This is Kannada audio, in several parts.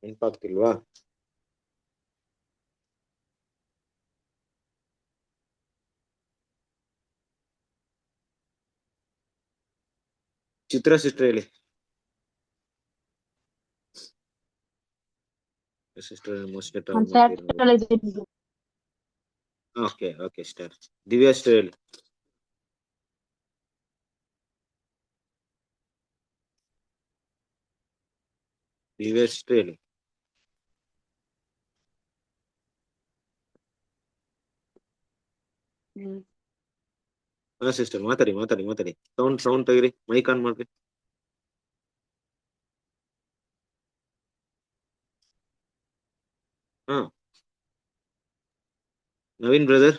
ನೆನಪಾಗ್ತಿಲ್ವಾ? ಚಿತ್ರ ಸಿಸ್ಟರ್ ಹೇಳಿ. ಸಿಸ್ಟರ್ ಮೋಸ್ಟ್ಲಿ ಟ್ರಾವೆಲ್ ಮಾಡ್ತಿದ್ರು. Okay okay star. Divya sister ಹೇಳಿ. ದಿವ್ಯಾ ಸಿಸ್ಟರ್ ಹೇಳಿ. ಹಾ ಸಿಸ್ಟರ್ ಮಾತಾಡಿ ಮಾತಾಡಿ ಮಾತಾಡಿ. ಸೌಂಡ್ ತೆಗಿರಿ, ಮೈಕ್ ಆನ್ ಮಾಡ್ರಿ. ಹಾ Naveen brother.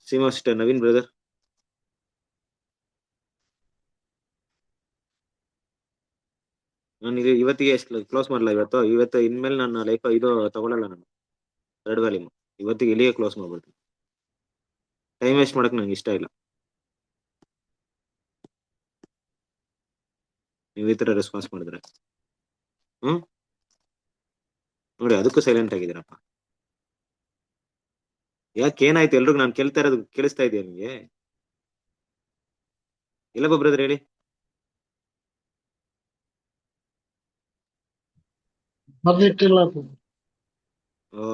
Seema sister, Naveen brother. ನಾನು ಇವತ್ತಿಗೆ ಕ್ಲೋಸ್ ಮಾಡಲ್ಲ. ಇವತ್ತು ಇನ್ಮೇಲೆ ನನ್ನ ಲೈಫ್ ಇದು ತಗೊಳಲ್ಲ ನಾನು. ಥರ್ಡ್ ವ್ಯಾಲ್ಯೂಮ್ ಇವತ್ತಿಗೆ ಇಲ್ಲಿಗೆ ಕ್ಲೋಸ್ ಮಾಡ್ಬಿಡ್ತೀನಿ. ಟೈಮ್ ವೇಸ್ಟ್ ಮಾಡಕ್ ನಂಗೆ ಇಷ್ಟ ಇಲ್ಲ. ನೀವು ಈ ತರ ರೆಸ್ಪಾನ್ಸ್ ಮಾಡಿದ್ರೆ ನೋಡಿ, ಅದಕ್ಕೂ ಸೈಲೆಂಟ್ ಆಗಿದ್ದೀರಪ್ಪ. ಯಾಕೆ ಏನಾಯ್ತು? ಎಲ್ರಿಗೂ ನಾನು ಕೇಳ್ತಾ ಇರೋದು ಕೇಳಿಸ್ತಾ ಇದೆಯಾ ನಿಮ್ಗೆ? ಇಲ್ಲ ಬ್ರದರ್ ಹೇಳಿ.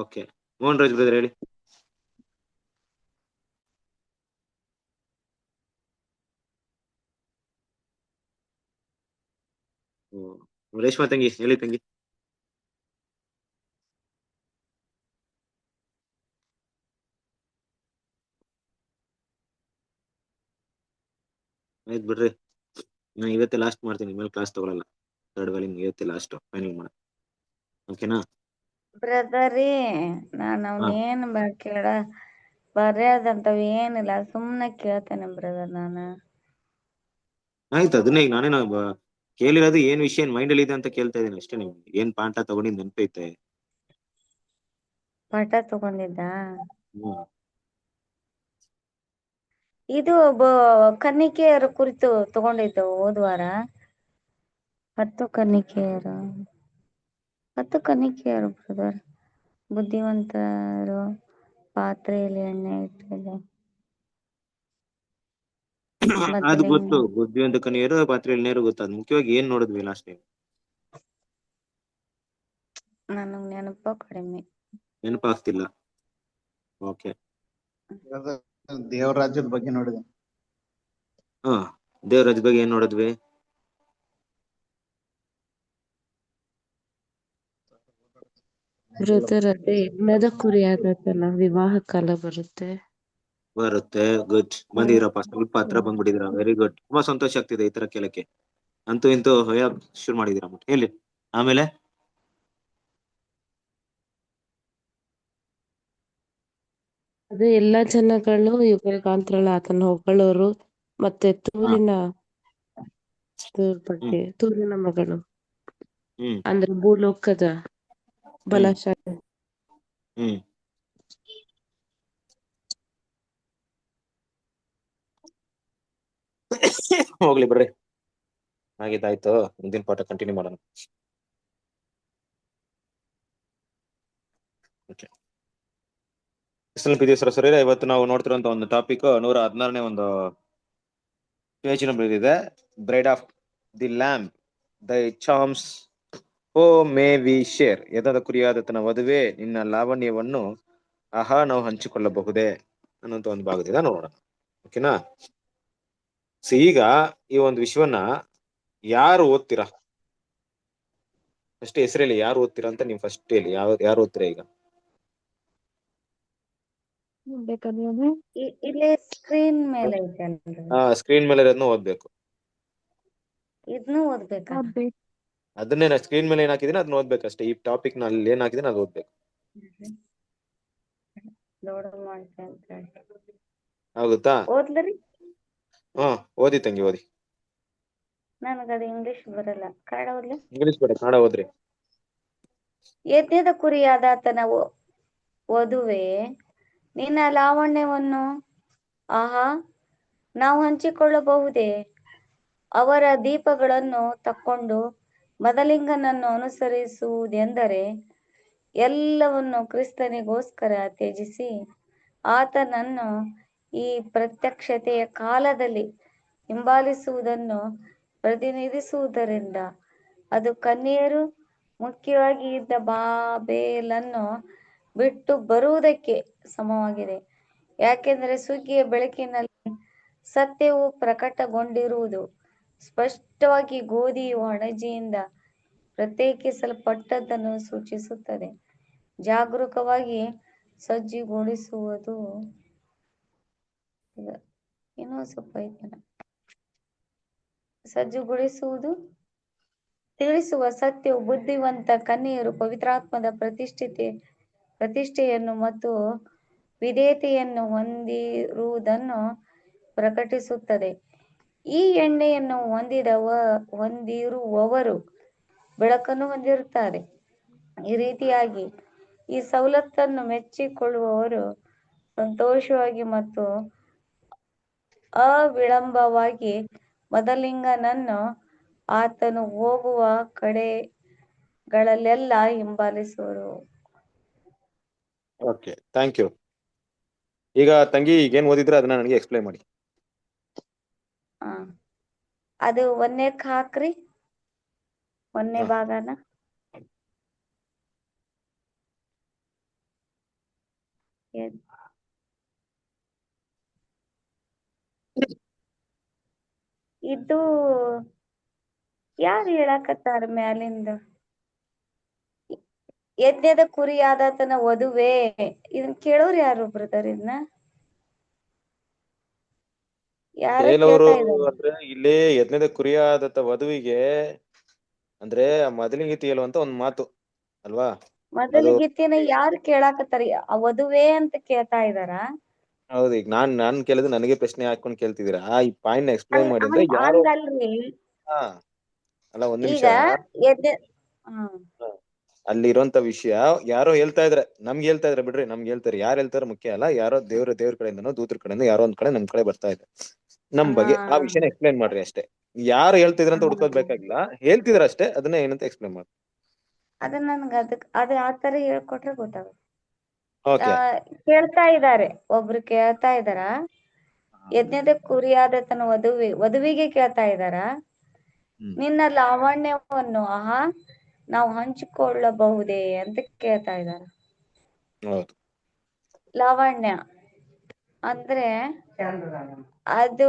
ಓಕೆ ಮೋಹನ್ ರಾಜ್ ಬ್ರದರ್ ಹೇಳಿ. ರೇಷ್ಮಾ ತಂಗಿ ಹೇಳಿ ತಂಗಿ. ಆಯ್ತು ಬಿಡ್ರಿ, ನಾನು ಇವತ್ತೇ ಲಾಸ್ಟ್ ಮಾಡ್ತೀನಿ. ಮೇಲೆ ಕ್ಲಾಸ್ ತಗೊಳಲ್ಲ. ಥರ್ಡ್ ವ್ಯಾಲ್ಯೂಮ್ ಇವತ್ತೇ ಲಾಸ್ಟ್ ಫೈನಲ್ ಮಾಡ. ಓಕೆನಾ ಬ್ರದರಿ? ನಾನು ಅವನೇನ್ ಕೇಳ ಬರ್ಯಾದಂತವ್ ಏನಿಲ್ಲ, ಸುಮ್ನೆ ಕೇಳ್ತೇನೆ ಬ್ರದರ್ ನಾನು. ಆಯ್ತು, ಅದನ್ನೇ ಈಗ ನಾನೇನ ಕೇಳಿರೋದು ಏನ್ ವಿಷಯ ಮೈಂಡ್ ಅಲ್ಲಿ ಇದೆ ಅಂತ ಕೇಳ್ತಾ ಇದ್ದೀನಿ ಅಷ್ಟೇ. ನಿಮ್ಗೆ ಏನ್ ಪಾಠ ತಗೊಂಡಿದ್ ನೆನಪೈತೆ? ಪಾಠ ತಗೊಂಡಿದ್ದ ಹ್ಮ್ ಇದು ಕನ್ನಿಕೆಯರ ಕುರಿತು ತಗೊಂಡಿದ್ದು ಹೋದ್ವಾರ. 10 ಕನ್ನಿಕೆಯರು ಬ್ರದರ್. ಬುದ್ಧಿವಂತರು ಪಾತ್ರೆಯಲ್ಲಿ ಎಣ್ಣೆ ಇಟ್ಟಿದೆ. ಅದು ಗೊತ್ತು, ಬುದ್ಧಿವಂತ ಕನ್ಯೆಯರು ಪಾತ್ರೆಯಲ್ಲಿ ನೇರು ಗೊತ್ತು. ಅದು ಮುಖ್ಯವಾಗಿ ಏನ್ ನೋಡಿದ್ವಿ ಲಾಸ್ಟ್ ಟೈಮ್? ನನಗ್ ನೆನಪ ಕಡಿಮೆ. ನೆನಪಾಗ್ತಿಲ್ಲ. ಓಕೆ, ದೇವರ ರಾಜ್ಯದ ಬಗ್ಗೆ ನೋಡಿದೆ. ಹಾ ದೇವ್ರ ರಾಜ್ಯದ ಬಗ್ಗೆ ಏನ್ ನೋಡಿದ್ವಿ? ಬ್ರದರ್, ಅದೇ ಯಜ್ಞದ ಕುರಿ ಆದತನ ವಿವಾಹ ಕಾಲ ಬರುತ್ತೆ. ಗುಡ್, ಬಂದಿದ್ದೀರಪ್ಪ. ಸ್ವಲ್ಪ ಹತ್ರ ಬಂದ್ಬಿಟ್ಟಿದ್ದೀರಾ. ವೆರಿ ಗುಡ್, ತುಂಬಾ ಸಂತೋಷ ಆಗ್ತಿದೆ ಈ ತರ ಕೇಳಕ್ಕೆ. ಅಂತೂ ಇಂತೂ ಶುರು ಮಾಡಿದೀರಾ ಹೇಳಿ. ಆಮೇಲೆ ಅದು ಎಲ್ಲಾ ಜನಗಳು ಯುಗಾಂತರಗಳ ಆತನ ಹೊಗಳೋರು. ಮತ್ತೆ ತೂರಿನ ಬಗ್ಗೆ, ತೂರಿನ ಮಗಳು ಅಂದ್ರೆ ಭೂಲೋಕದ ಬಲಶಾಲಿ. ಹೋಗ್ಲಿ ಬಿಡ್ರಿ, ಆಗಿದ್ದಾಯ್ತು. ಮುಂದಿನ ಪಾಠ ಕಂಟಿನ್ಯೂ ಮಾಡೋಣ. ಸರಿ, ಇವತ್ತು ನಾವು ನೋಡ್ತಿರೋಂತ ಒಂದು ಟಾಪಿಕ್ 116ನೇ ಒಂದು ಪೇಜ್ ನಂಬರ್ ಇದೆ. Bride of the lamb, the charms O may we share. ಯದಾದ ಕುರಿಯಾದ ತನ್ನ ವಧುವೆ, ನಿನ್ನ ಲಾವಣ್ಯವನ್ನು ನಾವು ಹಂಚಿಕೊಳ್ಳಬಹುದೇ ಅನ್ನೋಂತ ಒಂದು ಭಾಗದಿಂದ ನೋಡೋಣ. ಓಕೆನಾ? ಈಗ ಈ ಒಂದು ವಿಷಯವನ್ನ ಯಾರು ಓದ್ತೀರಾ? ಫಸ್ಟ್ ಹೆಸರಲ್ಲಿ ಯಾರು ಓದ್ತೀರಾ ಅಂತ ನೀವು ಫಸ್ಟ್ ಹೇಳಿ. ಯಾರು ಓದ್ತೀರಾ ಈಗ? ಇಲ್ಲೇ ಸ್ಕ್ರೀನ್ ಮೇಲೆ ಇದೆ. ಸ್ಕ್ರೀನ್ ಮೇಲೆ ಇರೋದನ್ನ ಓದ್ಬೇಕು. ಇದನ್ನು ಓದ್ಬೇಕಾ? ಅದನ್ನೇ ಸ್ಕ್ರೀನ್ ಮೇಲೆ ಏನ್ ಹಾಕಿದೀನಿ ಅದನ್ನ ಓದ್ಬೇಕಷ್ಟೇ. ಈ ಟಾಪಿಕ್ ನಲ್ಲಿ ಏನ್ ಹಾಕಿದೀನಿ ಅದು ಓದ್ಬೇಕು. ಆಗುತ್ತಾ? ಓದ್ಲರಿ? ಓದಿ ತಂಗಿ, ಓದಿ. ನನಗದು ಇಂಗ್ಲಿಷ್ ಬರಲ್ಲ. ಕನ್ನಡ ಓದ್ಲಿ? ಇಂಗ್ಲಿಷ್ ಬೇಡ, ಕನ್ನಡ ಓದ್ರಿ. ಯಜ್ಞದ ಕುರಿಯಾದ ಆತನ ವಧುವೆ, ನಿನ್ನ ಲಾವಣ್ಯವನ್ನು ನಾವು ಹಂಚಿಕೊಳ್ಳಬಹುದೇ? ಅವರ ದೀಪಗಳನ್ನು ತಕ್ಕೊಂಡು ಮದಲಿಂಗನನ್ನು ಅನುಸರಿಸುವುದೆಂದರೆ ಎಲ್ಲವನ್ನು ಕ್ರಿಸ್ತನಿಗೋಸ್ಕರ ತ್ಯಜಿಸಿ ಆತನನ್ನು ಈ ಪ್ರತ್ಯಕ್ಷತೆಯ ಕಾಲದಲ್ಲಿ ಹಿಂಬಾಲಿಸುವುದನ್ನು ಪ್ರತಿನಿಧಿಸುವುದರಿಂದ ಅದು ಕನ್ಯೆಯರು ಮುಖ್ಯವಾಗಿ ಇದ್ದ ಬಾಬೇಲನ್ನು ಬಿಟ್ಟು ಬರುವುದಕ್ಕೆ ಸಮವಾಗಿದೆ. ಯಾಕೆಂದರೆ ಸುಗ್ಗಿಯ ಬೆಳಕಿನಲ್ಲಿ ಸತ್ಯವು ಪ್ರಕಟಗೊಂಡಿರುವುದು ಸ್ಪಷ್ಟವಾಗಿ ಗೋಧಿಯು ಹಣಜಿಯಿಂದ ಪ್ರತ್ಯೇಕಿಸಲ್ಪಟ್ಟದ್ದನ್ನು ಸೂಚಿಸುತ್ತದೆ. ಜಾಗರೂಕವಾಗಿ ಸಜ್ಜುಗೊಳಿಸುವುದು ಇನ್ನೂ ಸ್ವಲ್ಪ ಐತನ ಸಜ್ಜುಗೊಳಿಸುವುದು ತಿಳಿಸುವ ಸತ್ಯವು ಬುದ್ಧಿವಂತ ಕನ್ಯೆಯರು ಪವಿತ್ರಾತ್ಮದ ಪ್ರತಿಷ್ಠೆಯನ್ನು ಮತ್ತು ವಿಧೇಯತೆಯನ್ನು ಹೊಂದಿರುವುದನ್ನು ಪ್ರಕಟಿಸುತ್ತದೆ. ಈ ಎಣ್ಣೆಯನ್ನು ಹೊಂದಿರುವವರು ಬೆಳಕನ್ನು ಹೊಂದಿರುತ್ತಾರೆ. ಈ ರೀತಿಯಾಗಿ ಈ ಸವಲತ್ತನ್ನು ಮೆಚ್ಚಿಕೊಳ್ಳುವವರು ಸಂತೋಷವಾಗಿ ಮತ್ತು ಅವಿಳಂಬವಾಗಿ ಮದಲಿಂಗನನ್ನು ಆತನು ಹೋಗುವ ಕಡೆಗಳಲ್ಲೆಲ್ಲ ಹಿಂಬಾಲಿಸುವರು. Okay, thank you. ಈಗ ತಂಗಿ ಈಗೇನ್ ಓದಿದ್ರೆ ಅದನ್ನ ನನಗೆ ಎಕ್ಸ್ಪ್ಲೈನ್ ಮಾಡಿ. ಅದು ಒಂದನೇಕ್ ಹಾಕ್ರಿ, ಒಂದನೇ ಭಾಗನ. ಇದು ಯಾರು ಹೇಳಕತ್ತಾರ ಮ್ಯಾಲಿಂದ? ಯಜ್ಞದ ಕುರಿಯಾದಾತನ ವಧುವೆ, ಇದನ್ ಕೇಳೋರು ಯಾರು ಬ್ರದರ್? ಇದನ್ನ ಯಾರು ಕೇಳ್ತಾ ಇದ್ದಾರೆ? ಅಂದ್ರೆ ಇಲ್ಲಿ ಯಜ್ಞದ ಕುರಿಯಾದ ವಧುವಿಗೆ ಅಂದ್ರೆ ಮೊದಲಿಗೆ ಹೇಳುವಂತ ಒಂದ್ ಮಾತು ಅಲ್ವಾ? ಮೊದಲಿಗಿತ್ತಿನ ಯಾರು ಕೇಳಾಕತ್ತಾರ? ಆ ವಧುವೆ ಅಂತ ಕೇಳ್ತಾ ಇದಾರ? ಹೌದು. ಈಗ ನಾನ್ ಕೇಳಿದ್ರೆ ನನಗೆ ಪ್ರಶ್ನೆ ಹಾಕೊಂಡು ಕೇಳ್ತಿದ್ದೀರಾ? ಈ ಪಾಯಿಂಟ್ ಎಕ್ಸ್ಪ್ಲೈನ್ ಮಾಡಿದ್ರೆ ಯಾರು? ಹಂಗಲ್ರಿ. ಅಲ್ಲ, ಒಂದ್ ನಿಮಿಷ. ಅಲ್ಲಿ ಇರುವಂತ ವಿಷಯ ಯಾರೋ ಹೇಳ್ತಾ ಇದ್ರೆ, ನಮ್ಗೆ ಹೇಳ್ತಾ ಇದ್ರೆ ಬಿಡ್ರಿ, ನಮ್ಗೆ ಹೇಳ್ತಾರೆ. ಯಾರು ಹೇಳ್ತಾರೆ ಮುಖ್ಯ ಅಲ್ಲ. ಯಾರೋ ದೇವ್ರ ಕಡೆಯಿಂದನೋ ದೂತರ ಕಡೆಯಿಂದ ಯಾರೋ ಒಂದ್ ಕಡೆ ನಮ್ ಕಡೆ ಬರ್ತಾ ಇದೆ. ನಮ್ ಬಗ್ಗೆ ಆ ವಿಷಯನ ಎಕ್ಸ್ಪ್ಲೈನ್ ಮಾಡ್ರಿ ಅಷ್ಟೇ. ಯಾರು ಹೇಳ್ತಿದ್ರ ಅಂತ ಹುಡ್ಕೋದ್ ಬೇಕಾಗಿಲ್ಲ, ಹೇಳ್ತಿದ್ರ ಅಷ್ಟೇ. ಅದನ್ನ ಏನಂತ ಎಕ್ಸ್ಪ್ಲೈನ್ ಮಾಡಿ. ಅದನ್ನ ನನ್ಗ ಅದು ಆತರ ಹೇಳ್ಕೊಟ್ರೆ ಗೊತ್ತಾಗುತ್ತೆ. ಕೇಳ್ತಾ ಇದ್ದಾರೆ, ಒಬ್ರು ಕೇಳ್ತಾ ಇದಾರ. ಯಜ್ಞದ ಕುರಿಯಾದತನ ವಧುವಿಗೆ ಕೇಳ್ತಾ ಇದಾರ, ನಿನ್ನ ಲಾವಣ್ಯವನ್ನು ನಾವು ಹಂಚಿಕೊಳ್ಳಬಹುದೇ ಅಂತ ಕೇಳ್ತಾ ಇದಾರ. ಲಾವಣ್ಯ ಅಂದ್ರೆ ಅದು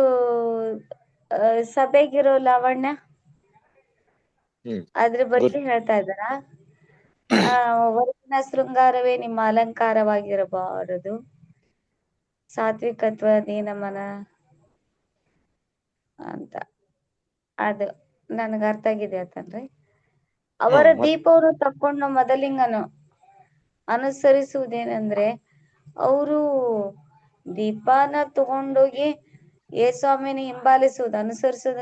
ಸಭೆಗಿರೋ ಲಾವಣ್ಯ, ಅದ್ರ ಬಗ್ಗೆ ಹೇಳ್ತಾ ಇದ್ದಾರ. ಹೊರಗಿನ ಶೃಂಗಾರವೇ ನಿಮ್ಮ ಅಲಂಕಾರವಾಗಿರಬಾರದು, ಸಾತ್ವಿಕತ್ವ ದೀನಮನ ಅಂತ. ಅದು ನನ್ಗ ಅರ್ಥ ಆಗಿದೆ ಅಂತಂದ್ರೆ, ಅವರ ದೀಪವನ್ನು ತಕ್ಕೊಂಡು ಮದಲಿಂಗನು ಅನುಸರಿಸುವುದೇನೆಂದ್ರೆ, ಅವರು ದೀಪನ ತಗೊಂಡೋಗಿ ಯೇಸ್ವಾಮಿನ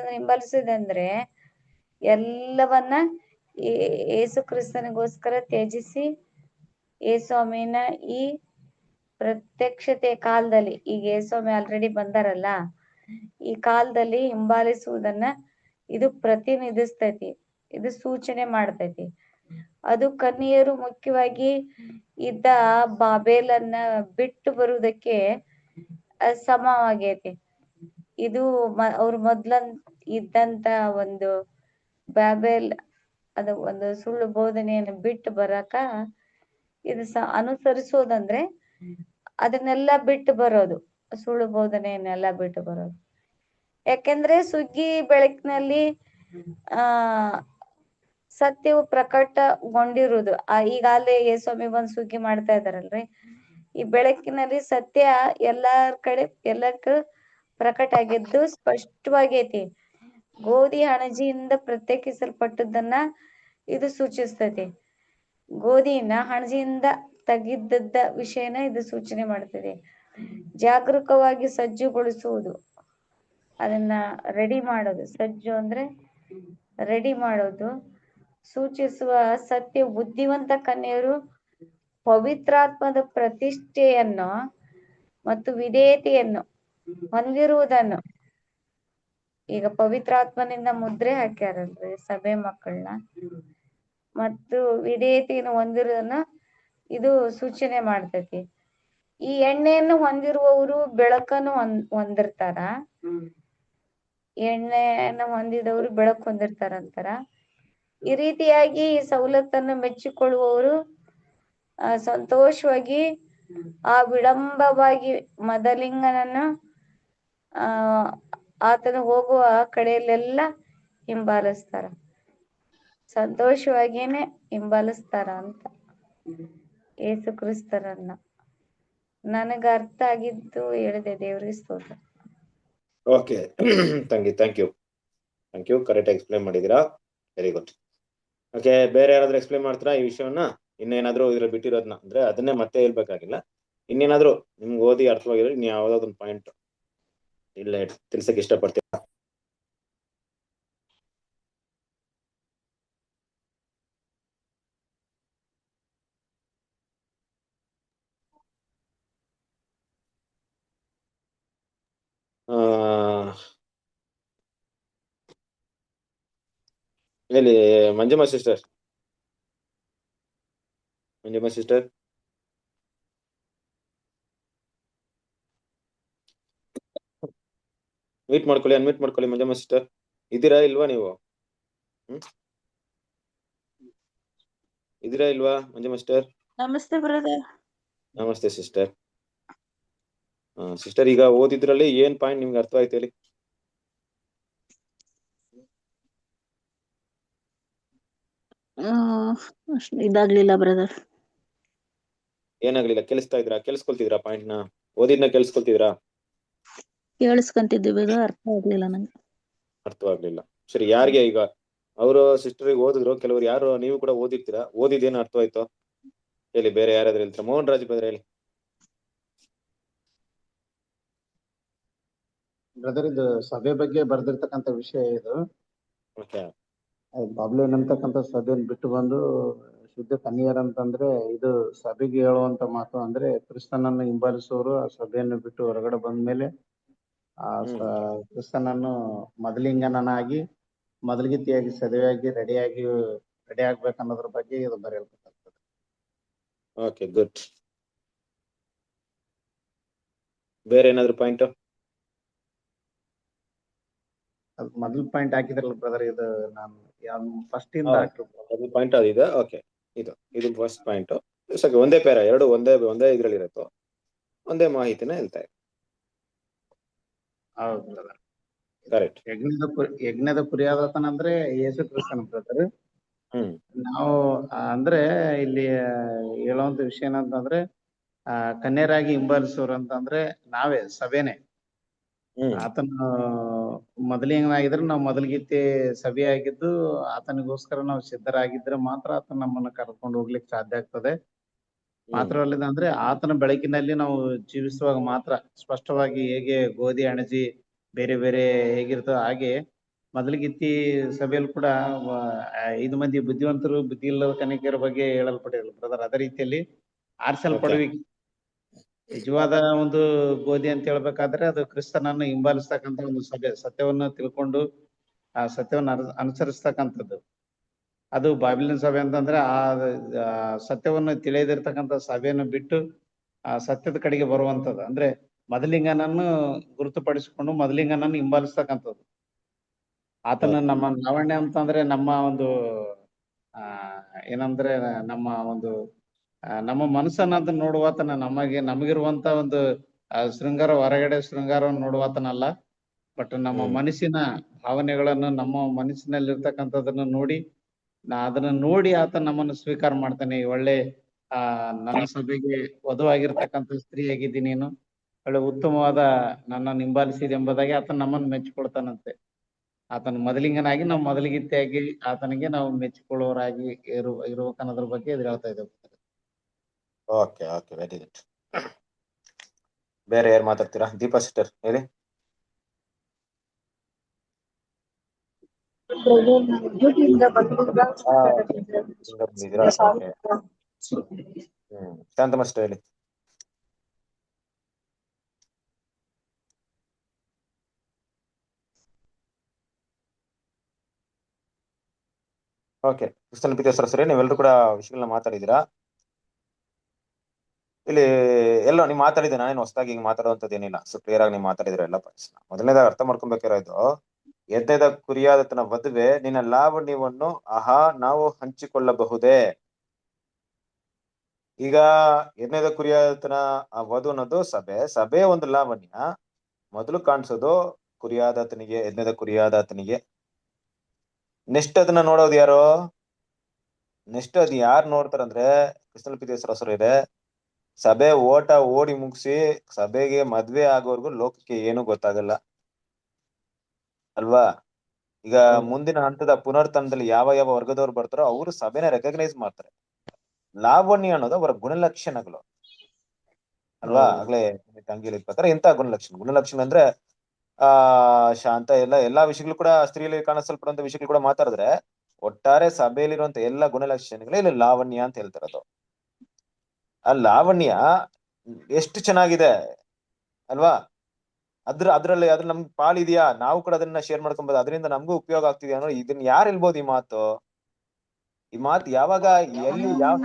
ಹಿಂಬಾಲಿಸುವುದಂದ್ರೆ ಎಲ್ಲವನ್ನ ಯೇಸು ಕ್ರಿಸ್ತನಿಗೋಸ್ಕರ ತ್ಯಜಿಸಿ ಯೇಸ್ವಾಮಿನ ಈ ಪ್ರತ್ಯಕ್ಷತೆ ಕಾಲದಲ್ಲಿ, ಈಗ ಯೇಸ್ವಾಮಿ ಆಲ್ರೆಡಿ ಬಂದಾರಲ್ಲ, ಈ ಕಾಲದಲ್ಲಿ ಹಿಂಬಾಲಿಸುವುದನ್ನ ಇದು ಪ್ರತಿನಿಧಿಸ್ತೈತಿ, ಇದು ಸೂಚನೆ ಮಾಡ್ತೈತಿ. ಅದು ಕನ್ಯೆಯರು ಮುಖ್ಯವಾಗಿ ಇದ್ದ ಬಾಬೇಲನ್ನ ಬಿಟ್ಟು ಬರುವುದಕ್ಕೆ ಸಮವಾಗೈತಿ. ಇದು ಅವ್ರ ಇದ್ದಂತ ಒಂದು ಬಾಬೇಲ್, ಅದು ಒಂದು ಸುಳ್ಳು ಬೋಧನೆಯನ್ನು ಬಿಟ್ಟು ಬರಾಕ ಇದು ಅನುಸರಿಸೋದಂದ್ರೆ ಅದನ್ನೆಲ್ಲ ಬಿಟ್ಟು ಬರೋದು, ಸುಳ್ಳು ಬೋಧನೆಯನ್ನೆಲ್ಲ ಬಿಟ್ಟು ಬರೋದು. ಯಾಕೆಂದ್ರೆ ಸುಗ್ಗಿ ಬೆಳಕಿನಲ್ಲಿ ಸತ್ಯವು ಪ್ರಕಟಗೊಂಡಿರುವುದು. ಈಗಾಗಲೇ ಯೇಸ್ವಾಮಿ ಬಂದು ಸುಗ್ಗಿ ಮಾಡ್ತಾ ಇದಾರಲ್ರಿ, ಈ ಬೆಳಕಿನಲ್ಲಿ ಸತ್ಯ ಎಲ್ಲಕ್ಕೂ ಪ್ರಕಟ ಆಗಿದ್ದು ಸ್ಪಷ್ಟವಾಗೈತಿ. ಗೋಧಿ ಹಣಜಿಯಿಂದ ಪ್ರತ್ಯೇಕಿಸಲ್ಪಟ್ಟದನ್ನ ಇದು ಸೂಚಿಸ್ತೈತಿ. ಗೋಧಿನ ಹಣಜಿಯಿಂದ ತೆಗೆದದ್ದ ವಿಷಯನ ಇದು ಸೂಚನೆ ಮಾಡ್ತದೆ. ಜಾಗರೂಕವಾಗಿ ಸಜ್ಜುಗೊಳಿಸುವುದು, ಅದನ್ನ ರೆಡಿ ಮಾಡೋದು. ಸಜ್ಜು ಅಂದ್ರೆ ರೆಡಿ ಮಾಡೋದು ಸೂಚಿಸುವ ಸತ್ಯ ಬುದ್ಧಿವಂತ ಕನ್ಯೆಯರು ಪವಿತ್ರಾತ್ಮದ ಪ್ರತಿಷ್ಠೆಯನ್ನು ಮತ್ತು ವಿಧೇಯತೆಯನ್ನು ಹೊಂದಿರುವುದನ್ನು ಈಗ ಪವಿತ್ರಾತ್ಮನಿಂದ ಮುದ್ರೆ ಹಾಕ್ಯಾರಲ್ರಿ ಸಭೆ ಮಕ್ಕಳನ್ನ, ಮತ್ತು ವಿಧೇಯತೆಯನ್ನು ಹೊಂದಿರೋದನ್ನ ಇದು ಸೂಚನೆ ಮಾಡ್ತೈತಿ. ಈ ಎಣ್ಣೆಯನ್ನು ಹೊಂದಿರುವವರು ಬೆಳಕನ್ನು ಹೊಂದಿರ್ತಾರ. ಎಣ್ಣೆಯನ್ನು ಹೊಂದಿದವರು ಬೆಳಕು ಹೊಂದಿರ್ತಾರಂತಾರ. ಈ ರೀತಿಯಾಗಿ ಈ ಸವಲತ್ತನ್ನು ಮೆಚ್ಚಿಕೊಳ್ಳುವವರು ಸಂತೋಷವಾಗಿ ಆ ವಿಳಂಬವಾಗಿ ಮದಲಿಂಗನನ್ನು ಆತನು ಹೋಗುವ ಕಡೆಯಲ್ಲೆಲ್ಲ ಹಿಂಬಾಲಿಸ್ತಾರ, ಸಂತೋಷವಾಗಿಯೇ ಹಿಂಬಾಲಿಸ್ತಾರ ಅಂತ ಯೇಸು ಕ್ರಿಸ್ತರನ್ನ. ನನಗ ಅರ್ಥ ಆಗಿದ್ದು ಹೇಳಿದೆ. ದೇವ್ರಿಗೆ ಸ್ತೋತ್ರ. Okay thank you correct explain ಮಾಡಿದೀರಾ. Very good. ಓಕೆ, ಬೇರೆ ಯಾರಾದ್ರೂ ಎಕ್ಸ್ಪ್ಲೇನ್ ಮಾಡ್ತಾರಾ ಈ ವಿಷಯವನ್ನ? ಇನ್ನೇನಾದ್ರೂ ಇದ್ರಲ್ಲಿ ಬಿಟ್ಟಿರೋದನ್ನ, ಅಂದ್ರೆ ಅದನ್ನೇ ಮತ್ತೆ ಹೇಳ್ಬೇಕಾಗಿಲ್ಲ, ಇನ್ನೇನಾದ್ರೂ ನಿಮ್ಗೆ ಓದಿ ಅರ್ಥವಾಗಿರೋ ಇನ್ ಯಾವ್ದಾದ್ರು ಪಾಯಿಂಟ್ ಇಲ್ಲ ತಿಳ್ಸಕ್ ಇಷ್ಟಪಡ್ತೀರಾ? ಹೇಳಿ ಮಂಜಮ್ಮ ಸಿಸ್ಟರ್. ಅನ್ಮ್ಯೂಟ್ ಮಾಡ್ಕೊಳ್ಳಿ ಮಂಜಮ್ಮ ಸಿಸ್ಟರ್. ಇದ್ದೀರಾ ಇಲ್ವಾ ನೀವು? ಇದ್ದೀರಾ ಇಲ್ವಾ ಮಂಜಮ್ಮ ಸಿಸ್ಟರ್? ನಮಸ್ತೆ ಬ್ರದರ್. ನಮಸ್ತೆ ಸಿಸ್ಟರ್. ಸಿಸ್ಟರ್, ಈಗ ಓದಿದ್ರಲ್ಲಿ ಏನ್ ಪಾಯಿಂಟ್ ನಿಮ್ಗೆ ಅರ್ಥ ಆಯ್ತು ಹೇಳಿ? ಇದಾಗ್ಲಿಲ್ಲ ಬ್ರದರ್. ಏನಾಗ್ಲಿಲ್ಲ? ಕೇಳಿಸ್ಕೊಳ್ತಿದ್ರಾ ಪಾಯಿಂಟ್ ನ? ಓದಿದ್ನ ಕೇಳಿಸ್ಕೊಳ್ತಿದ್ರಾ? ಕೇಳಿಸ್ಕೊಂತಿದ್ವಿ ಬ್ರದರ್, ಅರ್ಥ ಆಗ್ಲಿಲ್ಲ ನಂಗೆ. ಅರ್ಥವಾಗ್ಲಿಲ್ಲ. ಸರಿ, ಯಾರಿಗೆ ಈಗ ಅವರು ಸಿಸ್ಟರ್ ಓದಿದ್ರು, ಕೆಲವರು ಯಾರು ನೀವು ಕೂಡ ಓದಿರ್ತೀರಾ, ಓದಿದೇನು ಅರ್ಥ ಆಯ್ತು ಹೇಳಿ? ಬೇರೆ ಯಾರಾದ್ರೂ ಹೇಳ್ತೀರಾ? ಮೋಹನ್ ರಾಜ್ ಬ್ರದರ್ ಹೇಳಿ. ಬ್ರದರ್, ಇದು ಸಭೆ ಬಗ್ಗೆ ಬರ್ದಿರ್ತಕ್ಕಂಥ ವಿಷಯ ಇದು. ಓಕೆ. ಬಾಬ್ಲಿನ್ ಅಂತಕ್ಕಂಥ ಸಭೆಯನ್ನು ಬಿಟ್ಟು ಬಂದು ಶುದ್ಧ ಕನ್ಯರಂತಂದ್ರೆ ಇದು ಸಭೆಗೆ ಹೇಳುವಂತ ಮಾತು. ಅಂದ್ರೆ ಕ್ರಿಸ್ತನನ್ನು ಹಿಂಬಾಲಿಸುವವರು ಆ ಸಭೆಯನ್ನು ಬಿಟ್ಟು ಹೊರಗಡೆ ಬಂದ್ಮೇಲೆ ಆ ಕ್ರಿಸ್ತನನ್ನು ಮೊದಲಿಂಗನಾಗಿ ಮೊದಲಿಗಿತ್ತಿಯಾಗಿ ಸದೆಯಾಗಿ ರೆಡಿ ಆಗ್ಬೇಕನ್ನೋದ್ರ ಬಗ್ಗೆ ಇದು ಬರೆಯಲ್ಪಟ್ಟಿರ್ತದೆ. Okay, good. ಬೇರೆ ಏನಾದ್ರು ಪಾಯಿಂಟ್? ಅದು ಮೊದಲ ಪಾಯಿಂಟ್ ಹಾಕಿದ್ರಲ್ಲ ಬ್ರದರ್, ಇದು ನಾನು ಫಸ್ಟ್ ಇಂದ ಪಾಯಿಂಟ್ ಅದಿದೆ. ಓಕೆ, ಇದು ಫಸ್ಟ್ ಪಾಯಿಂಟ್. ಒಂದೇ ಪೇರ, ಎರಡು ಒಂದೇ ಇದ್ರಲ್ಲಿ ಇರತ್ತೋ, ಒಂದೇ ಮಾಹಿತಿನ ಹೇಳ್ತಾ ಇದೆ. ಹೌದು ಬ್ರದರ್, ಕರೆಕ್ಟ್. ಯಜ್ಞದ ಕುರಿಯಾದತನಂದ್ರೆ ಯೇಸು ಕ್ರಿಸ್ತನ ಬ್ರದರ್. ನಾವು ಅಂದ್ರೆ ಇಲ್ಲಿ ಹೇಳುವಂತ ವಿಷಯ ಏನಂತಂದ್ರೆ ಕನ್ಯರಾಗಿ ಹಿಂಬಾಲಿಸೋರು ಅಂತಂದ್ರೆ ನಾವೇ ಸಭೆನೆ. ಆತನ ಮೊದಲಿನಾಗಿದ್ರೆ ನಾವು ಮೊದಲಿಗಿತ್ತೆ ಸಭೆಯಾಗಿದ್ದು ಆತನಿಗೋಸ್ಕರ ನಾವು ಸಿದ್ಧರಾಗಿದ್ರೆ ಮಾತ್ರ ಆತನ ನಮ್ಮನ್ನ ಕರ್ಕೊಂಡು ಹೋಗ್ಲಿಕ್ಕೆ ಸಾಧ್ಯ ಆಗ್ತದೆ. ಮಾತ್ರವಲ್ಲದೆ ಅಂದ್ರೆ ಆತನ ಬೆಳಕಿನಲ್ಲಿ ನಾವು ಜೀವಿಸುವಾಗ ಮಾತ್ರ ಸ್ಪಷ್ಟವಾಗಿ ಹೇಗೆ ಗೋಧಿ ಅಣಜಿ ಬೇರೆ ಬೇರೆ ಹೇಗಿರ್ತೋ ಹಾಗೆ ಮೊದಲಿಗಿತ್ತಿ ಸಭೆಯಲ್ಲಿ ಕೂಡ 5 ಮಂದಿ ಬುದ್ಧಿವಂತರು ಬುದ್ಧಿ ಇಲ್ಲದ ಕನ್ಯಕೆಯರ ಬಗ್ಗೆ ಹೇಳಲ್ಪಟ್ಟಿರಲ್ಲ ಬ್ರದರ್. ಅದೇ ರೀತಿಯಲ್ಲಿ ಆರಿಸಲ್ಪಡುವಿಕೆ ನಿಜವಾದ ಒಂದು ಗೋಧಿ ಅಂತ ಹೇಳ್ಬೇಕಾದ್ರೆ ಅದು ಕ್ರಿಸ್ತನನ್ನು ಹಿಂಬಾಲಿಸ್ತಕ್ಕಂಥ ಒಂದು ಸಭೆ, ಸತ್ಯವನ್ನು ತಿಳ್ಕೊಂಡು ಆ ಸತ್ಯವನ್ನು ಅನುಸರಿಸ್ತಕ್ಕಂಥದ್ದು. ಅದು ಬಾಬಿಲಿನ ಸಭೆ ಅಂತಂದ್ರೆ ಆ ಸತ್ಯವನ್ನು ತಿಳಿಯದಿರ್ತಕ್ಕಂಥ ಸಭೆಯನ್ನು ಬಿಟ್ಟು ಆ ಸತ್ಯದ ಕಡೆಗೆ ಬರುವಂತದ್ದು. ಅಂದ್ರೆ ಮೊದಲಿಂಗನನ್ನು ಗುರುತುಪಡಿಸಿಕೊಂಡು ಮೊದಲಿಂಗನನ್ನು ಹಿಂಬಾಲಿಸ್ತಕ್ಕಂಥದ್ದು. ಆತನ ನಮ್ಮ ಲಾವಣ್ಯ ಅಂತಂದ್ರೆ ನಮ್ಮ ಒಂದು ಏನಂದ್ರೆ ನಮ್ಮ ಮನಸ್ಸನ್ನ ನೋಡುವಾತನ, ನಮಗಿರುವಂತ ಒಂದು ಶೃಂಗಾರ, ಹೊರಗಡೆ ಶೃಂಗಾರವನ್ನು ನೋಡುವಾತನಲ್ಲ, ಬಟ್ ನಮ್ಮ ಮನಸ್ಸಿನ ಭಾವನೆಗಳನ್ನು, ನಮ್ಮ ಮನಸ್ಸಿನಲ್ಲಿರ್ತಕ್ಕಂಥದನ್ನು ನೋಡಿ ಅದನ್ನ ನೋಡಿ ಆತ ನಮ್ಮನ್ನು ಸ್ವೀಕಾರ ಮಾಡ್ತಾನೆ. ಒಳ್ಳೆ ನನ್ನ ಸಭೆಗೆ ವಧುವಾಗಿರ್ತಕ್ಕಂಥ ಸ್ತ್ರೀ ಆಗಿದ್ದೀನಿ ನೀನು, ಒಳ್ಳೆ ಉತ್ತಮವಾದ ನನ್ನನ್ನು ಹಿಂಬಾಲಿಸಿದೆ ಎಂಬುದಾಗಿ ಆತನ ನಮ್ಮನ್ನು ಮೆಚ್ಚಿಕೊಳ್ತಾನಂತೆ. ಆತನ ಮೊದಲಿಂಗನಾಗಿ ನಾವು ಮೊದಲಿಗಿತ್ತಾಗಿ ಆತನಿಗೆ ನಾವು ಮೆಚ್ಚಿಕೊಳ್ಳೋರಾಗಿ ಇರ್ಬೇಕನ್ನೋದ್ರ ಬಗ್ಗೆ ಇದು ಹೇಳ್ತಾ ಇದ್ದೇವೆ. Okay, very good. ಬೇರೆ ಯಾರು ಮಾತಾಡ್ತೀರಾ? ದೀಪಾ ಸಿಸ್ಟರ್ ಹೇಳಿ. ಶಾಂತಮ್ಮ ಸಿಸ್ಟರ್ ಹೇಳಿ. ಓಕೆ, ಕ್ರಿಸ್ತನ ಪ್ರೀತಿಯ ಸರಿ, ನೀವೆಲ್ಲರೂ ಕೂಡ ವಿಷಯಗಳನ್ನ ಮಾತಾಡಿದೀರಾ. ಇಲ್ಲಿ ಎಲ್ಲೋ ನೀವು ಮಾತಾಡಿದ ನಾನೇನು ಹೊಸದಾಗಿ ಹಿಂಗ್ ಮಾತಾಡುವಂತದ್ದು ಏನಿಲ್ಲ. ಸೊ ಕ್ಲಿಯರ್ ಆಗಿ ನೀವು ಮಾತಾಡಿದ್ರೆ ಎಲ್ಲ ಪಾಯಿಂಟ್ಸ್ ಮೊದಲನೇದಾಗ ಅರ್ಥ ಮಾಡ್ಕೊಬೇಕಾಗಿರೋದು, ಎದ್ದೆದ ಕುರಿಯಾದತನ ವಧುವೆ ನಿನ್ನ ಲಾವಣ್ಯವನ್ನು ಆಹಾ ನಾವು ಹಂಚಿಕೊಳ್ಳಬಹುದೇ. ಈಗ ಎದ್ದೆದ ಕುರಿಯಾದತನ ಆ ವಧು ಅನ್ನೋದು ಸಭೆ ಒಂದು ಲಾವಣ್ಯ ಮೊದಲು ಕಾಣಿಸೋದು ಕುರಿಯಾದಾತನಿಗೆ, ಎದ್ದೆದ ಕುರಿಯಾದಾತನಿಗೆ. ನೆಕ್ಸ್ಟ್ ಅದನ್ನ ನೋಡೋದು ಯಾರು? ನೆಕ್ಸ್ಟ್ ಅದು ಯಾರು ನೋಡ್ತಾರಂದ್ರೆ ಕ್ರಿಸ್ತನ ಪ್ರೀತಿಯ ಸಹೋದರರೇ ಇದೆ, ಸಭೆ ಓಟ ಓಡಿ ಮುಗಿಸಿ ಸಭೆಗೆ ಮದ್ವೆ ಆಗೋವರೆಗೂ ಲೋಕಕ್ಕೆ ಏನು ಗೊತ್ತಾಗಲ್ಲ ಅಲ್ವಾ. ಈಗ ಮುಂದಿನ ಹಂತದ ಪುನರ್ತನದಲ್ಲಿ ಯಾವ ಯಾವ ವರ್ಗದವ್ರು ಬರ್ತಾರೋ ಅವರು ಸಭೆನ ರೆಕಗ್ನೈಸ್ ಮಾಡ್ತಾರೆ. ಲಾವಣ್ಯ ಅನ್ನೋದು ಅವರ ಗುಣಲಕ್ಷಣಗಳು ಅಲ್ವಾ. ಆಗ್ಲೇ ತಂಗಿಲಿ ಪ್ರಕಾರ ಎಂತ ಗುಣಲಕ್ಷಣ ಅಂದ್ರೆ ಶಾಂತ, ಎಲ್ಲಾ ವಿಷಯಗಳು ಕೂಡ ಸ್ತ್ರೀಯಲ್ಲಿ ಕಾಣಿಸಲ್ಪಡುವಂತ ವಿಷಯಗಳು ಕೂಡ ಮಾತಾಡಿದ್ರೆ ಒಟ್ಟಾರೆ ಸಭೆಯಲ್ಲಿರುವಂತ ಎಲ್ಲಾ ಗುಣಲಕ್ಷಣಗಳೇ ಇಲ್ಲಿ ಲಾವಣ್ಯ ಅಂತ ಹೇಳ್ತಾರದು. ಆ ಲಾವಣ್ಯ ಎಷ್ಟು ಚೆನ್ನಾಗಿದೆ ಅಲ್ವಾ. ಅದ್ರಲ್ಲಿ ನಮ್ಗೆ ಪಾಲಿದ್ಯಾ, ನಾವು ಕೂಡ ಅದನ್ನ ಶೇರ್ ಮಾಡ್ಕೊಬೋದು, ಅದರಿಂದ ನಮಗೂ ಉಪಯೋಗ ಆಗ್ತಿದ್ಯಾ ಅನ್ನೋ ಇದನ್ನ ಯಾರು ಹೇಳ್ಬೋದು? ಈ ಮಾತು ಯಾವಾಗ ಎಲ್ಲಿ ಯಾವ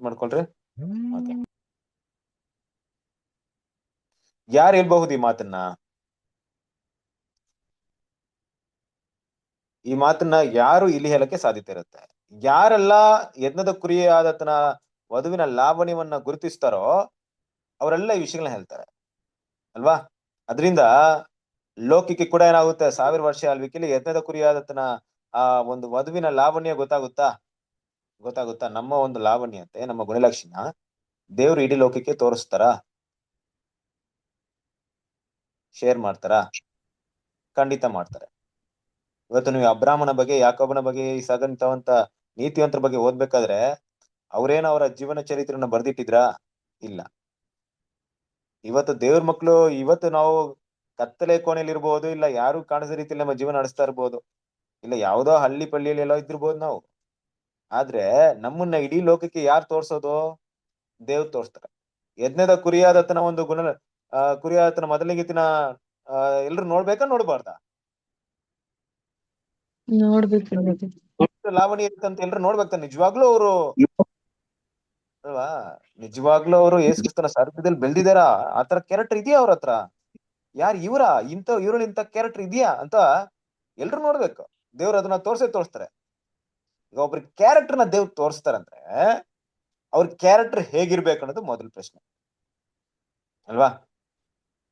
ಮಾಡ್ಕೊಳ್ರಿ. ಯಾರು ಹೇಳ್ಬಹುದು ಈ ಮಾತನ್ನ? ಈ ಮಾತನ್ನ ಯಾರು ಇಲ್ಲಿ ಹೇಳಕ್ಕೆ ಸಾಧ್ಯತೆ ಇರುತ್ತೆ? ಯಾರೆಲ್ಲ ಯಜ್ಞದ ಕುರಿಯಾದತನ ವಧುವಿನ ಲಾವಣ್ಯವನ್ನ ಗುರುತಿಸ್ತಾರೋ ಅವರೆಲ್ಲ ಈ ವಿಷಯಗಳನ್ನ ಹೇಳ್ತಾರೆ ಅಲ್ವಾ. ಅದರಿಂದ ಲೋಕಕ್ಕೆ ಕೂಡ ಏನಾಗುತ್ತೆ, 1000 ವರ್ಷ ಆಳ್ವಿಕೆಯಲ್ಲಿ ಯಜ್ಞದ ಕುರಿಯಾದತನ ಆ ಒಂದು ವಧುವಿನ ಲಾವಣ್ಯ ಗೊತ್ತಾಗುತ್ತಾ ನಮ್ಮ ಒಂದು ಲಾವಣ್ಯ ಅಂತೆ, ನಮ್ಮ ಗುಣಲಕ್ಷಣ ದೇವ್ರು ಇಡೀ ಲೋಕಕ್ಕೆ ತೋರಿಸ್ತಾರ, ಶೇರ್ ಮಾಡ್ತಾರ? ಖಂಡಿತ ಮಾಡ್ತಾರೆ. ಇವತ್ತು ನೀವು ಅಬ್ರಾಮನ ಬಗ್ಗೆ, ಯಾಕೋಬನ ಬಗ್ಗೆ, ಇಸಾಕಂತವಂತ ನೀತಿವಂತರ ಬಗ್ಗೆ ಓದ್ಬೇಕಾದ್ರೆ ಅವ್ರೇನ ಅವರ ಜೀವನ ಚರಿತ್ರೆಯನ್ನ ಬರ್ದಿಟ್ಟಿದ್ರಾ? ಇಲ್ಲ. ಇವತ್ತು ದೇವ್ರ ಮಕ್ಳು, ಇವತ್ತು ನಾವು ಕತ್ತಲೆ ಕೋಣೆಯಲ್ಲಿ ಇರ್ಬೋದು, ಇಲ್ಲ ಯಾರು ಕಾಣಿಸದ ರೀತಿಯಲ್ಲಿ ನಮ್ಮ ಜೀವನ ನಡೆಸ್ತಾ ಇರ್ಬೋದು, ಇಲ್ಲ ಯಾವ್ದೋ ಹಳ್ಳಿ ಪಳ್ಳಿಯಲ್ಲಿ ಎಲ್ಲೋ ಇದ್ದಿರ್ಬೋದು ನಾವು. ಆದ್ರೆ ನಮ್ಮನ್ನ ಇಡೀ ಲೋಕಕ್ಕೆ ಯಾರು ತೋರ್ಸೋದು? ದೇವ್ರು ತೋರಿಸ್ತಾರೆ. ಯಜ್ಞದ ಕುರಿಯಾದತನ ಒಂದು ಕುರಿಯಾದತನ ಮೊದಲಿಗಿತ್ತಿನ ಎಲ್ರು ನೋಡ್ಬೇಕಾ ನೋಡ್ಬಾರ್ದಾ? ನೋಡ್ಬೇಕು. ಲಾವಣಿ ಇರ್ತಂತ ಎಲ್ರು ನೋಡ್ಬೇಕ. ನಿಜವಾಗ್ಲೂ ಅವರು ಅಲ್ವಾ, ನಿಜವಾಗ್ಲೂ ಅವರು ಯೇಸು ಕ್ರಿಸ್ತನ ಸಾರಥ್ಯದಲ್ಲಿ ಬೆಳೆದಿದಾರ? ಆತರ ಕ್ಯಾರೆಕ್ಟರ್ ಇದೆಯಾ ಅವ್ರ ಹತ್ರ? ಯಾರು ಇವ್ರಲ್ಲಿ ಇಂಥ ಕ್ಯಾರೆಕ್ಟರ್ ಇದೆಯಾ ಅಂತ ಎಲ್ರು ನೋಡ್ಬೇಕು. ದೇವ್ರು ಅದನ್ನ ತೋರಿಸ್ತಾರೆ. ಈಗ ಒಬ್ರ ಕ್ಯಾರೆಕ್ಟರ್ನ ದೇವ್ರು ತೋರಿಸ್ತಾರಂದ್ರೆ ಅವ್ರ ಕ್ಯಾರೆಕ್ಟರ್ ಹೇಗಿರ್ಬೇಕು ಅನ್ನೋದು ಮೊದಲ ಪ್ರಶ್ನೆ ಅಲ್ವಾ.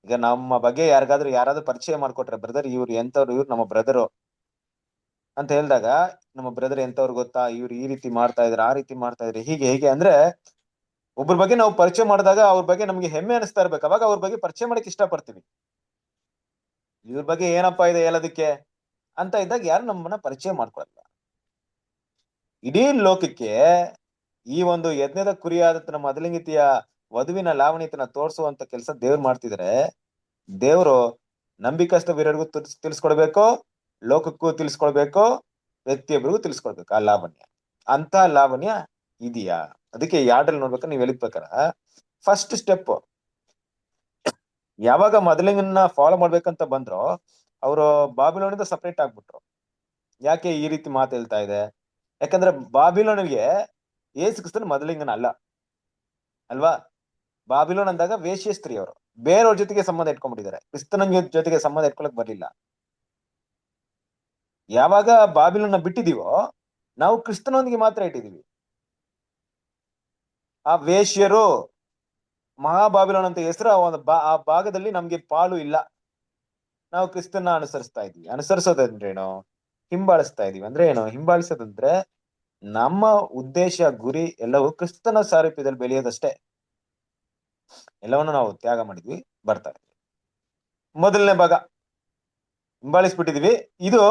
ಈಗ ನಮ್ಮ ಬಗ್ಗೆ ಯಾರಾದ್ರೂ ಪರಿಚಯ ಮಾಡ್ಕೊಟ್ರೆ, ಬ್ರದರ್ ಇವ್ರು ಎಂತವ್ರು, ಇವ್ರು ನಮ್ಮ ಬ್ರದರು ಅಂತ ಹೇಳಿದಾಗ, ನಮ್ಮ ಬ್ರದರ್ ಎಂತವ್ರು ಗೊತ್ತಾ, ಇವ್ರು ಈ ರೀತಿ ಮಾಡ್ತಾ ಇದಾರೆ, ಆ ರೀತಿ ಮಾಡ್ತಾ ಇದ್ರೆ, ಹೀಗೆ ಅಂದ್ರೆ ಒಬ್ಬರ ಬಗ್ಗೆ ನಾವು ಪರಿಚಯ ಮಾಡಿದಾಗ ಅವ್ರ ಬಗ್ಗೆ ನಮ್ಗೆ ಹೆಮ್ಮೆ ಅನಿಸ್ತಾ ಇರ್ಬೇಕು. ಅವಾಗ ಅವ್ರ ಬಗ್ಗೆ ಪರಿಚಯ ಮಾಡಕ್ ಇಷ್ಟಪಡ್ತೀವಿ. ಇವ್ರ ಬಗ್ಗೆ ಏನಪ್ಪಾ ಇದೆ ಹೇಳೋದಕ್ಕೆ ಅಂತ ಇದ್ದಾಗ ಯಾರು ನಮ್ಮನ್ನ ಪರಿಚಯ ಮಾಡ್ಕೊಳಲ್ಲ. ಇಡೀ ಲೋಕಕ್ಕೆ ಈ ಒಂದು ಯಜ್ಞದ ಕುರಿಯಾದತನ ಮೊದಲಿಂಗಿತಿಯ ವಧುವಿನ ಲಾವಣಿತನ ತೋರಿಸುವಂತ ಕೆಲಸ ದೇವ್ರು ಮಾಡ್ತಿದ್ರೆ, ದೇವ್ರು ನಂಬಿಕಸ್ಥ ವೀರರಿಗೂ ತಿಳಿಸ್ಕೊಡ್ಬೇಕು, ಲೋಕಕ್ಕೂ ತಿಳಿಸ್ಕೊಡ್ಬೇಕು, ವ್ಯಕ್ತಿಯೊಬ್ಬರಿಗೂ ತಿಳಿಸ್ಕೊಡ್ಬೇಕು ಆ ಲಾವಣ್ಯ. ಅಂತ ಲಾವಣ್ಯ ಇದೆಯಾ? ಅದಕ್ಕೆ ಯಾರ್ಡ್ರಲ್ಲಿ ನೋಡ್ಬೇಕು, ನೀವ್ ಹೇಳಿದ ಪ್ರಕಾರ ಫಸ್ಟ್ ಸ್ಟೆಪ್ ಯಾವಾಗ ಮೊದಲಿಂಗನ್ನ ಫಾಲೋ ಮಾಡ್ಬೇಕಂತ ಬಂದ್ರು, ಅವರು ಬಾಬಿಲೋನಿಂದ ಸಪರೇಟ್ ಆಗ್ಬಿಟ್ರು. ಯಾಕೆ ಈ ರೀತಿ ಮಾತು ಹೇಳ್ತಾ ಇದೆ? ಯಾಕಂದ್ರೆ ಬಾಬಿಲೋನಿಗೆ ಯೇಸು ಕ್ರಿಸ್ತನ ಮೊದಲಿಂಗನ ಅಲ್ವಾ. ಬಾಬಿಲೋನ್ ಅಂದಾಗ ವೇಶ್ಯ ಸ್ತ್ರೀ, ಅವರು ಬೇರೆಯವ್ರ ಜೊತೆಗೆ ಸಂಬಂಧ ಇಟ್ಕೊಂಡ್ಬಿಟ್ಟಿದ್ದಾರೆ, ಕ್ರಿಸ್ತನ ಜೊತೆಗೆ ಸಂಬಂಧ ಇಟ್ಕೊಳಕ್ ಬರ್ಲಿಲ್ಲ. ಯಾವಾಗ ಬಾಬಿಲೋನ್ನ ಬಿಟ್ಟಿದೀವೋ ನಾವು ಕ್ರಿಸ್ತನೊಂದಿಗೆ ಮಾತ್ರ ಇಟ್ಟಿದೀವಿ. ಆ ವೇಶ್ಯರು ಮಹಾಬಾಬಿಲೋನ್ ಅಂತ ಹೆಸರು ಆ ಭಾಗದಲ್ಲಿ ನಮ್ಗೆ ಪಾಲು ಇಲ್ಲ. ನಾವು ಕ್ರಿಸ್ತನ ಅನುಸರಿಸ್ತಾ ಇದೀವಿ. ಅನುಸರಿಸೋದಂದ್ರೇನು? ಹಿಂಬಾಲಿಸ್ತಾ ಇದೀವಿ ಅಂದ್ರೆ ಏನು? ಹಿಂಬಾಲಿಸೋದಂದ್ರೆ ನಮ್ಮ ಉದ್ದೇಶ, ಗುರಿ ಎಲ್ಲವೂ ಕ್ರಿಸ್ತನ ಸಾರೂಪ್ಯದಲ್ಲಿ ಬೆಳೆಯೋದಷ್ಟೇ. ಎಲ್ಲವನ್ನು ನಾವು ತ್ಯಾಗ ಮಾಡಿದ್ವಿ, ಬರ್ತಾ ಇದ್ವಿ. ಮೊದಲನೇ ಭಾಗ ಹಿಂಬಾಲಿಸ್ಬಿಟ್ಟಿದೀವಿ. ಇದು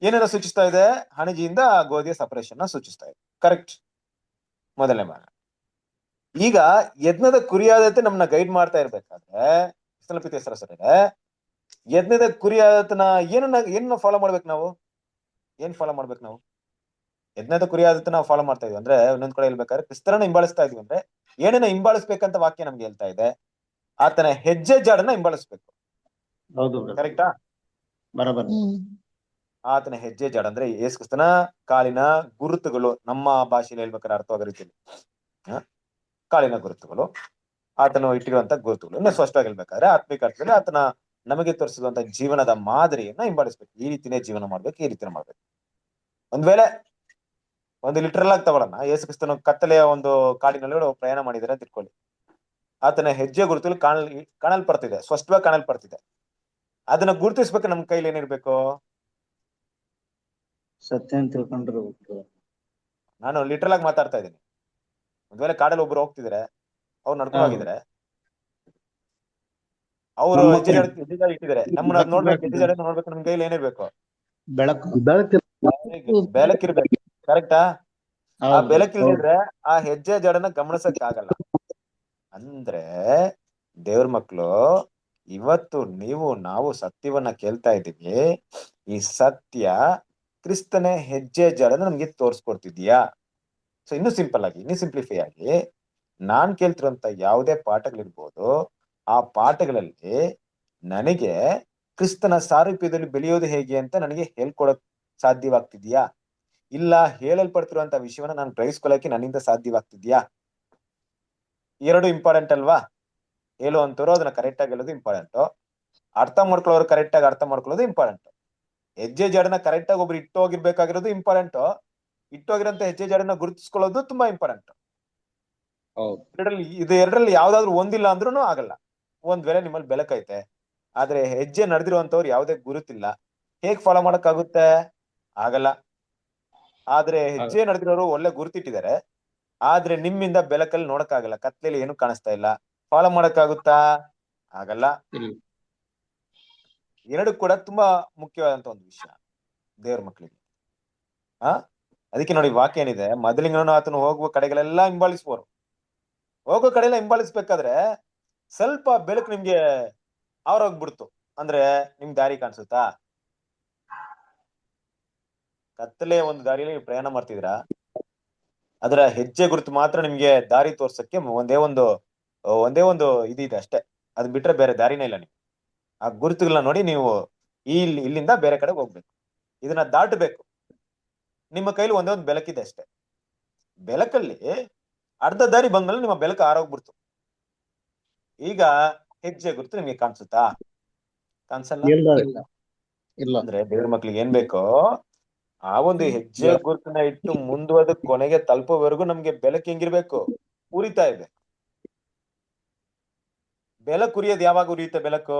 ಏನೇನೋ ಸೂಚಿಸ್ತಾ ಇದೆ? ಹಣಜಿಯಿಂದ ಗೋಧಿಯ ಸಪರೇಷನ್ ಸೂಚಿಸ್ತಾ ಇದೆ. ಕರೆಕ್ಟ್, ಮೊದಲನೇ ಭಾಗ. ಈಗ ಯಜ್ಞದ ಕುರಿಯಾದತೆ ನಮ್ಮನ್ನ ಗೈಡ್ ಮಾಡ್ತಾ ಇರ್ಬೇಕಾದ್ರೆ, ಯಜ್ಞದ ಕುರಿಯಾದತನ ಏನನ್ನ ಫಾಲೋ ಮಾಡ್ಬೇಕು ನಾವು? ಫಾಲೋ ಮಾಡ್ಬೇಕು ನಾವು? ಯಜ್ಞದ ಕುರಿಯಾದತೆ ನಾವು ಫಾಲೋ ಮಾಡ್ತಾ ಇದೀವಿ ಅಂದ್ರೆ, ಇನ್ನೊಂದ್ ಕಡೆ ಹೇಳ್ಬೇಕಾದ್ರೆ ಕ್ರಿಸ್ತರನ್ನ ಹಿಂಬಾಲಿಸ್ತಾ ಇದೀವಿ ಅಂದ್ರೆ ಏನನ್ನ ಹಿಂಬಾಲಿಸ್ಬೇಕಂತ ವಾಕ್ಯ ನಮ್ಗೆ ಹೇಳ್ತಾ ಇದೆ? ಆತನ ಹೆಜ್ಜೆ ಜಾಡನ್ನ ಹಿಂಬಾಲಿಸ್ಬೇಕು. ಹೌದು. ಕರೆಕ್ಟಾ? ಬರಬರ್. ಆತನ ಹೆಜ್ಜೆ ಜಾಡ ಅಂದ್ರೆ ಯೇಸು ಕ್ರಿಸ್ತನ ಕಾಲಿನ ಗುರುತುಗಳು, ನಮ್ಮ ಭಾಷೆಯಲ್ಲಿ ಹೇಳ್ಬೇಕಾದ್ರೆ ಅರ್ಥವಾಗೋ ರೀತಿಯಲ್ಲಿ ಕಾಲಿನ ಗುರುತುಗಳು, ಆತನು ಇಟ್ಟಿರುವಂತ ಗುರುತುಗಳು. ಇನ್ನು ಸ್ಪಷ್ಟವಾಗಿ ಹೇಳ್ಬೇಕಾದ್ರೆ ಆತ್ಮಿಕ ಅರ್ಥದಲ್ಲಿ ಆತನ ನಮಗೆ ತೋರಿಸಿರುವಂತ ಜೀವನದ ಮಾದರಿಯನ್ನ ಹಿಂಬಾಲಿಸ್ಬೇಕು. ಈ ರೀತಿನೇ ಜೀವನ ಮಾಡ್ಬೇಕು, ಈ ರೀತಿನೇ ಮಾಡ್ಬೇಕು. ಒಂದ್ ವೇಳೆ ಒಂದು ಲಿಟರಲ್ ಆಗಿ ತಗೊಳ್ಳೋಣ, ಯೇಸು ಕ್ರಿಸ್ತನ ಕತ್ತಲೆಯ ಒಂದು ಕಾಡಿನಲ್ಲಿ ಪ್ರಯಾಣ ಮಾಡಿದ್ದಾರೆ ಅಂತ ಇಟ್ಕೊಳ್ಳಿ. ಆತನ ಹೆಜ್ಜೆ ಗುರುತುಗಳು ಕಾಣಲ್ಪಡ್ತಿದೆ, ಸ್ಪಷ್ಟವಾಗಿ ಕಾಣಲ್ಪಡ್ತಿದೆ. ಅದನ್ನ ಗುರುತಿಸ್ಬೇಕು. ನಮ್ ಕೈಲಿ ಏನಿರ್ಬೇಕು? ಸತ್ಯ ಅಂತ ತಿಳ್ಕೊಂಡ್ರು. ನಾನು ಲಿಟರಲ್ ಆಗಿ ಮಾತಾಡ್ತಾ ಇದ್ದೀನಿ. ಒಂದ್ ವೇಳೆ ಕಾಡಲ್ಲಿ ಒಬ್ರು ಹೋಗ್ತಿದ್ರೆ, ಅವ್ರು ನಡ್ಕೊಂಡು ಹೋಗಿದ್ರೆ, ಅವರು ಹೆಜ್ಜೆ ಜಾಡ ಇಟ್ಟಿದ್ದಾರೆ, ನಮ್ಮನ್ನ ನೋಡ್ಬೇಕು, ಹೆಜ್ಜೆ ಜಾಡ ನೋಡ್ಬೇಕು. ನಮ್ ಕೈಲಿ ಏನಿರ್ಬೇಕು? ಬೆಳಕು. ಬೆಳಕಿರ್ಬೇಕು. ಕರೆಕ್ಟಾ? ಆ ಬೆಳಕಿಲ್ದಿದ್ರೆ ಆ ಹೆಜ್ಜೆ ಜಾಡನ್ನ ಗಮನಿಸಕ್ ಆಗಲ್ಲ. ಅಂದ್ರೆ ದೇವ್ರ ಮಕ್ಳು, ಇವತ್ತು ನೀವು ನಾವು ಸತ್ಯವನ್ನ ಕೇಳ್ತಾ ಇದ್ದೀವಿ. ಈ ಸತ್ಯ ಕ್ರಿಸ್ತನ ಹೆಜ್ಜೆ ಜಾಡನ್ನ ನಮ್ಗೆ ತೋರ್ಸ್ಕೊಡ್ತಿದ್ಯಾ? ಸೊ ಇನ್ನು ಸಿಂಪಲ್ ಆಗಿ, ಇನ್ನು ಸಿಂಪ್ಲಿಫೈ ಆಗಿ, ನಾನ್ ಕೇಳ್ತಿರೋಂತ ಯಾವುದೇ ಪಾಠಗಳಿರ್ಬೋದು, ಆ ಪಾಠಗಳಲ್ಲಿ ನನಗೆ ಕ್ರಿಸ್ತನ ಸಾರೂಪ್ಯದಲ್ಲಿ ಬೆಳೆಯೋದು ಹೇಗೆ ಅಂತ ನನಗೆ ಹೇಳ್ಕೊಡಕ್ ಸಾಧ್ಯವಾಗ್ತಿದ್ಯಾ? ಇಲ್ಲ ಹೇಳಲ್ಪಡ್ತಿರುವಂತ ವಿಷಯವನ್ನ ನಾನು ಗ್ರಹಿಸ್ಕೊಳ್ಳಕ್ಕೆ ನನ್ನಿಂದ ಸಾಧ್ಯವಾಗ್ತಿದ್ಯಾ? ಎರಡು ಇಂಪಾರ್ಟೆಂಟ್ ಅಲ್ವಾ? ಹೇಳುವಂತವ್ರು ಅದನ್ನ ಕರೆಕ್ಟ್ ಆಗಿ ಹೇಳೋದು ಇಂಪಾರ್ಟೆಂಟ್, ಅರ್ಥ ಮಾಡ್ಕೊಳ್ಳೋರು ಕರೆಕ್ಟ್ ಆಗಿ ಅರ್ಥ ಮಾಡ್ಕೊಳ್ಳೋದು ಇಂಪಾರ್ಟೆಂಟ್. ಹೆಜ್ಜೆ ಜಾಡನ್ನ ಕರೆಕ್ಟ್ ಆಗಿ ಒಬ್ರು ಇಟ್ಟೋಗಿರ್ಬೇಕಾಗಿರೋದು ಇಂಪಾರ್ಟೆಂಟ್, ಇಟ್ಟೋಗಿರೋಂತ ಹೆಜ್ಜೆ ಜಾಡನ್ನ ಗುರುತಿಸ್ಕೊಳ್ಳೋದು ತುಂಬಾ ಇಂಪಾರ್ಟೆಂಟ್. ಎರಡರಲ್ಲಿ ಯಾವ್ದಾದ್ರು ಒಂದಿಲ್ಲ ಅಂದ್ರೂ ಆಗಲ್ಲ. ಒಂದ್ ವೇಳೆ ನಿಮ್ಮಲ್ಲಿ ಬೆಳಕೈತೆ, ಆದ್ರೆ ಹೆಜ್ಜೆ ನಡೆದಿರುವಂತವ್ರು ಯಾವುದೇ ಗುರುತಿಲ್ಲ, ಹೇಗ್ ಫಾಲೋ ಮಾಡಕ್ಕಾಗುತ್ತೆ? ಆಗಲ್ಲ. ಆದ್ರೆ ಹೆಜ್ಜೆ ನಡೆದಿರೋರು ಒಳ್ಳೆ ಗುರುತಿಟ್ಟಿದ್ದಾರೆ, ಆದ್ರೆ ನಿಮ್ಮಿಂದ ಬೆಳಕಲ್ಲಿ ನೋಡಕ್ಕಾಗಲ್ಲ, ಕತ್ಲೆಯಲ್ಲಿ ಏನು ಕಾಣಿಸ್ತಾ ಇಲ್ಲ, ಫಾಲೋ ಮಾಡಕ್ಕಾಗುತ್ತಾ? ಆಗಲ್ಲ. ಎರಡು ಕೂಡ ತುಂಬಾ ಮುಖ್ಯವಾದಂತ ಒಂದು ವಿಷಯ ದೇವ್ರ ಮಕ್ಕಳಿಗೆ. ಅದಕ್ಕೆ ನೋಡಿ, ವಾಕ್ಯ ಏನಿದೆ, ಮೊದಲಿಂಗನು ಆತನು ಹೋಗುವ ಕಡೆಗಳೆಲ್ಲ ಹಿಂಬಾಲಿಸುವರು. ಹೋಗೋ ಕಡೆಲ್ಲ ಹಿಂಬಾಲಿಸ್ಬೇಕಾದ್ರೆ ಸ್ವಲ್ಪ ಬೆಳಕು ನಿಮ್ಗೆ ಆರೋಗ್ಬಿಡ್ತು ಅಂದ್ರೆ ನಿಮ್ ದಾರಿ ಕಾಣಿಸುತ್ತಾ? ಕತ್ತಲೆ ಒಂದು ದಾರಿಯಲ್ಲಿ ನೀವು ಪ್ರಯಾಣ ಮಾಡ್ತಿದ್ದೀರಾ, ಅದರ ಹೆಜ್ಜೆ ಗುರುತು ಮಾತ್ರ ನಿಮ್ಗೆ ದಾರಿ ತೋರ್ಸಕ್ಕೆ ಒಂದೇ ಒಂದು ಇದಿದೆ ಅಷ್ಟೇ. ಅದ್ ಬಿಟ್ರೆ ಬೇರೆ ದಾರಿನೇ ಇಲ್ಲ. ನೀವು ಆ ಗುರುತುಗಳನ್ನ ನೋಡಿ ನೀವು ಇಲ್ಲಿಂದ ಬೇರೆ ಕಡೆ ಹೋಗ್ಬೇಕು, ಇದನ್ನ ದಾಟಬೇಕು. ನಿಮ್ಮ ಕೈಲಿ ಒಂದೇ ಒಂದು ಬೆಳಕಿದೆ ಅಷ್ಟೇ. ಬೆಳಕಲ್ಲಿ ಅರ್ಧ ದಾರಿ ಬಂದ್ಮೇಲೆ ನಿಮ್ಮ ಬೆಳಕು ಆರೋಗ್ಬಿಡ್ತು. ಈಗ ಹೆಜ್ಜೆ ಗುರುತು ನಿಮ್ಗೆ ಕಾಣಿಸುತ್ತಾ? ಕಾಣಿಸಲ್ಲ. ಅಂದ್ರೆ ದೇವ್ರ ಮಕ್ಳಿಗೆ ಏನ್ ಬೇಕೋ ಆ ಒಂದು ಹೆಜ್ಜೆ ಗುರುತನ್ನ ಇಟ್ಟು ಮುಂದುವರೆದು ಕೊನೆಗೆ ತಲುಪೋವರೆಗೂ ನಮ್ಗೆ ಬೆಳಕು ಹೆಂಗಿರ್ಬೇಕು? ಉರಿತಾ ಇದೆ. ಬೆಳಕು ಉರಿಯೋದು ಯಾವಾಗ ಉರಿಯುತ್ತೆ? ಬೆಳಕು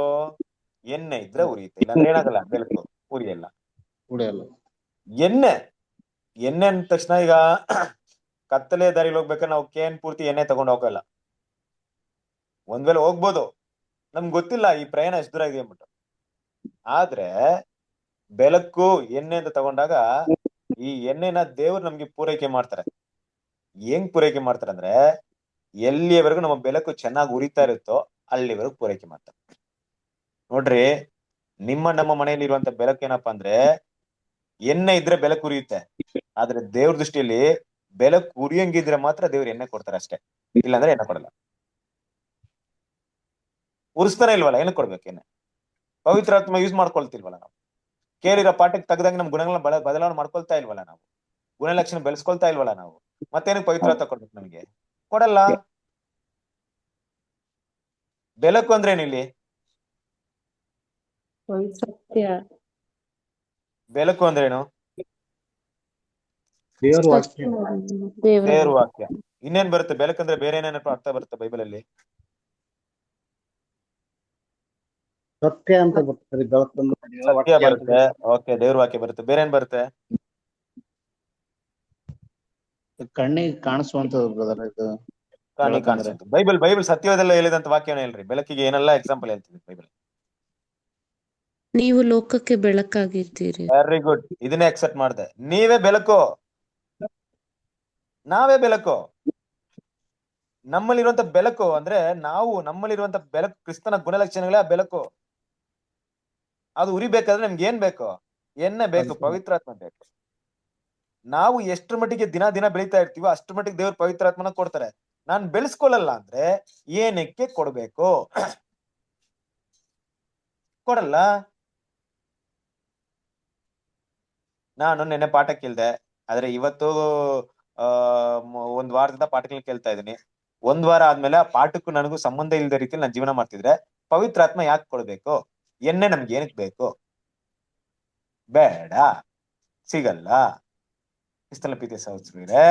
ಎಣ್ಣೆ ಇದ್ರೆ ಉರಿಯುತ್ತೆ, ಇಲ್ಲಾಂದ್ರೆ ಏನಾಗಲ್ಲ, ಬೆಳಕು ಉರಿಯಲ್ಲ. ಎಣ್ಣೆ ಅಂದ ತಕ್ಷಣ, ಈಗ ಕತ್ತಲೆ ದಾರಿಲಿ ಹೋಗ್ಬೇಕಾದ್ರೆ ನಾವು ಕೇನ್ ಪೂರ್ತಿ ಎಣ್ಣೆ ತಗೊಂಡು ಹೋಗಲ್ಲ. ಒಂದ್ ವೇಳೆ ಹೋಗ್ಬೋದು, ನಮ್ಗೆ ಗೊತ್ತಿಲ್ಲ ಈ ಪ್ರಯಾಣ ಎಷ್ಟು ದೂರ ಇದೆ ಅಂದ್ಬಿಟ್ಟು. ಆದ್ರೆ ಬೆಳಕು ಎಣ್ಣೆ ಅಂತ ತಗೊಂಡಾಗ ಈ ಎಣ್ಣೆನ ದೇವ್ರು ನಮ್ಗೆ ಪೂರೈಕೆ ಮಾಡ್ತಾರೆ. ಹೆಂಗ್ ಪೂರೈಕೆ ಮಾಡ್ತಾರೆ ಅಂದ್ರೆ, ಎಲ್ಲಿಯವರೆಗೂ ನಮ್ಮ ಬೆಳಕು ಚೆನ್ನಾಗಿ ಉರಿತಾ ಇರುತ್ತೋ ಅಲ್ಲಿವರೆಗೂ ಪೂರೈಕೆ ಮಾಡ್ತಾರೆ. ನೋಡ್ರಿ, ನಮ್ಮ ಮನೆಯಲ್ಲಿ ಇರುವಂತ ಬೆಳಕು ಏನಪ್ಪಾ ಅಂದ್ರೆ, ಎಣ್ಣೆ ಇದ್ರೆ ಬೆಳಕು ಉರಿಯುತ್ತೆ. ಆದ್ರೆ ದೇವ್ರ ದೃಷ್ಟಿಯಲ್ಲಿ ಬೆಳಕು ಉರಿಯಂಗಿದ್ರೆ ಮಾತ್ರ ದೇವ್ರು ಎಣ್ಣೆ ಕೊಡ್ತಾರೆ ಅಷ್ಟೇ, ಇಲ್ಲಾಂದ್ರೆ ಎಣ್ಣೆ ಕೊಡಲ್ಲ. ಉರಿಸ್ತಾನೆ ಇಲ್ವಲ್ಲ, ಏನಕ್ಕೆ ಕೊಡ್ಬೇಕು ಎಣ್ಣೆ? ಪವಿತ್ರಾತ್ಮ ಯೂಸ್ ಮಾಡ್ಕೊಳ್ತಿಲ್ವಲ್ಲ ನಾವು? ಕೇಳಿರೋ ಪಾಠಕ್ಕೆ ತಗದಂಗೆ ನಮ್ ಗುಣಗಳನ್ನ ಬದಲಾವಣೆ ಮಾಡ್ಕೊಳ್ತಾ ಇಲ್ವಲ್ಲ ನಾವು? ಗುಣಲಕ್ಷಣ ಬೆಳೆಸ್ಕೊಳ್ತಾ ಇಲ್ವಲ್ಲ ನಾವು? ಮತ್ತೇನಕ್ಕೆ ಪವಿತ್ರಾತ್ಮ ಕೊಡ್ಬೇಕು ನಮಗೆ? ಕೊಡಲ್ಲ. ಬೆಳಕು ಅಂದ್ರೆ ಏನಿಲ್ಲಿ? ಸತ್ಯ, ಬೆಳಕು ಅಂದ್ರೇನು? ದೇವರ ದೇವ್ರ ವಾಕ್ಯ. ಇನ್ನೇನ್ ಬರುತ್ತೆ? ಬೆಳಕಂದ್ರೆ ಬೇರೆ ಏನೇನಪ್ಪ ಅರ್ಥ ಬರುತ್ತೆ ಬೈಬಲ್ ಅಲ್ಲಿ? ಸತ್ಯ ಅಂತ ಬರ್ತದೆ. ಸತ್ಯ ಬರುತ್ತೆ, ಓಕೆ. ದೇವ್ರ ವಾಕ್ಯ ಬರುತ್ತೆ. ಬೇರೆ ಏನ್ ಬರುತ್ತೆ? ಕಣ್ಣಿಗೆ ಕಾಣಿಸುವಂತದ್ದು ಬ್ರದರ್ ಇದು. ಕಣ್ಣಿಗೆ ಕಾಣಿಸುತ್ತೆ. ಬೈಬಲ್ ಸತ್ಯವಾದೆಲ್ಲ ಹೇಳಿದಂತ ವಾಕ್ಯನ ಹೇಳ್ರಿ. ಬೆಳಕಿಗೆ ಏನೆಲ್ಲ ಎಕ್ಸಾಂಪಲ್ ಹೇಳ್ತೀವಿ ಬೈಬಲ್? ನೀವು ಲೋಕಕ್ಕೆ ಬೆಳಕಾಗಿದ್ದೀರಿ. ವೆರಿ ಗುಡ್, ಇದನ್ನೇ ಅಕ್ಸೆಪ್ಟ್ ಮಾಡಿದೆ. ನೀವೇ ಬೆಳಕು, ನಾವೇ ಬೆಳಕು. ನಮ್ಮಲ್ಲಿರುವಂತ ಬೆಳಕು ಅಂದ್ರೆ ನಮ್ಮಲ್ಲಿರುವಂತ ಬೆಳಕು ಕ್ರಿಸ್ತನ ಗುಣಲಕ್ಷಣಗಳೇ ಆ ಬೆಳಕು. ಅದು ಉರಿಬೇಕಾದ್ರೆ ನಮ್ಗೆ ಏನ್ ಬೇಕು? ಎಣ್ಣೆ ಬೇಕು, ಪವಿತ್ರಾತ್ಮ ಬೇಕು. ನಾವು ಎಷ್ಟ್ರ ಮಟ್ಟಿಗೆ ದಿನ ಬೆಳೀತಾ ಇರ್ತೀವೋ ಅಷ್ಟ್ರ ಮಟ್ಟಿಗೆ ದೇವ್ರ ಪವಿತ್ರಾತ್ಮನ ಕೊಡ್ತಾರೆ. ನಾನ್ ಬೆಳೆಸ್ಕೊಳ್ಳಲ್ಲ ಅಂದ್ರೆ ಏನಕ್ಕೆ ಕೊಡ್ಬೇಕು? ಕೊಡಲ್ಲ. ನಾನು ನೆನ್ನೆ ಪಾಠ ಕೇಳ್ದೆ, ಆದ್ರೆ ಇವತ್ತು ಒಂದ್ ವಾರದಿಂದ ಪಾಠಗಳು ಕೇಳ್ತಾ ಇದ್ದೀನಿ. ಒಂದ್ ವಾರ ಆದ್ಮೇಲೆ ಆ ಪಾಠಕ್ಕೂ ನನಗೂ ಸಂಬಂಧ ಇಲ್ಲದ ರೀತಿಯಲ್ಲಿ ನಾನು ಜೀವನ ಮಾಡ್ತಿದ್ರೆ ಪವಿತ್ರಾತ್ಮ ಯಾಕೆ ಕೊಡ್ಬೇಕು? ಎಣ್ಣೆ ನಮ್ಗೆ ಏನಕ್ ಬೇಕು? ಬೇಡ, ಸಿಗಲ್ಲ. ಕ್ರಿಸ್ತನ ಪ್ರೀತಿಯ ಸಹೋದರರೇ,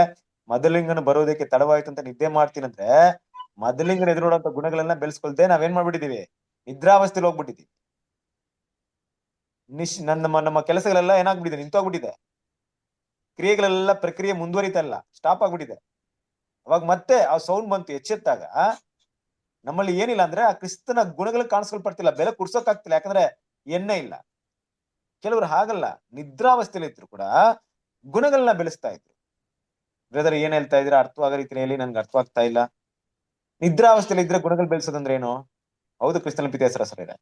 ಮೊದಲಿಂಗನು ಬರೋದಕ್ಕೆ ತಡವಾಯ್ತು ಅಂತ ನಿದ್ದೆ ಮಾಡ್ತೀನಂದ್ರೆ ಮೊದಲಿಂಗನ ಎದುರುಡುವಂತ ಗುಣಗಳೆಲ್ಲ ಬೆಳೆಸ್ಕೊಳ್ದೆ ನಾವೇನ್ ಮಾಡ್ಬಿಟ್ಟಿದೀವಿ? ನಿದ್ರಾವಸ್ಥೆಲಿ ಹೋಗ್ಬಿಟ್ಟಿದೀವಿ. ನಮ್ಮ ಕೆಲಸಗಳೆಲ್ಲ ಏನಾಗ್ಬಿಟ್ಟಿದೆ? ನಿಂತೋಗ್ಬಿಟ್ಟಿದೆ. ಕ್ರಿಯೆಗಳೆಲ್ಲ ಪ್ರಕ್ರಿಯೆ ಮುಂದುವರಿತಾ ಇಲ್ಲ, ಸ್ಟಾಪ್ ಆಗ್ಬಿಟ್ಟಿದೆ. ಅವಾಗ ಮತ್ತೆ ಆ ಸೌಂಡ್ ಬಂತು ಎಚ್ಚೆತ್ತಾಗ ನಮ್ಮಲ್ಲಿ ಏನಿಲ್ಲ ಅಂದ್ರೆ ಆ ಕ್ರಿಸ್ತನ ಗುಣಗಳು ಕಾಣಿಸ್ಕೊಳ್ಪಡ್ತಿಲ್ಲ, ಬೆಲೆ ಕುಡ್ಸೋಕಾಗ್ತಿಲ್ಲ, ಯಾಕಂದ್ರೆ ಎಣ್ಣೆ ಇಲ್ಲ. ಕೆಲವರು ಹಾಗಲ್ಲ, ನಿದ್ರಾವಸ್ಥೆಯಲ್ಲಿ ಇದ್ರು ಕೂಡ ಗುಣಗಳನ್ನ ಬೆಳೆಸ್ತಾ ಇದ್ರು. ಬ್ರದರ್ ಏನ್ ಹೇಳ್ತಾ ಇದ್ರೆ ಅರ್ಥವಾಗೋ ರೀತಿಯಲ್ಲಿ ನನ್ಗೆ ಅರ್ಥವಾಗ್ತಾ ಇಲ್ಲ. ನಿದ್ರಾವಸ್ಥೆಯಲ್ಲಿ ಇದ್ರೆ ಗುಣಗಳು ಬೆಳೆಸೋದಂದ್ರೆ ಏನು? ಹೌದು, ಕ್ರಿಸ್ತನ ಪ್ರೀತಿಯ ಸಹೋದರರೇ,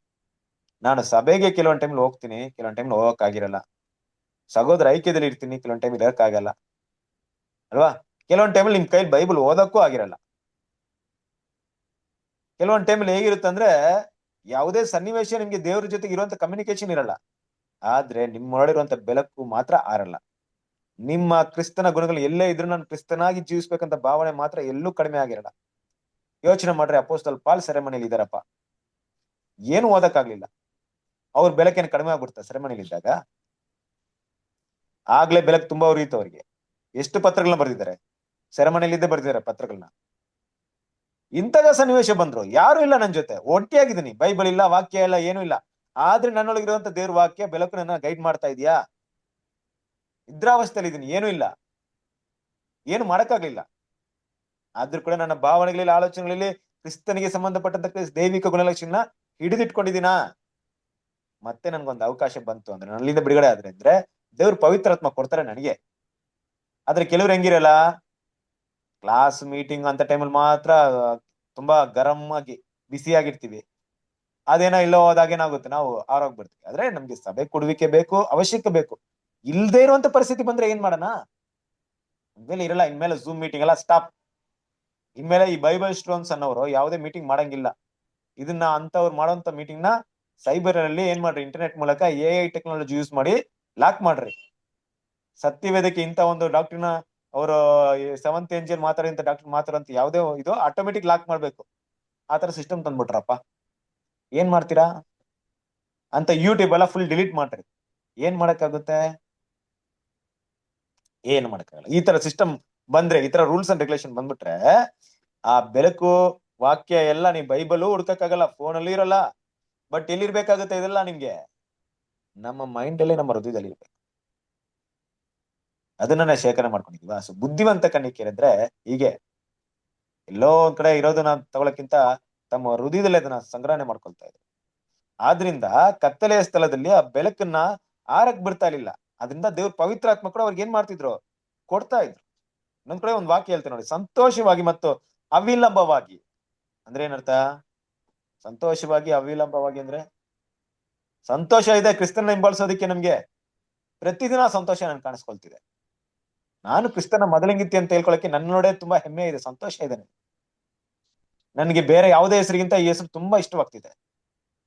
ನಾನು ಸಭೆಗೆ ಕೆಲವೊಂದು ಟೈಮ್ ಹೋಗ್ತೀನಿ, ಕೆಲವೊಂದು ಟೈಮ್ ಹೋಗಕ್ ಆಗಿರಲ್ಲ. ಸಹೋದರ ಐಕ್ಯದಲ್ಲಿ ಇರ್ತೀನಿ, ಕೆಲವೊಂದು ಟೈಮ್ ಇರಕ್ ಆಗಲ್ಲ ಅಲ್ವಾ? ಕೆಲವೊಂದು ಟೈಮಲ್ಲಿ ನಿಮ್ ಕೈಲಿ ಬೈಬಲ್ ಓದಕ್ಕೂ ಆಗಿರಲ್ಲ. ಕೆಲವೊಂದು ಟೈಮಲ್ಲಿ ಹೇಗಿರುತ್ತೆ ಅಂದ್ರೆ ಯಾವುದೇ ಸನ್ನಿವೇಶ ನಿಮ್ಗೆ ದೇವ್ರ ಜೊತೆಗೆ ಇರುವಂತ ಕಮ್ಯುನಿಕೇಶನ್ ಇರಲ್ಲ, ಆದ್ರೆ ನಿಮ್ಮೊಳಗಿರುವಂತ ಬೆಳಕು ಮಾತ್ರ ಆರಲ್ಲ. ನಿಮ್ಮ ಕ್ರಿಸ್ತನ ಗುಣಗಳು ಎಲ್ಲೇ ಇದ್ರು ನಾನು ಕ್ರಿಸ್ತನಾಗಿ ಜೀವಿಸ್ಬೇಕಂತ ಭಾವನೆ ಮಾತ್ರ ಎಲ್ಲೂ ಕಡಿಮೆ ಆಗಿರಲ್ಲ. ಯೋಚನೆ ಮಾಡ್ರೆ ಅಪೋಸ್ತಲ ಪಾಲ್ ಸೆರೆಮನೆಯಲ್ಲಿ ಇದಾರಪ್ಪ, ಏನು ಓದಕ್ಕಾಗ್ಲಿಲ್ಲ. ಅವ್ರ ಬೆಳಕೇನು ಕಡಿಮೆ ಆಗ್ಬಿಡ್ತ ಸೆರೆಮನೆಯಲ್ಲಿ ಇದ್ದಾಗ? ಆಗ್ಲೇ ಬೆಳಕು ತುಂಬಾ ಉರಿಯಿತು ಅವ್ರಿಗೆ. ಎಷ್ಟು ಪತ್ರಗಳನ್ನ ಬರೆದಿದ್ದಾರೆ, ಸೆರೆಮನೆಯಲ್ಲಿದ್ದೇ ಬರೆದಿದ್ದಾರೆ ಪತ್ರಗಳನ್ನ. ಇಂತಹ ಸನ್ನಿವೇಶ ಬಂದ್ರು ಯಾರು ಇಲ್ಲ ನನ್ ಜೊತೆ, ಒಟ್ಟಿಯಾಗಿದ್ದೀನಿ, ಬೈಬಲ್ ಇಲ್ಲ, ವಾಕ್ಯ ಇಲ್ಲ, ಏನು ಇಲ್ಲ, ಆದ್ರೆ ನನ್ನೊಳಗಿರುವಂತ ದೇವ್ರ ವಾಕ್ಯ ಬೆಳಕು ನನ್ನ ಗೈಡ್ ಮಾಡ್ತಾ ಇದೆಯಾ? ನಿದ್ರಾವಸ್ಥೆಯಲ್ಲಿ ಇದೀನಿ, ಏನು ಇಲ್ಲ, ಏನು ಮಾಡಕ್ಕಾಗ್ಲಿಲ್ಲ. ಆದ್ರೂ ಕೂಡ ನನ್ನ ಭಾವನೆಗಳಲ್ಲಿ, ಆಲೋಚನೆಗಳಲ್ಲಿ ಕ್ರಿಸ್ತನಿಗೆ ಸಂಬಂಧಪಟ್ಟಂತ ದೈವಿಕ ಗುಣಲಕ್ಷಣ ಹಿಡಿದಿಟ್ಕೊಂಡಿದ್ದೀನ. ಮತ್ತೆ ನನ್ಗೊಂದು ಅವಕಾಶ ಬಂತು ಅಂದ್ರೆ, ನನ್ನಿಂದ ಬಿಡುಗಡೆ ಆದ್ರೆ ಅಂದ್ರೆ ದೇವ್ರು ಪವಿತ್ರಾತ್ಮ ಕೊಡ್ತಾರೆ ನನಗೆ. ಆದ್ರೆ ಕೆಲವ್ರು ಹೆಂಗಿರಲ್ಲ, ಕ್ಲಾಸ್ ಮೀಟಿಂಗ್ ಅಂತ ಟೈಮಲ್ಲಿ ಮಾತ್ರ ತುಂಬಾ ಗರಂ ಆಗಿ ಬಿಸಿಯಾಗಿರ್ತೀವಿ. ಅದೇನೋ ಇಲ್ಲೋ ಹೋದಾಗ ಏನಾಗುತ್ತೆ, ನಾವು ಆರೋಗ್ಬಿಡ್ತೀವಿ. ಆದ್ರೆ ನಮ್ಗೆ ಸಭೆ ಕೊಡುವಿಕೆ ಬೇಕು, ಅವಶ್ಯಕ ಬೇಕು. ಇಲ್ದೇ ಇರುವಂತ ಪರಿಸ್ಥಿತಿ ಬಂದ್ರೆ ಏನ್ ಮಾಡೋಣ? ಇನ್ಮೇಲೆ ಇರಲ್ಲ, ಇನ್ಮೇಲೆ ಝೂಮ್ ಮೀಟಿಂಗ್ ಎಲ್ಲ ಸ್ಟಾಪ್. ಇನ್ಮೇಲೆ ಈ ಬೈಬಲ್ ಸ್ಟ್ರೋನ್ಸ್ ಅನ್ನೋರು ಯಾವುದೇ ಮೀಟಿಂಗ್ ಮಾಡಂಗಿಲ್ಲ. ಇದನ್ನ ಅಂತವ್ರು ಮಾಡುವಂತ ಮೀಟಿಂಗ್ ನ ಸೈಬರ್ ಅಲ್ಲಿ ಏನ್ ಮಾಡ್ರಿ, ಇಂಟರ್ನೆಟ್ ಮೂಲಕ AI ಟೆಕ್ನಾಲಜಿ ಯೂಸ್ ಮಾಡಿ ಲಾಕ್ ಮಾಡ್ರಿ. ಸತ್ಯವೇದಕ್ಕೆ ಇಂತ ಒಂದು ಡಾಕ್ಟರ್ನ ಅವರು ಸೆವೆಂತ್ ಏಂಜಲ್ ಮಾತಾಡಿದಂತ ಡಾಕ್ಟರ್ ಮಾತಾಡಂತ ಯಾವುದೇ ಇದು ಆಟೋಮೆಟಿಕ್ ಲಾಕ್ ಮಾಡ್ಬೇಕು. ಆತರ ಸಿಸ್ಟಮ್ ತಂದ್ಬಿಟ್ರಪ್ಪ. ಏನ್ ಮಾಡ್ತೀರಾ ಅಂತ ಯೂಟ್ಯೂಬ್ ಎಲ್ಲ ಫುಲ್ ಡಿಲೀಟ್ ಮಾಡ್ರಿ. ಏನ್ ಮಾಡಕ್ಕಾಗುತ್ತೆ? ಏನ್ ಮಾಡಕ್ಕಾಗಲ್ಲ. ಈ ತರ ಸಿಸ್ಟಮ್ ಬಂದ್ರೆ, ಈ ತರ ರೂಲ್ಸ್ ಅಂಡ್ ರೆಗ್ಯುಲೇಷನ್ ಬಂದ್ಬಿಟ್ರೆ ಆ ಬೆಳಕು ವಾಕ್ಯ ಎಲ್ಲ ನೀವು ಬೈಬಲ್ ಹುಡ್ಕಕ್ಕಾಗಲ್ಲ, ಫೋನಲ್ಲಿ ಇರಲ್ಲ. ಬಟ್ ಎಲ್ಲಿರ್ಬೇಕಾಗುತ್ತೆ ಇದೆಲ್ಲ? ನಿಮ್ಗೆ ನಮ್ಮ ಮೈಂಡ್ ಅಲ್ಲಿ, ನಮ್ಮ ಹೃದಯದಲ್ಲಿ ಇರ್ಬೇಕು. ಅದನ್ನ ಶೇಖರಣೆ ಮಾಡ್ಕೊಂಡಿದೀವ. ಸೊ ಬುದ್ಧಿವಂತ ಕನ್ನಿಕೆ ಅಂದ್ರೆ ಹೀಗೆ ಎಲ್ಲೋ ಒಂದ್ ಕಡೆ ಇರೋದನ್ನ ತಗೊಳಕ್ಕಿಂತ ತಮ್ಮ ಹೃದಯದಲ್ಲಿ ಅದನ್ನ ಸಂಗ್ರಹಣೆ ಮಾಡ್ಕೊಳ್ತಾ ಇದ್ರು. ಆದ್ರಿಂದ ಕತ್ತಲೆಯ ಸ್ಥಳದಲ್ಲಿ ಆ ಬೆಳಕನ್ನ ಆರಕ್ ಬಿಡ್ತಾ ಇರ್ಲಿಲ್ಲ. ಅದರಿಂದ ದೇವ್ರ ಪವಿತ್ರಾತ್ಮ ಕೂಡ ಅವ್ರಿಗೆ ಏನ್ ಮಾಡ್ತಿದ್ರು? ಕೊಡ್ತಾ ಇದ್ರು. ಇನ್ನೊಂದ್ ಕಡೆ ಒಂದ್ ವಾಕ್ಯ ಹೇಳ್ತಾರೆ ನೋಡಿ, ಸಂತೋಷವಾಗಿ ಮತ್ತು ಅವಿಳಂಬವಾಗಿ ಅಂದ್ರೆ ಏನರ್ಥ? ಸಂತೋಷವಾಗಿ ಅವಿಳಂಬವಾಗಿ ಅಂದ್ರೆ ಸಂತೋಷ ಇದೆ ಕ್ರಿಸ್ತನ ಹಿಂಬಾಲಿಸೋದಕ್ಕೆ. ನಮ್ಗೆ ಪ್ರತಿದಿನ ಸಂತೋಷ ನನ್ ಕಾಣಿಸ್ಕೊಳ್ತಿದೆ. ನಾನು ಕ್ರಿಸ್ತನ ಮೊದಲಿಂಗಿತ್ತಿ ಅಂತ ಹೇಳ್ಕೊಳಕ್ಕೆ ನನ್ನೊಡೆ ತುಂಬಾ ಹೆಮ್ಮೆ ಇದೆ, ಸಂತೋಷ ಇದೆ. ನನಗೆ ಬೇರೆ ಯಾವುದೇ ಹೆಸರಿಗಿಂತ ಈ ಹೆಸರು ತುಂಬಾ ಇಷ್ಟವಾಗ್ತಿದೆ.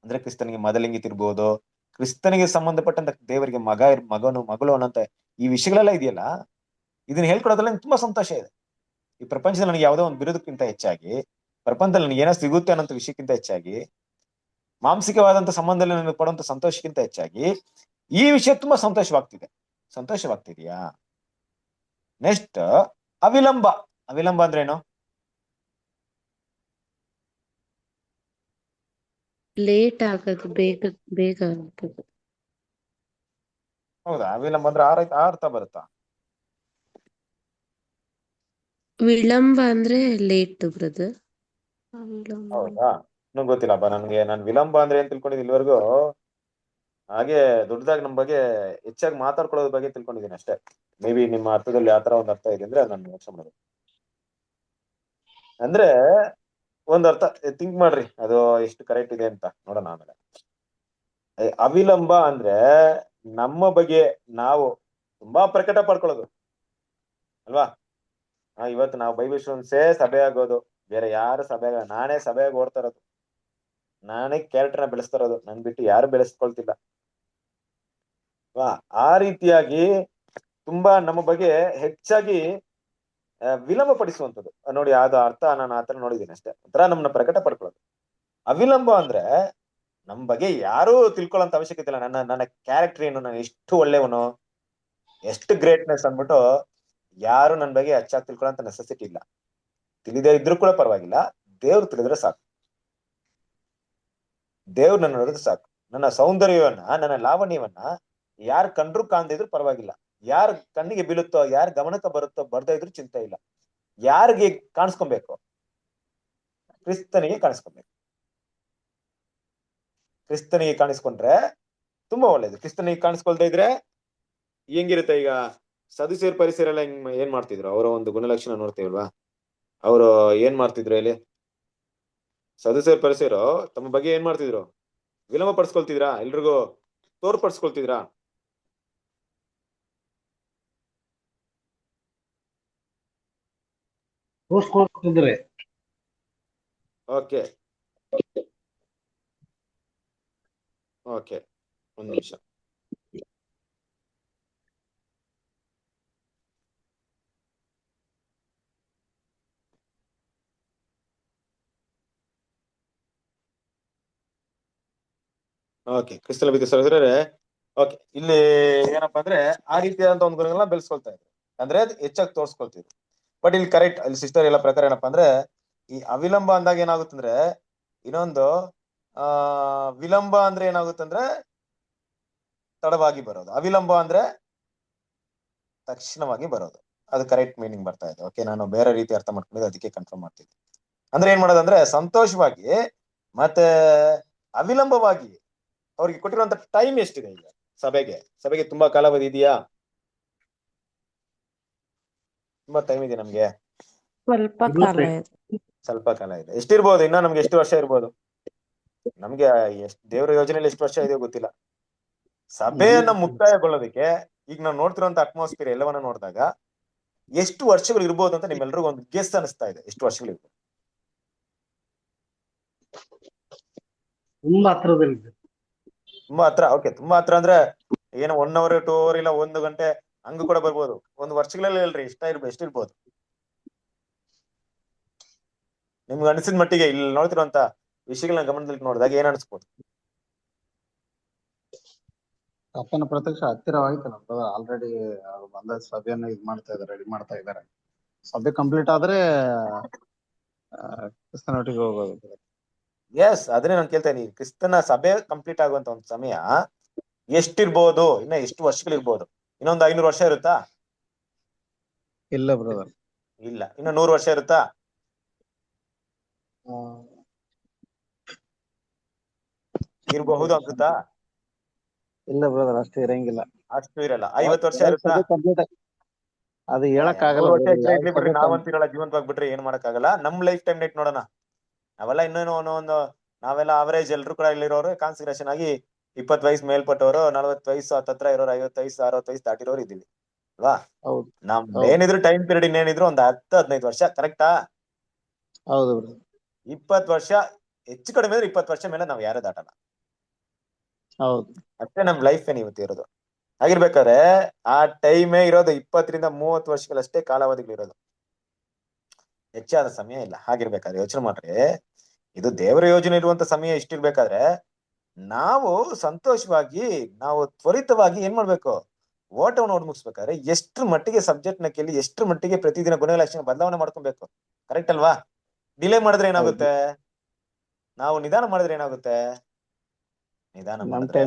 ಅಂದ್ರೆ ಕ್ರಿಸ್ತನಿಗೆ ಮೊದಲಿಂಗಿತ್ ಇರ್ಬೋದು, ಕ್ರಿಸ್ತನಿಗೆ ಸಂಬಂಧಪಟ್ಟಂತ ದೇವರಿಗೆ ಮಗನು ಮಗಳು ಅನ್ನಂತ ಈ ವಿಷಯಗಳೆಲ್ಲ ಇದೆಯಲ್ಲ, ಇದನ್ನ ಹೇಳ್ಕೊಡೋದ್ರಲ್ಲಿ ನಂಗೆ ತುಂಬಾ ಸಂತೋಷ ಇದೆ. ಈ ಪ್ರಪಂಚದಲ್ಲಿ ನನಗೆ ಯಾವುದೋ ಒಂದು ಬಿರುದಕ್ಕಿಂತ ಹೆಚ್ಚಾಗಿ, ಪ್ರಪಂಚದಲ್ಲಿ ನನಗೆ ಏನೋ ಸಿಗುತ್ತೆ ಅನ್ನೋಂಥ ವಿಷಯಕ್ಕಿಂತ ಹೆಚ್ಚಾಗಿ, ಮಾನಸಿಕವಾದಂತ ಸಂಬಂಧದಲ್ಲಿ ನನಗೆ ಪಡುವಂತ ಸಂತೋಷಕ್ಕಿಂತ ಹೆಚ್ಚಾಗಿ ಈ ವಿಷಯ ತುಂಬಾ ಸಂತೋಷವಾಗ್ತಿದ್ಯಾ? ನೆಕ್ಸ್ಟ್ ಅವಿಳಂಬ. ಅವಿಳಂಬ ಅಂದ್ರೆ ಏನು? ಲೇಟ್ ಆಗೋದು, ಬೇಗ ಬೇಗ ಆಗೋದು. ಹೌದಾ? ಅವಿಳಂಬ ಅಂದ್ರೆ ಅರ್ಥ ಬರುತ್ತಾ? ವಿಳಂಬ ಅಂದ್ರೆ ಲೇಟ್ ಬ್ರದರ್. ವಿಳಂಬ ಹೌದಾ? ನಂಗೆ ಗೊತ್ತಿಲ್ಲಪ್ಪ. ನಾನು ವಿಳಂಬ ಅಂದ್ರೆ ಏನ್ ತಿಳ್ಕೊಂಡಿದ್ದೀನಿ ಇಲ್ಲಿವರೆಗೂ. ಹಾಗೆ ದೊಡ್ಡದಾಗಿ ನಮ್ ಬಗ್ಗೆ ಹೆಚ್ಚಾಗಿ ಮಾತಾಡ್ಕೊಳ್ಳೋದ್ರ ಬಗ್ಗೆ ತಿಳ್ಕೊಂಡಿದ್ದೀನಿ ಅಷ್ಟೇ. ಮೇ ಬಿ ನಿಮ್ಮ ಅರ್ಥದಲ್ಲಿ ಯಾವ ತರ ಒಂದು ಅರ್ಥ ಇದೆ ಅಂದ್ರೆ ನಾನು ಯೋಚನೆ ಮಾಡೋದು. ಅಂದ್ರೆ ಒಂದ್ ಅರ್ಥ ಥಿಂಕ್ ಮಾಡ್ರಿ, ಅದು ಎಷ್ಟು ಕರೆಕ್ಟ್ ಇದೆ ಅಂತ ನೋಡೋಣ ಆಮೇಲೆ. ಅವಿಳಂಬ ಅಂದ್ರೆ ನಮ್ಮ ಬಗ್ಗೆ ನಾವು ತುಂಬಾ ಪ್ರಕಟ ಪಡ್ಕೊಳ್ಳೋದು ಅಲ್ವಾ? ಇವತ್ತು ನಾವು ಬೈಬಲ್ ಸ್ಟೂಡೆಂಟ್ಸೇ ಸಭೆ ಆಗೋದು, ಬೇರೆ ಯಾರು ಸಭೆ ಆಗ, ನಾನೇ ಸಭೆಯಾಗಿ ಓಡ್ತಾ ಇರೋದು, ನಾನೇ ಕ್ಯಾರೆಕ್ಟರ್ನ ಬೆಳೆಸ್ತಾ ಇರೋದು, ನನ್ ಬಿಟ್ಟು ಯಾರು ಬೆಳೆಸ್ಕೊಳ್ತಿಲ್ಲ. ಆ ರೀತಿಯಾಗಿ ತುಂಬಾ ನಮ್ಮ ಬಗ್ಗೆ ಹೆಚ್ಚಾಗಿ ವಿಳಂಬ ಪಡಿಸುವಂಥದ್ದು. ನೋಡಿ ಅದು ಅರ್ಥ ನಾನು ಆತರ ನೋಡಿದ್ದೀನಿ ಅಷ್ಟೇ. ಒಂಥರ ನಮ್ಮನ್ನ ಪ್ರಕಟ ಪಡ್ಕೊಳ್ಳೋದು. ಅವಿಳಂಬ ಅಂದ್ರೆ ನಮ್ ಬಗ್ಗೆ ಯಾರು ತಿಳ್ಕೊಳ್ಳೋಂತ ಅವಶ್ಯಕತೆ ಇಲ್ಲ. ನನ್ನ ಕ್ಯಾರೆಕ್ಟರ್ ಏನು, ನಾನು ಎಷ್ಟು ಒಳ್ಳೆಯವನು, ಎಷ್ಟು ಗ್ರೇಟ್ನೆಸ್ ಅಂದ್ಬಿಟ್ಟು ಯಾರು ನನ್ನ ಬಗ್ಗೆ ಹೆಚ್ಚಾಗಿ ತಿಳ್ಕೊಳ್ಳೋಂತ ನೆಸೆಸಿಟಿ ಇಲ್ಲ. ತಿಳಿದೇ ಇದ್ರೂ ಕೂಡ ಪರವಾಗಿಲ್ಲ, ದೇವ್ರು ತಿಳಿದ್ರೆ ಸಾಕು. ದೇವ್ರು ನನ್ನ ನೋಡಿದ್ರೆ ಸಾಕು. ನನ್ನ ಸೌಂದರ್ಯವನ್ನ, ನನ್ನ ಲಾವಣ್ಯವನ್ನ ಯಾರು ಕಂಡ್ರು ಕಾಣ್ದಿದ್ರು ಪರವಾಗಿಲ್ಲ. ಯಾರ ಕಣ್ಣಿಗೆ ಬೀಳುತ್ತೋ, ಯಾರ ಗಮನಕ್ಕೆ ಬರುತ್ತೋ ಬರ್ದೇ ಇದ್ರು ಚಿಂತೆ ಇಲ್ಲ. ಯಾರಿಗೆ ಕಾಣಿಸ್ಕೊಬೇಕು? ಕ್ರಿಸ್ತನಿಗೆ ಕಾಣಿಸ್ಕೊಬೇಕು. ಕ್ರಿಸ್ತನಿಗೆ ಕಾಣಿಸ್ಕೊಂಡ್ರೆ ತುಂಬಾ ಒಳ್ಳೇದು. ಕ್ರಿಸ್ತನಿಗೆ ಕಾಣಿಸ್ಕೊಳ್ತಾ ಇದ್ರೆ ಹೆಂಗಿರುತ್ತೆ? ಈಗ ಸದುಸೇರ್ ಪರಿಸರ ಏನ್ ಮಾಡ್ತಿದ್ರು? ಅವರ ಒಂದು ಗುಣಲಕ್ಷಣ ನೋಡ್ತೀವಲ್ವಾ? ಅವರು ಏನ್ ಮಾಡ್ತಿದ್ರು ಹೇಳಿ? ಸದುಸೇರ್ ಪರಿಸರ ತಮ್ಮ ಬಗ್ಗೆ ಏನ್ ಮಾಡ್ತಿದ್ರು? ವಿಳಂಬ ಪಡಿಸ್ಕೊಳ್ತಿದ್ರಾ? ಎಲ್ರಿಗೂ ತೋರ್ಪಡಿಸ್ಕೊಳ್ತಿದ್ರಾ? ತೋರ್ಸ್ಕೊಳ್ತಿದ್ರೆ. ಓಕೆ ಓಕೆ, ಒಂದ್ ನಿಮಿಷ. ಓಕೆ, ಕ್ರಿಸ್ತನ ಬಿದ್ದು ಸಹೋದರರೇ, ಓಕೆ, ಇಲ್ಲಿ ಏನಪ್ಪಾ ಅಂದ್ರೆ ಆ ರೀತಿಯಾದಂತ ಒಂದು ಗುಣಗಳನ್ನ ಬೆಳೆಸ್ಕೊಳ್ತಾ ಇದ್ರು, ಅಂದ್ರೆ ಹೆಚ್ಚಾಗಿ ತೋರ್ಸ್ಕೊಳ್ತಿದ್ರು. ಬಟ್ ಇಲ್ಲಿ ಕರೆಕ್ಟ್, ಅಲ್ಲಿ ಸಿಸ್ಟರ್ ಎಲ್ಲ ಪ್ರಕಾರ ಏನಪ್ಪಾ ಅಂದ್ರೆ ಈ ಅವಿಳಂಬ ಅಂದಾಗ ಏನಾಗುತ್ತಂದ್ರೆ ಇನ್ನೊಂದು ವಿಳಂಬ ಅಂದ್ರೆ ಏನಾಗುತ್ತಂದ್ರೆ ತಡವಾಗಿ ಬರೋದು, ಅವಿಳಂಬ ಅಂದ್ರೆ ತಕ್ಷಣವಾಗಿ ಬರೋದು. ಅದು ಕರೆಕ್ಟ್ ಮೀನಿಂಗ್ ಬರ್ತಾ ಇದೆ. ಓಕೆ, ನಾನು ಬೇರೆ ರೀತಿ ಅರ್ಥ ಮಾಡ್ಕೊಂಡಿದ್ದೆ, ಅದಕ್ಕೆ ಕನ್ಫರ್ಮ್ ಮಾಡ್ತಿದ್ದೆ. ಅಂದ್ರೆ ಏನ್ ಮಾಡೋದಂದ್ರೆ ಸಂತೋಷವಾಗಿ ಮತ್ತೆ ಅವಿಳಂಬವಾಗಿ ಅವ್ರಿಗೆ ಕೊಟ್ಟಿರುವಂತ ಟೈಮ್ ಎಷ್ಟಿದೆ? ಈಗ ಸಭೆಗೆ ತುಂಬಾ ಕಾಲಾವಧಿ ಇದೆಯಾ? ತುಂಬಾ ಟೈಮ್ ಇದೆ ನಮ್ಗೆ? ಸ್ವಲ್ಪ ಕಾಲ ಇದೆ. ಸ್ವಲ್ಪ ಕಾಲ ಇದೆ. ಎಷ್ಟಿರ್ಬೋದು? ಇನ್ನ ನಮ್ಗೆ ಎಷ್ಟು ವರ್ಷ ಇರ್ಬೋದು? ನಮ್ಗೆ ದೇವರ ಯೋಜನೆಯಲ್ಲಿ ಎಷ್ಟು ವರ್ಷ ಇದೆಯೋ ಗೊತ್ತಿಲ್ಲ. ಸಭೆಯನ್ನ ಮುಕ್ತಾಯಗೊಳ್ಳೋದಕ್ಕೆ ಈಗ ನಾವು ನೋಡ್ತಿರುವಂತ ಅಟ್ಮಾಸ್ಫಿಯರ್ ಎಲ್ಲವನ್ನ ನೋಡಿದಾಗ ಎಷ್ಟು ವರ್ಷಗಳು ಇರ್ಬೋದು ಅಂತ ನಿಮ್ಮೆಲ್ರಿಗೂ ಒಂದು ಗೆಸ್ ಅನಿಸ್ತಾ ಇದೆ? ಎಷ್ಟು ವರ್ಷಗಳು ಇರ್ಬೋದು? ತುಂಬಾ ಹತ್ರದಲ್ಲಿ. ತುಂಬಾ ಹತ್ರ. ಓಕೆ, ತುಂಬಾ ಹತ್ರ ಅಂದ್ರೆ ಏನು 1 hour 2 hour ಇಲ್ಲ 1 ಗಂಟೆ ಹಂಗ ಕೂಡ ಬರ್ಬೋದು. ಒಂದು ವರ್ಷಗಳಲ್ಲಿ ಅಲ್ರಿ ಎಷ್ಟಿರ್ಬೋದು ನಿಮ್ಗೆ ಅನಿಸಿದ ಮಟ್ಟಿಗೆ? ಇಲ್ಲಿ ನೋಡ್ತಿರುವಂತ ವಿಷಯಗಳನ್ನ ಗಮನದಲ್ಲಿ ನೋಡಿದಾಗ ಏನ್ ಅನಿಸ್ಬೋದು? ಕರ್ತನ ಪ್ರತ್ಯಕ್ಷ ಹತ್ತಿರವಾಯ್ತಲ್ಲ ಆಲ್ರೆಡಿ. ಬಂದ ಸಭೆಯನ್ನು ರೆಡಿ ಮಾಡ್ತಾ ಇದಾರೆ. ಸಭೆ ಕಂಪ್ಲೀಟ್ ಆದ್ರೆ ಕ್ರಿಸ್ತನೊಟ್ಟಿಗೆ ಹೋಗೋದು. ಎಸ್, ಅದನ್ನೇ ನಾನು ಕೇಳ್ತಾ ಇದೀನಿ. ಕ್ರಿಸ್ತನ ಸಭೆ ಕಂಪ್ಲೀಟ್ ಆಗುವಂತ ಒಂದು ಸಮಯ ಎಷ್ಟಿರ್ಬೋದು? ಇನ್ನ ಎಷ್ಟು ವರ್ಷಗಳಿರ್ಬೋದು? ಇನ್ನೊಂದು 500 ವರ್ಷ ಇರುತ್ತಾ? ಇಲ್ಲ ಬ್ರದರ್. ಇಲ್ಲ. ಇನ್ನು 100 ವರ್ಷ ಇರುತ್ತಾ? ಇರಬಹುದು ಅನ್ಸುತ್ತಾ? ಇಲ್ಲ ಬ್ರದರ್, ಅಷ್ಟು ಇರಂಗಿಲ್ಲ. ಅಷ್ಟು ಇರಲ್ಲ. 50 ವರ್ಷ ಇರುತ್ತಾ? ಅದು ಹೇಳಕ್ ಆಗಲ್ಲ. 100 ವರ್ಷ ಇರ್ಲಿ ಬಿಡ್ರಿ, ನಾವಂತಿರಲ್ಲ ಜೀವಂತವಾಗಿ ಬಿಟ್ರೆ ಏನ್ ಮಾಡಕ್ ಆಗಲ್ಲ. ನಮ್ ಲೈಫ್ ಟೈಮ್ ನೆಟ್ ನೋಡೋಣ. ನಾವೆಲ್ಲ ಇನ್ನೇನು ಒಂದು ನಾವೆಲ್ಲ ಅವರೇಜ್ ಎಲ್ರು ಕೂಡ ಇಲ್ಲಿರೋರು ಕಾನ್ಸಿಗ್ರೇಷನ್ ಆಗಿ 20 ವಯಸ್ಸು ಮೇಲ್ಪಟ್ಟವರು, 40 ವಯಸ್ಸು ಹತ್ತತ್ರ ಇರೋರು, 50 ವಯಸ್ಸು 60 ವಯಸ್ಸು ದಾಟಿರೋರು ಇದ್ದೀವಿ ಅಲ್ವಾ? ನಮ್ ಏನಿದ್ರು ಟೈಮ್ ಪೀರಿಯಡ್ ಇನ್ನೇನಿದ್ರು ಒಂದು 10-15 ವರ್ಷ. ಕರೆಕ್ಟಾ? ಹೌದು. 20 ವರ್ಷ ಹೆಚ್ಚು ಕಡಿಮೆ ಅಂದ್ರೆ 20 ವರ್ಷ ಮೇಲೆ ನಾವ್ ಯಾರು ದಾಟಲ್ಲ. ಹೌದು, ಅಷ್ಟೇ ನಮ್ ಲೈಫ್ ಏನ್ ಇವತ್ತು ಇರೋದು. ಹಾಗಿರ್ಬೇಕಾದ್ರೆ ಆ ಟೈಮೇ ಇರೋದು 20-30 ವರ್ಷಗಳಷ್ಟೇ ಕಾಲಾವಧಿಗಳಿರೋದು, ಹೆಚ್ಚಾದ ಸಮಯ ಇಲ್ಲ. ಹಾಗಿರ್ಬೇಕಾದ್ರೆ ಯೋಚನೆ ಮಾಡ್ರಿ, ಇದು ದೇವರ ಯೋಜನೆ ಇರುವಂತ ಸಮಯ ಇಷ್ಟಿರ್ಬೇಕಾದ್ರೆ ನಾವು ಸಂತೋಷವಾಗಿ ನಾವು ತ್ವರಿತವಾಗಿ ಏನ್ ಮಾಡ್ಬೇಕು? ಓಟವನ್ನು ಓಡ್ ಮುಗಿಸ್ಬೇಕಾದ್ರೆ ಎಷ್ಟ್ರ ಮಟ್ಟಿಗೆ ಸಬ್ಜೆಕ್ಟ್ ನ ಕೇಳಿ ಎಷ್ಟ್ರ ಮಟ್ಟಿಗೆ ಪ್ರತಿದಿನ ಗುಣಲಕ್ಷಣ ಬದಲಾವಣೆ ಮಾಡ್ಕೊಬೇಕು. ಕರೆಕ್ಟ್ ಅಲ್ವಾ? ಡಿಲೇ ಮಾಡಿದ್ರೆ ಏನಾಗುತ್ತೆ? ನಾವು ನಿಧಾನ ಮಾಡಿದ್ರೆ ಏನಾಗುತ್ತೆ? ನಿಧಾನ ಮಾಡಿದ್ರೆ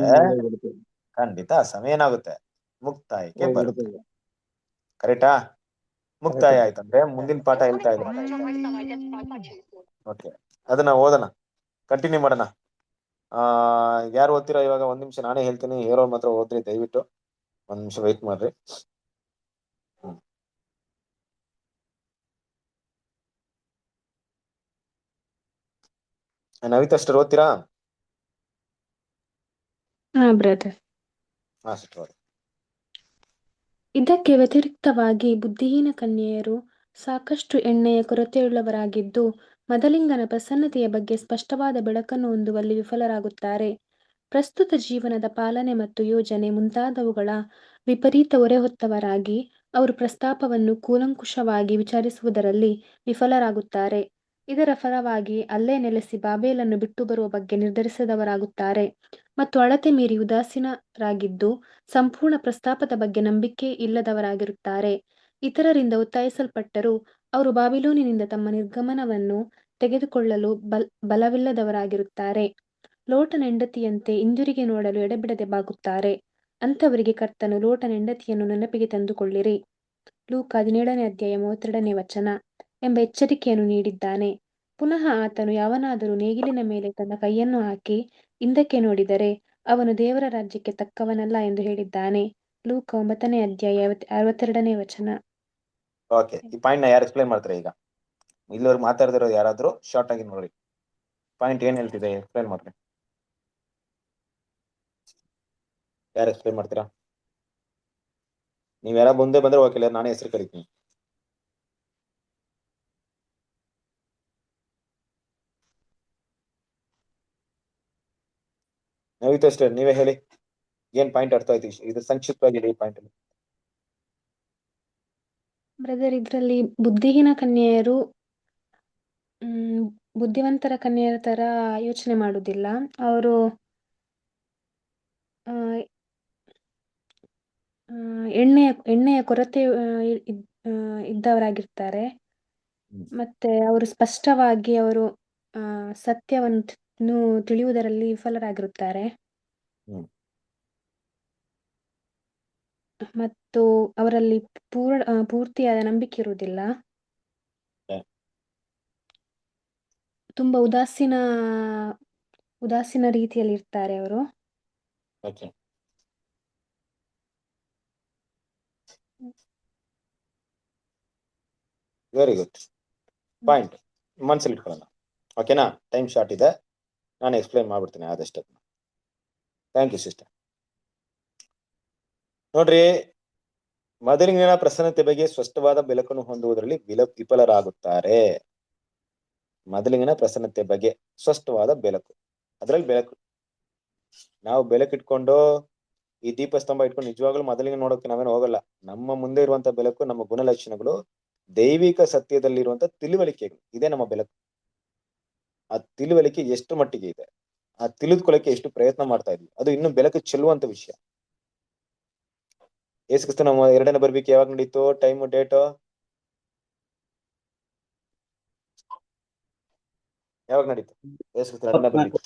ಖಂಡಿತ ಸಮಯ ಏನಾಗುತ್ತೆ? ಮುಕ್ತಾಯಕ್ಕೆ ಬರುತ್ತೆ. ಕರೆಕ್ಟಾ? ಮುಕ್ತಾಯ ಆಯ್ತಂದ್ರೆ ಮುಂದಿನ ಪಾಠ ಹೇಳ್ತಾ ಇದ್ರು. ಓಕೆ, ಅದನ್ನ ಓದೋಣ, ಕಂಟಿನ್ಯೂ ಮಾಡೋಣ. ಯಾರು ಓದ್ತೀರಾ ಇವಾಗ? 1 ನಿಮಿಷ ನಾನೇ ಹೇಳ್ತೀನಿ, ಹೇರೋ ಮಾತ್ರ ಓದ್ರಿ ದಯವಿಟ್ಟು. 1 ನಿಮಿಷ ವೆಯ್ಟ್ ಮಾಡ್ರಿ. ನವಿತಾ ಸಿಸ್ಟರ್ ಓದ್ತೀರಾ? ಬ್ರದರ್. ಸಿಸ್ಟರ್. ಇದಕ್ಕೆ ವ್ಯತಿರಿಕ್ತವಾಗಿ ಬುದ್ಧಿಹೀನ ಕನ್ಯೆಯರು ಸಾಕಷ್ಟು ಎಣ್ಣೆಯ ಕೊರತೆಯುಳ್ಳವರಾಗಿದ್ದು, ಮದಲಿಂಗನ ಪ್ರಸನ್ನತೆಯ ಬಗ್ಗೆ ಸ್ಪಷ್ಟವಾದ ಬೆಳಕನ್ನು ಹೊಂದುವಲ್ಲಿ ವಿಫಲರಾಗುತ್ತಾರೆ. ಪ್ರಸ್ತುತ ಜೀವನದ ಪಾಲನೆ ಮತ್ತು ಯೋಜನೆ ಮುಂತಾದವುಗಳ ವಿಪರೀತ ಹೊರೆಹೊತ್ತವರಾಗಿ ಅವರು ಪ್ರಸ್ತಾಪವನ್ನು ಕೂಲಂಕುಷವಾಗಿ ವಿಚಾರಿಸುವುದರಲ್ಲಿ ವಿಫಲರಾಗುತ್ತಾರೆ. ಇದರ ಫಲವಾಗಿ ಅಲ್ಲೇ ನೆಲೆಸಿ ಬಾಬೇಲನ್ನು ಬಿಟ್ಟು ಬರುವ ಬಗ್ಗೆ ನಿರ್ಧರಿಸಿದವರಾಗುತ್ತಾರೆ ಮತ್ತು ಅಳತೆ ಮೀರಿ ಉದಾಸೀನರಾಗಿದ್ದು ಸಂಪೂರ್ಣ ಪ್ರಸ್ತಾಪದ ಬಗ್ಗೆ ನಂಬಿಕೆ ಇಲ್ಲದವರಾಗಿರುತ್ತಾರೆ. ಇತರರಿಂದ ಒತ್ತಾಯಿಸಲ್ಪಟ್ಟರೂ ಅವರು ಬಾಬಿಲೋನಿನಿಂದ ತಮ್ಮ ನಿರ್ಗಮನವನ್ನು ತೆಗೆದುಕೊಳ್ಳಲು ಬಲವಿಲ್ಲದವರಾಗಿರುತ್ತಾರೆ. ಲೋಟನ ಹೆಂಡತಿಯಂತೆ ಹಿಂದಿರುಗಿ ನೋಡಲು ಎಡೆಬಿಡದೆ ಬಾಗುತ್ತಾರೆ. ಅಂಥವರಿಗೆ ಕರ್ತನು ಲೋಟನ ಹೆಂಡತಿಯನ್ನು ನೆನಪಿಗೆ ತಂದುಕೊಳ್ಳಿರಿ, ಲೂಕ 17ನೇ ಅಧ್ಯಾಯ 32ನೇ ವಚನ ಎಂಬ ಎಚ್ಚರಿಕೆಯನ್ನು ನೀಡಿದ್ದಾನೆ. ಪುನಃ ಆತನು ಯಾವನಾದರೂ ನೇಗಿಲಿನ ಮೇಲೆ ತನ್ನ ಕೈಯನ್ನು ಹಾಕಿ ಹಿಂದಕ್ಕೆ ನೋಡಿದರೆ ಅವನು ದೇವರ ರಾಜ್ಯಕ್ಕೆ ತಕ್ಕವನಲ್ಲ ಎಂದು ಹೇಳಿದ್ದಾನೆ. ಲೂಕ 9ನೇ ಅಧ್ಯಾಯ 62ನೇ ವಚನ. ಓಕೆ, ಈ ಪಾಯಿಂಟ್ ನ ಯಾರು ಎಕ್ಸ್ಪ್ಲೈನ್ ಮಾಡ್ತಾರೆ? ಈಗ ಇಲ್ಲಿವರೆಗೆ ಮಾತಾಡ್ತಿರೋದು ಯಾರಾದ್ರೂ ಶಾರ್ಟ್ ಆಗಿ ನೋಡಿ, ಪಾಯಿಂಟ್ ಏನ್ ಹೇಳ್ತಿದೆ ಎಕ್ಸ್ಪ್ಲೈನ್ ಮಾಡ್ರಿ. ಯಾರು ಎಕ್ಸ್ಪ್ಲೈನ್ ಮಾಡ್ತೀರಾ? ನೀವ್ ಯಾರ ಮುಂದೆ ಬಂದ್ರೆ ಓಕೆ, ನಾನೇ ಹೆಸರು ಕರಿತೀನಿ. ನವೀತ್ ಅಷ್ಟೇ, ನೀವೇ ಹೇಳಿ ಏನ್ ಪಾಯಿಂಟ್ ಅರ್ಥ ಆಯ್ತು ಇದು ಸಂಕ್ಷಿಪ್ತವಾಗಿ ಈ ಪಾಯಿಂಟ್ ಅಲ್ಲಿ. ಬ್ರದರ್, ಇದರಲ್ಲಿ ಬುದ್ಧಿಹೀನ ಕನ್ಯೆಯರು ಬುದ್ಧಿವಂತರ ಕನ್ಯೆಯರ ತರ ಯೋಚನೆ ಮಾಡುವುದಿಲ್ಲ. ಅವರು ಎಣ್ಣೆಯ ಕೊರತೆ ಇದ್ದವರಾಗಿರ್ತಾರೆ. ಮತ್ತೆ ಅವರು ಸ್ಪಷ್ಟವಾಗಿ ಅವರು ಸತ್ಯವನ್ನು ತಿಳಿಯುವುದರಲ್ಲಿ ವಿಫಲರಾಗಿರುತ್ತಾರೆ. ಮತ್ತು ಅವರಲ್ಲಿ ಪೂರ್ತಿಯಾದ ನಂಬಿಕೆ ಇರುವುದಿಲ್ಲ. ತುಂಬಾ ಉದಾಸೀನ ರೀತಿಯಲ್ಲಿ ಇರ್ತಾರೆ ಅವರು. ವೆರಿ ಗುಡ್ ಪಾಯಿಂಟ್, ಮನ್ಸಲ್ಲಿ ಇಟ್ಕೊಳ್ಳೋಣ. ಓಕೆನಾ? ಟೈಮ್ ಶಾರ್ಟ್ ಇದೆ, ನಾನು ಎಕ್ಸ್ಪ್ಲೈನ್ ಮಾಡ್ಬಿಡ್ತೀನಿ ಆದಷ್ಟು. Thank you sister. ನೋಡ್ರಿ, ಮೊದಲಿನ ಪ್ರಸನ್ನತೆ ಬಗ್ಗೆ ಸ್ಪಷ್ಟವಾದ ಬೆಳಕನ್ನು ಹೊಂದುವುದರಲ್ಲಿ ವಿಫಲರಾಗುತ್ತಾರೆ. ಮೊದಲಿನ ಪ್ರಸನ್ನತೆ ಬಗ್ಗೆ ಸ್ಪಷ್ಟವಾದ ಬೆಳಕು, ಅದ್ರಲ್ಲಿ ಬೆಳಕು. ನಾವು ಬೆಳಕಿಟ್ಕೊಂಡು ಈ ದೀಪ ಸ್ತಂಭ ಇಟ್ಕೊಂಡು ನಿಜವಾಗ್ಲೂ ಮೊದಲಿಗೆ ನೋಡೋಕೆ ನಾವೇನು ಹೋಗಲ್ಲ. ನಮ್ಮ ಮುಂದೆ ಇರುವಂತ ಬೆಳಕು ನಮ್ಮ ಗುಣಲಕ್ಷಣಗಳು, ದೈವಿಕ ಸತ್ಯದಲ್ಲಿರುವಂತ ತಿಳುವಳಿಕೆಗಳು, ಇದೇ ನಮ್ಮ ಬೆಳಕು. ಆ ತಿಳುವಳಿಕೆ ಎಷ್ಟು ಮಟ್ಟಿಗೆ ಇದೆ, ಆ ತಿಳಿದುಕೊಳ್ಳಕ್ಕೆ ಎಷ್ಟು ಪ್ರಯತ್ನ ಮಾಡ್ತಾ ಇದ್ವಿ, ಅದು ಇನ್ನು ಬೆಳಕು ಚೆಲ್ಲುವಂತ ವಿಷಯ. ಯೇಸು ಕ್ರಿಸ್ತ ನಮ್ಮ 2ನೇ ಬರ್ಬೇಕು ಯಾವಾಗ ನಡೀತು? ಟೈಮ್, ಡೇಟ್ ಯಾವಾಗ ನಡೀತು? ಯೇಸು ಕ್ರಿಸ್ತ 2ನೇ ಬರ್ಬೇಕು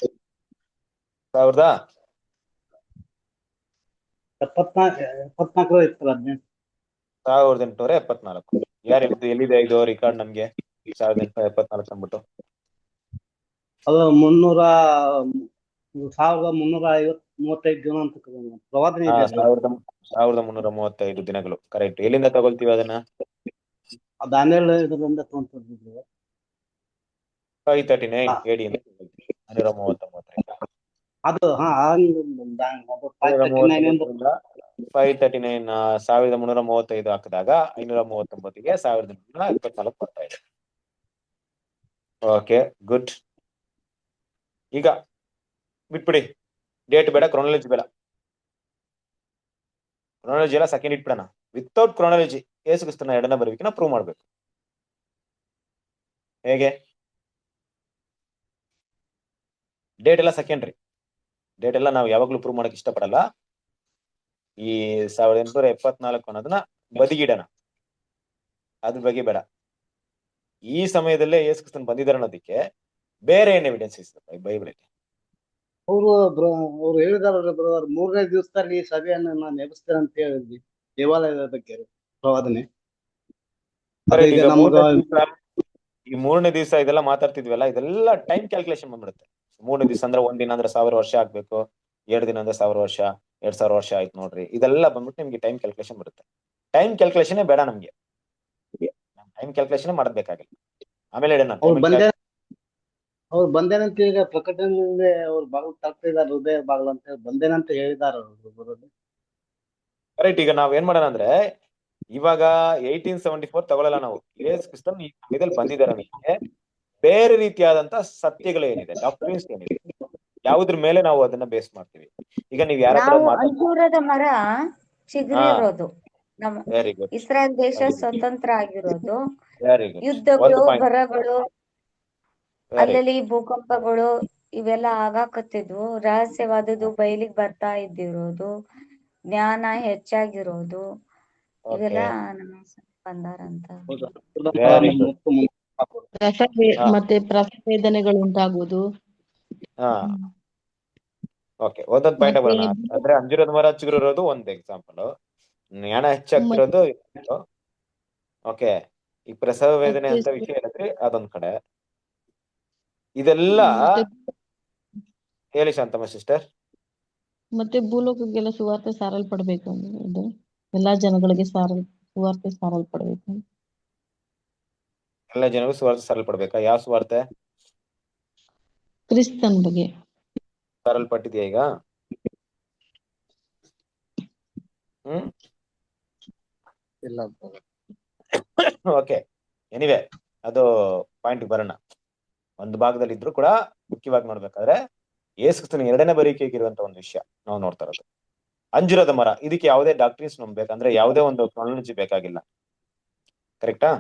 1874. ಯಾರು ಹೇಳಿದ್ದು? ಎಲ್ಲಿದೆ ಇದು ರೆಕಾರ್ಡ್ ನಮ್ಗೆ 1874 ಅಂದ್ಬಿಟ್ಟು? ಅದು 1335 ದಿನ ಅಂತ ಪ್ರವಾದನೆ ಇದೆ. 1335 ದಿನಗಳು ಕರೆಕ್ಟ್. ಎಲ್ಲಿಂದ ತಗೊಳ್ತೀವಿ ಅದನ್ನ? ದಾನಿಯೇಲ್ ಇದರಿಂದ ತಗೊಂಡಿದ್ರು. 539 AD ಇಂದ 539. ಅದು 1335 ಹಾಕಿದಾಗ 539ಗೆ 1124 ಬರ್ತಾ ಇದೆ. Okay, good. ಈಗ ಬಿಟ್ಬಿಡಿ, ಡೇಟ್ ಬೇಡ, ಕ್ರೋನಾಲಜಿ ಬೇಡ. ಕ್ರೋನಾಲಜಿ ಎಲ್ಲ ಸೆಕೆಂಡ್ ಇಟ್ಬಿಡೋಣ. ವಿತೌಟ್ ಕ್ರೋನಾಲಜಿ ಯೇಸು ಕ್ರಿಸ್ತನ 2ನೇ ಬರುವಿಕೆನ ಪ್ರೂವ್ ಮಾಡ್ಬೇಕು. ಹೇಗೆ? ಡೇಟ್ ಎಲ್ಲ ಸೆಕೆಂಡ್ರಿ, ಡೇಟ್ ಎಲ್ಲ ನಾವು ಯಾವಾಗ್ಲೂ ಪ್ರೂವ್ ಮಾಡಕ್ ಇಷ್ಟಪಡಲ್ಲ. ಈ 1874 ಅನ್ನೋದನ್ನ ಬದಿಗಿಡೋಣ, ಅದ್ರ ಬಗ್ಗೆ ಬೇಡ. ಈ ಸಮಯದಲ್ಲೇ ಯೇಸು ಕ್ರಿಸ್ತನ್ ಬಂದಿದ್ದಾರೆ ಅನ್ನೋದಕ್ಕೆ ಬೇರೆ ಏನ್ ಎವಿಡೆನ್ಸ್ ಇದೆ ಬೈಬಲಲ್ಲಿ? ಅವ್ರು ಹೇಳಿದಾರ ಬ್ರದರ್, 3ನೇ ದಿವಸದಲ್ಲಿ ಸಭೆಯನ್ನು ನಾನು ಎಬ್ಬಿಸ್ತೇನೆ ಅಂತ ಹೇಳಿದ್ವಿ ದೇವಾಲಯದ ಬಗ್ಗೆ ಪ್ರವಾದನೆ. ಈ 3ನೇ ದಿವಸ ಇದೆಲ್ಲ ಮಾತಾಡ್ತಿದ್ವಲ್ಲ, ಇದೆಲ್ಲ ಟೈಮ್ ಕ್ಯಾಲ್ಕುಲೇಷನ್ ಬಂದ್ಬಿಡುತ್ತೆ. 3ನೇ ದಿವಸ ಅಂದ್ರೆ 1 ದಿನ ಅಂದ್ರೆ 1000 ವರ್ಷ ಆಗ್ಬೇಕು, 2 ದಿನ ಅಂದ್ರೆ 1000 ವರ್ಷ, 2000 ವರ್ಷ ಆಯ್ತು ನೋಡ್ರಿ. ಇದೆಲ್ಲ ಬಂದ್ಬಿಟ್ಟು ನಿಮ್ಗೆ ಟೈಮ್ ಕ್ಯಾಲ್ಕುಲೇಷನ್ ಬರುತ್ತೆ. ಟೈಮ್ ಕ್ಯಾಲ್ಕುಲೇಷನ್ ಬೇಡ ನಮ್ಗೆ, ಟೈಮ್ ಕ್ಯಾಲ್ಕುಲೇಷನ್ ಮಾಡಬೇಕಾಗಿಲ್ಲ. ಆಮೇಲೆ ಅವ್ರು ಬಂದೇನಂತ ಈಗ ಪ್ರಕಟಣೆ ಅವ್ರು ಬಾಗಿಲು ತರ್ತಿದಾರೆ, ಹೃದಯ ಬಾಗಿಲು ಅಂತ ಹೇಳಿ ಬಂದೇನಂತ ಹೇಳಿದಾರ ಅವರು. ಕರೆಕ್ಟ್. ಈಗ ನಾವ್ ಏನ್ ಮಾಡೋಣ ಅಂದ್ರೆ, ಇವಾಗ 1874 ತಗೊಳ್ಳಲ್ಲ ನಾವು. ಯೇಸು ಕ್ರಿಸ್ತನ್ ಈ ಸಮಯದಲ್ಲಿ ಬಂದಿದ್ದಾರೆ. ಬೇರೆ ರೀತಿಯಾದಂತ ಸತ್ಯಗಳು ಏನಿದೆ, ಡಾಕ್ಟ್ರಿನ್ಸ್ ಏನಿದೆ, ಯಾವುದ್ರ ಮೇಲೆ ನಾವು ಅದನ್ನ ಬೇಸ್ ಮಾಡ್ತೀವಿ? ಈಗ ನೀವ್ ಯಾರ ಹತ್ರ ನಾವು ಅಂಜೂರದ ಮರ ಚಿಗುರಿರೋದು, ನಮ್ಮ ವೆರಿ ಗುಡ್, ಇಸ್ರಾಯೇಲ್ ದೇಶ ವೆರಿ ಗುಡ್, ಸ್ವತಂತ್ರ ಆಗಿರೋದು, ವೆರಿ ಗುಡ್. ಯುದ್ಧಗಳು, ಒಂದು ಪಾಯಿಂಟ್. ಬರಗಳು, ವೆರಿ ಅಲ್ಲಲ್ಲಿ ಭೂಕಂಪಗಳು ಇವೆಲ್ಲ ಆಗಾಕತ್ತಿದ್ವು. ರಹಸ್ಯವಾದದ್ದು ಬಯಲಿಗೆ ಬರ್ತಾ ಇದ್ದಿರೋದು, ಜ್ಞಾನ ಹೆಚ್ಚಾಗಿರೋದು, ಇವೆಲ್ಲ ನಮ್ಮ ಬಂದಾರಂತ. Very good. ಮತ್ತೆ ಪ್ರಸವೇದನೆಗಳು ಉಂಟಾಗುವುದು. ಹಾ, ಓಕೆ. ಒಂದೊಂದು ಪಾಯಿಂಟ್ ಮತ್ತೆ ಬರೋಣ. ಅಂದ್ರೆ ಅಂಜೂರದ ಮರ ಚಿಗುರಿರೋದು ಒಂದು ಎಕ್ಸಾಂಪಲ್, ಜ್ಞಾನ ಹೆಚ್ಚಾಗ್ತಿರೋದು. ಓಕೆ, ಈ ಪ್ರಸವ ವೇದನೆ ಅಂತ ವಿಷಯ ಹೇಳಿದ್ರಿ, ಅದೊಂದ್ ಕಡೆ. ಇದೆಲ್ಲ ಹೇಳಿ ಶಾಂತಮ್ಮ ಸಿಸ್ಟರ್. ಮತ್ತೆ ಭೂಲೋಕಕ್ಕೆಲ್ಲ ಸುವಾರ್ತೆ ಸಾರಲ್ಪಡ್ಬೇಕು ಅಂದ್ರೆ ಇದು ಎಲ್ಲಾ ಜನಗಳಿಗೆ ಸುವಾರ್ತೆ ಸಾರಲ್ಪಡ್ಬೇಕು. ಎಲ್ಲ ಜನರು ಸುವಾರ್ತೆ ಸಾರಲ್ಪಡ್ಬೇಕಾ? ಯಾವ ಸುವಾರ್ತೆ? ಕ್ರಿಸ್ತನ್ ಬಗ್ಗೆ ಸಾರಲ್ಪಟ್ಟಿದ್ಯಾ ಈಗ? ಇಲ್ಲ. ಓಕೆ, ಎನಿವೆ ಅದು ಪಾಯಿಂಟ್ ಬರೋಣ. ಒಂದು ಭಾಗದಲ್ಲಿ ಇದ್ರು ಕೂಡ ಮುಖ್ಯವಾಗಿ ನೋಡ್ಬೇಕಾದ್ರೆ ಯೇಸು ಕ್ರಿಸ್ತನ ಎರಡನೇ ಬರಿಕೆಗೆ ಇರುವಂತ ಒಂದು ವಿಷಯ ನಾವು ನೋಡ್ತಾ ಇರೋದು. ಅಂಜೂರದ ಮರ, ಇದಕ್ಕೆ ಯಾವುದೇ ಡಾಕ್ಟ್ರಿನ್ಸ್ ನಂಬೇಕಂದ್ರೆ ಯಾವುದೇ ಒಂದು ಕ್ರಾನಾಲಜಿ ಬೇಕಾಗಿಲ್ಲ. ಕರೆಕ್ಟಾ?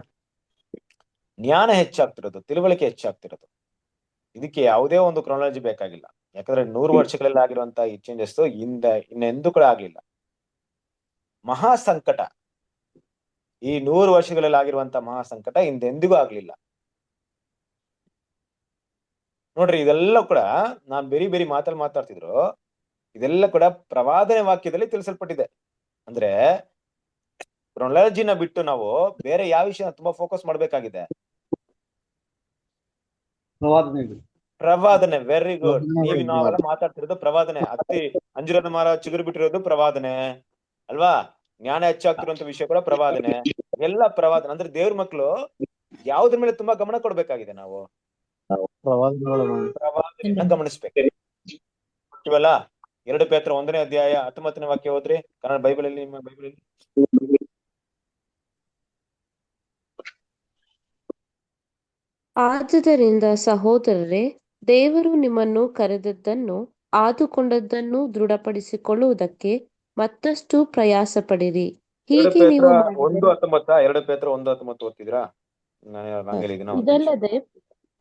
ಜ್ಞಾನ ಹೆಚ್ಚಾಗ್ತಿರೋದು, ತಿಳುವಳಿಕೆ ಹೆಚ್ಚಾಗ್ತಿರೋದು, ಇದಕ್ಕೆ ಯಾವುದೇ ಒಂದು ಕ್ರಾನಾಲಜಿ ಬೇಕಾಗಿಲ್ಲ. ಯಾಕಂದ್ರೆ 100 ವರ್ಷಗಳಲ್ಲಿ ಆಗಿರುವಂತ ಈ ಚೇಂಜಸ್ ಇನ್ನೆಂದೂ ಕೂಡ ಆಗ್ಲಿಲ್ಲ. ಮಹಾ ಸಂಕಟ, ಈ 100 ವರ್ಷಗಳಲ್ಲಿ ಆಗಿರುವಂತ ಮಹಾ ಸಂಕಟ ಹಿಂದೆಂದಿಗೂ ಆಗ್ಲಿಲ್ಲ. ನೋಡ್ರಿ, ಇದೆಲ್ಲ ಕೂಡ ನಾನ್ ಬೇರೆ ಮಾತಲ್ಲಿ ಮಾತಾಡ್ತಿದ್ರು, ಇದೆಲ್ಲ ಕೂಡ ಪ್ರವಾದನೆ ವಾಕ್ಯದಲ್ಲಿ ತಿಳಿಸಲ್ಪಟ್ಟಿದೆ. ಅಂದ್ರೆ ಕ್ರೊನಾಲಜಿನ ಬಿಟ್ಟು ನಾವು ಬೇರೆ ಯಾವ ವಿಷಯ ತುಂಬಾ ಫೋಕಸ್ ಮಾಡ್ಬೇಕಾಗಿದೆ? ಪ್ರವಾದನೆ. Very good. ನೀವು ನಾವೆಲ್ಲ ಮಾತಾಡ್ತಿರೋದು ಪ್ರವಾದನೆ. ಅಂಜೂರದ ಮರ ಚಿಗುರು ಬಿಟ್ಟಿರೋದು ಪ್ರವಾದನೆ ಅಲ್ವಾ? ಜ್ಞಾನ ಹೆಚ್ಚಾಗ್ತಿರುವಂತ ವಿಷಯ ಕೂಡ ಪ್ರವಾದನೆ. ಎಲ್ಲ ಪ್ರವಾದನೆ. ಅಂದ್ರೆ ದೇವ್ರ ಮಕ್ಕಳು ಯಾವ್ದ್ರ ಮೇಲೆ ತುಂಬಾ ಗಮನ ಕೊಡ್ಬೇಕಾಗಿದೆ? ನಾವು ಪ್ರವಾದನೆಯನ್ನ ಗಮನಿಸ್ಬೇಕು. ಇವಲ್ಲ 2 ಪೇತ್ರ 1ನೇ ಅಧ್ಯಾಯ 19ನೇ ವಾಕ್ಯ ಓದ್ರಿ ಕನ್ನಡ ಬೈಬಲಲ್ಲಿ, ನಿಮ್ಮ ಬೈಬಲಲ್ಲಿ. ಆದುದರಿಂದ ಸಹೋದರರೇ, ದೇವರು ನಿಮ್ಮನ್ನು ಕರೆದದ್ದನ್ನು ಆದುಕೊಂಡದ್ದನ್ನು ದೃಢಪಡಿಸಿಕೊಳ್ಳುವುದಕ್ಕೆ ಮತ್ತಷ್ಟು ಪ್ರಯಾಸ ಪಡಿರಿ. ಹೀಗೆ ನೀವು 2 ಪೇತ್ರ 1:19 ಓದ್ತಿದ್ರಾ? ಇದಲ್ಲದೆ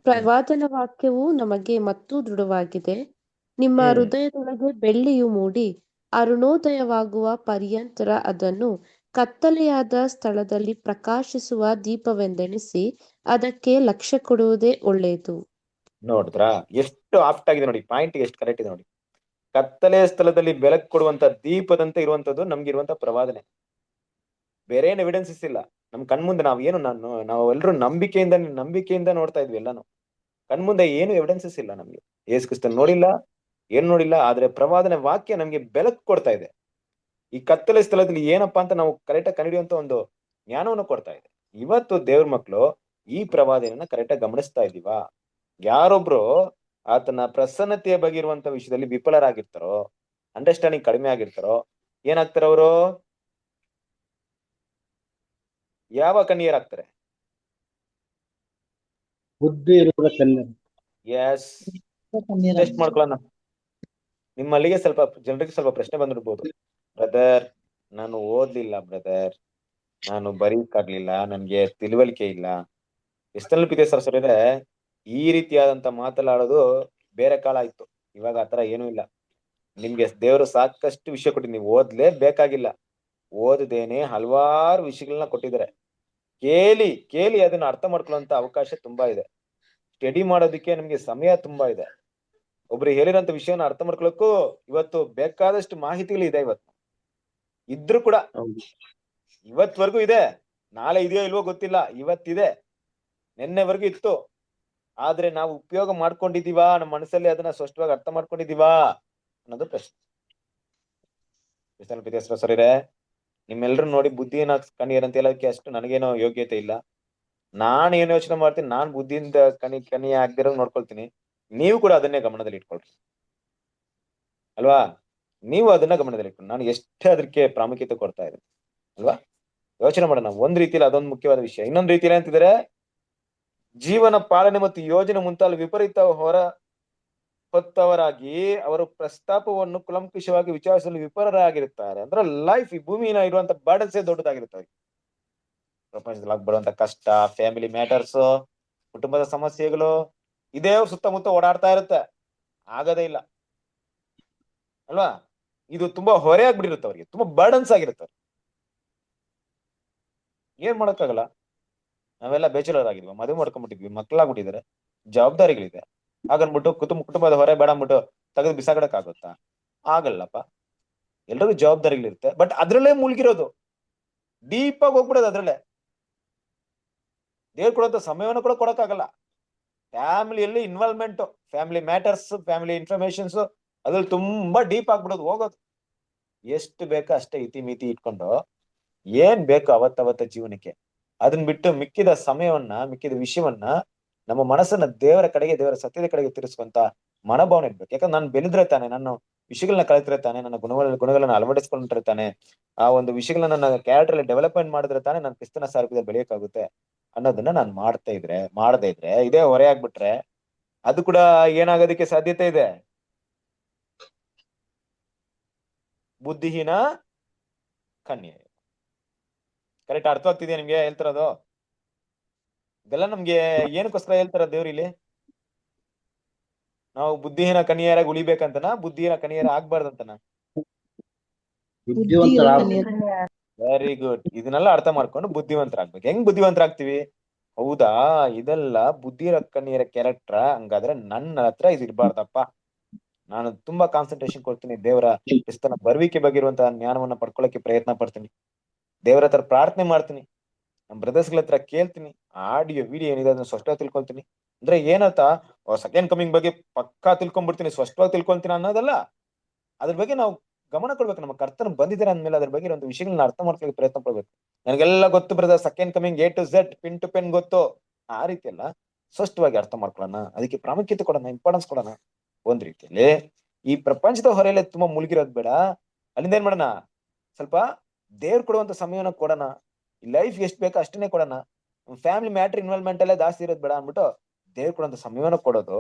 ಪ್ರವಾದನ ವಾಕ್ಯವು ನಮಗೆ ಮತ್ತೂ ದೃಢವಾಗಿದೆ. ನಿಮ್ಮ ಹೃದಯದೊಳಗೆ ಬೆಳ್ಳಿಯು ಮೂಡಿ ಅರುಣೋದಯವಾಗುವ ಪರ್ಯಂತರ ಅದನ್ನು ಕತ್ತಲೆಯಾದ ಸ್ಥಳದಲ್ಲಿ ಪ್ರಕಾಶಿಸುವ ದೀಪವೆಂದೆಣಿಸಿ ಅದಕ್ಕೆ ಲಕ್ಷ್ಯ ಕೊಡುವುದೇ ಒಳ್ಳೆಯದು. ನೋಡಿದ್ರಾ ಎಷ್ಟು ಆಫ್ಟ್ ಆಗಿದೆ ನೋಡಿ, ಪಾಯಿಂಟ್ ಎಷ್ಟು ಕರೆಕ್ಟ್ ಇದೆ ನೋಡಿ. ಕತ್ತಲೆಯ ಸ್ಥಳದಲ್ಲಿ ಬೆಳಕು ಕೊಡುವಂತ ದೀಪದಂತೆ ಇರುವಂತದ್ದು ನಮ್ಗಿರುವಂತ ಪ್ರವಾದನೆ. ಬೇರೆ ಏನು ಎವಿಡೆನ್ಸಸ್ ಇಲ್ಲ ನಮ್ ಕಣ್ಮುಂದೆ. ನಾವು ಎಲ್ಲರೂ ನಂಬಿಕೆಯಿಂದ ನೋಡ್ತಾ ಇದ್ವಿ ಎಲ್ಲಾನು. ಕಣ್ಮುಂದೆ ಏನು ಎವಿಡೆನ್ಸಸ್ ಇಲ್ಲ ನಮ್ಗೆ. ಯೇಸು ಕ್ರಿಸ್ತನ್ ನೋಡಿಲ್ಲ, ಏನು ನೋಡಿಲ್ಲ, ಆದ್ರೆ ಪ್ರವಾದನೆ ವಾಕ್ಯ ನಮ್ಗೆ ಬೆಳಕು ಕೊಡ್ತಾ ಇದೆ. ಈ ಕತ್ತಲೆ ಸ್ಥಳದಲ್ಲಿ ಏನಪ್ಪಾ ಅಂತ ನಾವು ಕರೆಕ್ಟಾಗಿ ಕಂಡುಹಿಡಿಯುವಂತ ಒಂದು ಜ್ಞಾನವನ್ನು ಕೊಡ್ತಾ ಇದೆ. ಇವತ್ತು ದೇವ್ರ ಮಕ್ಕಳು ಈ ಪ್ರವಾದನೆಯನ್ನ ಕರೆಕ್ಟಾಗಿ ಗಮನಿಸ್ತಾ ಇದೀವಾ? ಯಾರೊಬ್ರು ಆತನ ಪ್ರಸನ್ನತೆಯ ಬಗ್ಗೆ ಇರುವಂತ ವಿಷಯದಲ್ಲಿ ವಿಫಲರಾಗಿರ್ತಾರೋ, ಅಂಡರ್ಸ್ಟ್ಯಾಂಡಿಂಗ್ ಕಡಿಮೆ ಆಗಿರ್ತಾರೋ, ಏನಾಗ್ತಾರೆ ಅವರು? ಯಾವ ಕನ್ಯರಾಗ್ತಾರೆ? ಬುದ್ಧಿ ಇರುವ ಕನ್ಯರು. ಎಸ್, ಟೆಸ್ಟ್ ಮಾಡ್ಕೊಳ್ಳೋಣ. ನಿಮ್ಮಲ್ಲಿಗೆ ಸ್ವಲ್ಪ ಜನರಿಗೆ ಸ್ವಲ್ಪ ಪ್ರಶ್ನೆ ಬಂದಿರ್ಬೋದು, ಬ್ರದರ್ ನಾನು ಓದ್ಲಿಲ್ಲ, ಬ್ರದರ್ ನಾನು ಬರೀಕಾಗ್ಲಿಲ್ಲ, ನನ್ಗೆ ತಿಳುವಳಿಕೆ ಇಲ್ಲ. ಎಷ್ಟೆಲ್ಲ ಪಿತೆ ಸರ್ ಇದೆ ಈ ರೀತಿಯಾದಂತ ಮಾತನಾಡೋದು ಬೇರೆ ಕಾಲ ಆಯ್ತು. ಇವಾಗ ಆತರ ಏನೂ ಇಲ್ಲ. ನಿಮ್ಗೆ ದೇವರು ಸಾಕಷ್ಟು ವಿಷಯ ಕೊಟ್ಟಿದ್ದು, ನೀವು ಓದ್ಲೇ ಬೇಕಾಗಿಲ್ಲ. ಓದದೇನೆ ಹಲವಾರು ವಿಷಯಗಳನ್ನ ಕೊಟ್ಟಿದ್ದಾರೆ. ಕೇಳಿ ಅದನ್ನ ಅರ್ಥ ಮಾಡ್ಕೊಳ್ಳುವಂತ ಅವಕಾಶ ತುಂಬಾ ಇದೆ. ಸ್ಟಡಿ ಮಾಡೋದಕ್ಕೆ ನಿಮ್ಗೆ ಸಮಯ ತುಂಬಾ ಇದೆ. ಒಬ್ರು ಹೇಳಿರೋಂತ ವಿಷಯನ ಅರ್ಥ ಮಾಡ್ಕೊಳ್ಳೋಕ್ಕೂ ಇವತ್ತು ಬೇಕಾದಷ್ಟು ಮಾಹಿತಿಗಳು ಇದೆ. ಇವತ್ತು ಇದ್ರು ಕೂಡ ಇವತ್ವರೆಗೂ ಇದೆ. ನಾಳೆ ಇದೆಯೋ ಇಲ್ವೋ ಗೊತ್ತಿಲ್ಲ, ಇವತ್ತಿದೆ, ನಿನ್ನೆವರೆಗೂ ಇತ್ತು. ಆದ್ರೆ ನಾವು ಉಪಯೋಗ ಮಾಡ್ಕೊಂಡಿದೀವಾ? ನಮ್ಮ ಮನಸ್ಸಲ್ಲಿ ಅದನ್ನ ಸ್ಪಷ್ಟವಾಗಿ ಅರ್ಥ ಮಾಡ್ಕೊಂಡಿದೀವಾ ಅನ್ನೋದು ಪ್ರಶ್ನೆ. ಸರಿರೇ, ನಿಮ್ಮೆಲ್ರು ನೋಡಿ ಬುದ್ಧಿನ ಕಣಿಯರಂತ ಹೇಳೋದಕ್ಕೆ ಅಷ್ಟು ನನಗೇನೋ ಯೋಗ್ಯತೆ ಇಲ್ಲ. ನಾನು ಏನ್ ಯೋಚನೆ ಮಾಡ್ತೀನಿ, ನಾನ್ ಬುದ್ಧಿಯಿಂದ ಕಣಿ ಆಗ್ದಿರೋ ನೋಡ್ಕೊಳ್ತೀನಿ. ನೀವು ಕೂಡ ಅದನ್ನೇ ಗಮನದಲ್ಲಿ ಇಟ್ಕೊಳ್ರಿ ಅಲ್ವಾ? ನೀವು ಅದನ್ನ ಗಮನದಲ್ಲಿ ಇಟ್ಕೊಂಡು ನಾನು ಎಷ್ಟೇ ಅದಕ್ಕೆ ಪ್ರಾಮುಖ್ಯತೆ ಕೊಡ್ತಾ ಇದ್ದೀನಿ ಅಲ್ವಾ? ಯೋಚನೆ ಮಾಡೋಣ. ಒಂದ್ ರೀತಿಯಲ್ಲಿ ಅದೊಂದು ಮುಖ್ಯವಾದ ವಿಷಯ. ಇನ್ನೊಂದು ರೀತಿಯಲ್ಲಿ ಅಂತಿದ್ದಾರೆ, ಜೀವನ ಪಾಲನೆ ಮತ್ತು ಯೋಜನೆ ಮುಂತಾದ ವಿಪರೀತ ಹೊತ್ತವರಾಗಿ ಅವರು ಪ್ರಸ್ತಾಪವನ್ನು ಕುಲಂಕುಷವಾಗಿ ವಿಚಾರಿಸಲು ವಿಫಲರಾಗಿರುತ್ತಾರೆ. ಅಂದ್ರೆ ಲೈಫ್, ಈ ಭೂಮಿನ ಇರುವಂತ ಬರ್ಡನ್ಸೇ ದೊಡ್ಡದಾಗಿರುತ್ತೆ. ಪ್ರಪಂಚದಲ್ಲಿ ಬರುವಂತ ಕಷ್ಟ, ಫ್ಯಾಮಿಲಿ ಮ್ಯಾಟರ್ಸ್, ಕುಟುಂಬದ ಸಮಸ್ಯೆಗಳು ಇದೇ ಸುತ್ತಮುತ್ತ ಓಡಾಡ್ತಾ ಇರುತ್ತೆ. ಆಗದೇ ಇಲ್ಲ ಅಲ್ವಾ? ಇದು ತುಂಬಾ ಹೊರೆ ಆಗ್ಬಿಟ್ಟಿರುತ್ತೆ ಅವ್ರಿಗೆ, ತುಂಬಾ ಬರ್ಡನ್ಸ್ ಆಗಿರುತ್ತೆ. ಏನ್ ಮಾಡಕ್ಕಾಗಲ್ಲ. ನಾವೆಲ್ಲ ಬ್ಯಾಚುಲರ್ ಆಗಿದ್ವಿ, ಮದುವೆ ಮಾಡ್ಕೊಂಡ್ಬಿಟ್ಟಿದ್ವಿ, ಮಕ್ಕಳಾಗ್ಬಿಟ್ಟಿದ್ದಾರೆ, ಜವಾಬ್ದಾರಿಗಳಿದೆ. ಹಾಗನ್ಬಿಟ್ಟು ಕುಟುಂಬದ ಹೊರೆ ಬೇಡ ಅಂದ್ಬಿಟ್ಟು ತೆಗೆದು ಬಿಸಾಕಡಕ್ ಆಗುತ್ತಾ? ಆಗಲ್ಲಪ್ಪ. ಎಲ್ರಿಗೂ ಜವಾಬ್ದಾರಿಗಳಿರುತ್ತೆ, ಬಟ್ ಅದ್ರಲ್ಲೇ ಮುಳುಗಿರೋದು, ಡೀಪ್ ಆಗಿ ಹೋಗ್ಬಿಡೋದು ಅದ್ರಲ್ಲೇ. ದೇವ್ರು ಕೊಡುವಂತ ಸಮಯವನ್ನು ಕೂಡ ಕೊಡಕ್ಕಾಗಲ್ಲ. ಫ್ಯಾಮಿಲಿಯಲ್ಲಿ involvement, family matters, family informations ಅದ್ರಲ್ಲಿ ತುಂಬಾ ಡೀಪ್ ಆಗ್ಬಿಡೋದು, ಹೋಗೋದು. ಎಷ್ಟು ಬೇಕೋ ಅಷ್ಟೇ ಇತಿಮಿತಿ ಇಟ್ಕೊಂಡು ಏನ್ ಬೇಕು ಅವತ್ತವತ್ತ ಜೀವನಕ್ಕೆ ಅದನ್ನ ಬಿಟ್ಟು ಮಿಕ್ಕಿದ ಸಮಯವನ್ನ, ಮಿಕ್ಕಿದ ವಿಷಯವನ್ನ, ನಮ್ಮ ಮನಸ್ಸನ್ನ ದೇವರ ಕಡೆಗೆ, ದೇವರ ಸತ್ಯದ ಕಡೆಗೆ ತಿರ್ಸ್ಕೊಂತ ಮನೋಭಾವನೆ ಇರ್ಬೇಕು. ಯಾಕಂದ್ರೆ ನಾನು ಬೆಳೆದ್ರೆ ತಾನೆ, ನನ್ನ ವಿಷಯಗಳನ್ನ ಕಲಿತ್ರೆ ತಾನೆ, ನನ್ನ ಗುಣಗಳನ್ನ ಅಳವಡಿಸ್ಕೊಂಡ್ರೆ ತಾನೆ, ಆ ಒಂದು ವಿಷಯಗಳನ್ನ ನನ್ನ ಕ್ಯಾರೆಕ್ಟರ್ ಅಲ್ಲಿ ಡೆವಲಪ್ಮೆಂಟ್ ಮಾಡಿದ್ರೆ ತಾನೆ ನಾನು ಕ್ರಿಸ್ತನ ಸಾರೂಪ್ಯದಲ್ಲಿ ಬೆಳೆಯಕ್ಕಾಗುತ್ತೆ ಅನ್ನೋದನ್ನ ನಾನು ಮಾಡದೇ ಇದ್ರೆ ಇದೇ ಹೊರೆ ಆಗ್ಬಿಟ್ರೆ ಅದು ಕೂಡ ಏನಾಗೋದಕ್ಕೆ ಸಾಧ್ಯತೆ ಇದೆ. ಬುದ್ಧಿಹೀನ ಕನ್ಯೆ. ಕರೆಕ್ಟ್ ಅರ್ಥವಾಗ್ತಿದ್ಯಾ ನಿಮ್ಗೆ ಹೇಳ್ತಿರೋದು? ಇದೆಲ್ಲ ನಮ್ಗೆ ಏನಕ್ಕೋಸ್ಕರ ಹೇಳ್ತಾರ ದೇವ್ರು ಇಲ್ಲಿ? ನಾವು ಬುದ್ಧಿಹೀನ ಕನ್ಯೆಯರಾಗಿ ಉಳಿಬೇಕಂತನ, ಬುದ್ಧಿಹೀನ ಕನ್ಯೆಯರ ಆಗ್ಬಾರ್ದಂತನ? ಬುದ್ಧಿವಂತರ ವೆರಿ ಗುಡ್. ಇದನ್ನೆಲ್ಲ ಅರ್ಥ ಮಾಡ್ಕೊಂಡು ಬುದ್ಧಿವಂತರಾಗ್ಬೇಕು. ಹೆಂಗ್ ಬುದ್ಧಿವಂತರಾಗ್ತಿವಿ? ಹೌದಾ, ಇದೆಲ್ಲ ಬುದ್ಧಿರ ಕನ್ಯೆಯರ ಕ್ಯಾರೆಕ್ಟರ್, ಹಂಗಾದ್ರೆ ನನ್ನ ಹತ್ರ ಇದು ಇರ್ಬಾರ್ದಪ್ಪ. ನಾನು ತುಂಬಾ ಕಾನ್ಸಂಟ್ರೇಷನ್ ಕೊಡ್ತೀನಿ, ದೇವರ ಕ್ರಿಸ್ತನ ಬರುವಿಕೆ ಬಗ್ಗೆ ಇರುವಂತಹ ಜ್ಞಾನವನ್ನ ಪಡ್ಕೊಳ್ಳಕ್ಕೆ ಪ್ರಯತ್ನ ಪಡ್ತೀನಿ, ದೇವರ ಹತ್ರ ಪ್ರಾರ್ಥನೆ ಮಾಡ್ತೀನಿ, ನಮ್ಮ ಬ್ರದರ್ಸ್ಗಳ ಹತ್ರ ಕೇಳ್ತೀನಿ, ಆಡಿಯೋ ವಿಡಿಯೋ ಏನಿದೆ ಅದನ್ನ ಸ್ಪಷ್ಟವಾಗಿ ತಿಳ್ಕೊಳ್ತೀನಿ. ಅಂದ್ರೆ ಏನರ್ಥ? ಸೆಕೆಂಡ್ ಕಮಿಂಗ್ ಬಗ್ಗೆ ಪಕ್ಕಾ ತಿಳ್ಕೊಂಡ್ಬಿಡ್ತೀನಿ, ಸ್ಪಷ್ಟವಾಗಿ ತಿಳ್ಕೊಂತೀನಿ ಅನ್ನೋದಲ್ಲ. ಅದ್ರ ಬಗ್ಗೆ ನಾವು ಗಮನ ಕೊಡ್ಬೇಕು. ನಮ್ಮ ಕರ್ತನ ಬಂದಿದ್ದಾರೆ ಅಂದ್ಮೇಲೆ ಅದ್ರ ಬಗ್ಗೆ ಒಂದು ವಿಷಯಗಳನ್ನ ಅರ್ಥ ಮಾಡ್ಕೊಳ್ಳಿ ಪ್ರಯತ್ನ ಪಡ್ಬೇಕು. ನನಗೆಲ್ಲ ಗೊತ್ತು brother, second coming A to Z pin to pen ಗೊತ್ತು. ಆ ರೀತಿ ಎಲ್ಲ ಸ್ಪಷ್ಟವಾಗಿ ಅರ್ಥ ಮಾಡ್ಕೊಳ್ಳೋಣ, ಅದಕ್ಕೆ ಪ್ರಾಮುಖ್ಯತೆ ಕೊಡೋಣ, ಇಂಪಾರ್ಟೆನ್ಸ್ ಕೊಡೋಣ. ಒಂದ್ ರೀತಿಯಲ್ಲಿ ಈ ಪ್ರಪಂಚದ ಹೊರೆಯಲ್ಲೇ ತುಂಬಾ ಮುಳುಗಿರೋದ್ ಬೇಡ. ಅಲ್ಲಿಂದ ಏನ್ ಮಾಡೋಣ? ಸ್ವಲ್ಪ ದೇವ್ರು ಕೊಡುವಂತ ಸಮಯನ ಕೊಡೋಣ. ಈ ಲೈಫ್ ಎಷ್ಟ್ ಬೇಕೋ ಅಷ್ಟನ್ನೇ ಕೊಡೋಣ. ಫ್ಯಾಮಿಲಿ ಮ್ಯಾಟರ್ ಇನ್ವಾಲ್ವ್ಮೆಂಟ್ ಅಲ್ಲೇ ಜಾಸ್ತಿ ಇರೋದ್ ಬೇಡ ಅಂದ್ಬಿಟ್ಟು ದೇವ್ರು ಕೊಡುವಂತ ಸಮಯನ ಕೊಡೋದು.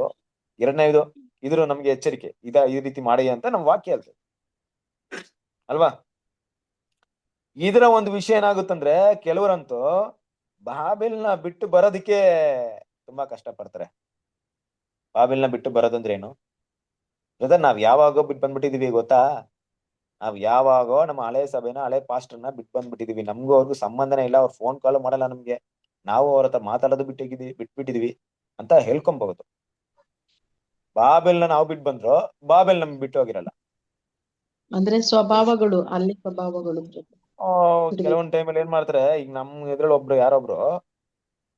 ಎರಡನೇದು ಇದ್ರ ನಮ್ಗೆ ಎಚ್ಚರಿಕೆ, ಈ ರೀತಿ ಮಾಡಿ ಅಂತ ನಮ್ ವಾಕ್ಯ ಅಲ್ರಿ ಅಲ್ವಾ? ಇದರ ಒಂದು ವಿಷಯ ಏನಾಗುತ್ತಂದ್ರೆ, ಕೆಲವರಂತೂ ಬಾಬಿಲ್ನ ಬಿಟ್ಟು ಬರೋದಿಕ್ಕೆ ತುಂಬಾ ಕಷ್ಟ ಪಡ್ತಾರೆ. ಬಾಬಿಲ್ನ ಬಿಟ್ಟು ಬರೋದಂದ್ರೆ ಏನು ಬ್ರದರ್? ನಾವ್ ಯಾವಾಗೋ ಬಿಟ್ಟು ಬಂದ್ಬಿಟ್ಟಿದೀವಿ ಗೊತ್ತಾ? ನಾವ್ ಯಾವಾಗೋ ನಮ್ಮ ಹಳೆ ಸಭೆನ, ಹಳೆ ಪಾಸ್ಟರ್ನ ಬಿಟ್ಟು ಬಂದ್ಬಿಟ್ಟಿದೀವಿ. ನಮ್ಗೂ ಅವ್ರಿಗೂ ಸಂಬಂಧನೇ ಇಲ್ಲ, ಅವ್ರು ಫೋನ್ ಕಾಲ್ ಮಾಡಲ್ಲ ನಮ್ಗೆ, ನಾವು ಅವ್ರ ಹತ್ರ ಮಾತಾಡೋದು ಬಿಟ್ಬಿಟ್ಟಿದೀವಿ ಅಂತ ಹೇಳ್ಕೊಬಹುದು. ಬಾಬೆಲ್ನ ನಾವು ಬಿಟ್ಟು ಬಂದ್ರು, ಬಾಬೆಲ್ ನಮ್ಗೆ ಬಿಟ್ಟು ಹೋಗಿರಲ್ಲ. ಅಂದ್ರೆ ಸ್ವಭಾವಗಳು, ಅಲ್ಲಿ ಸ್ವಭಾವಗಳು ಕೆಲವೊಂದ್ ಟೈಮಲ್ಲಿ ಏನ್ ಮಾಡ್ತಾರೆ, ಈಗ ನಮ್ ಎದ್ರಲ್ಲಿ ಒಬ್ರು ಯಾರೊಬ್ರು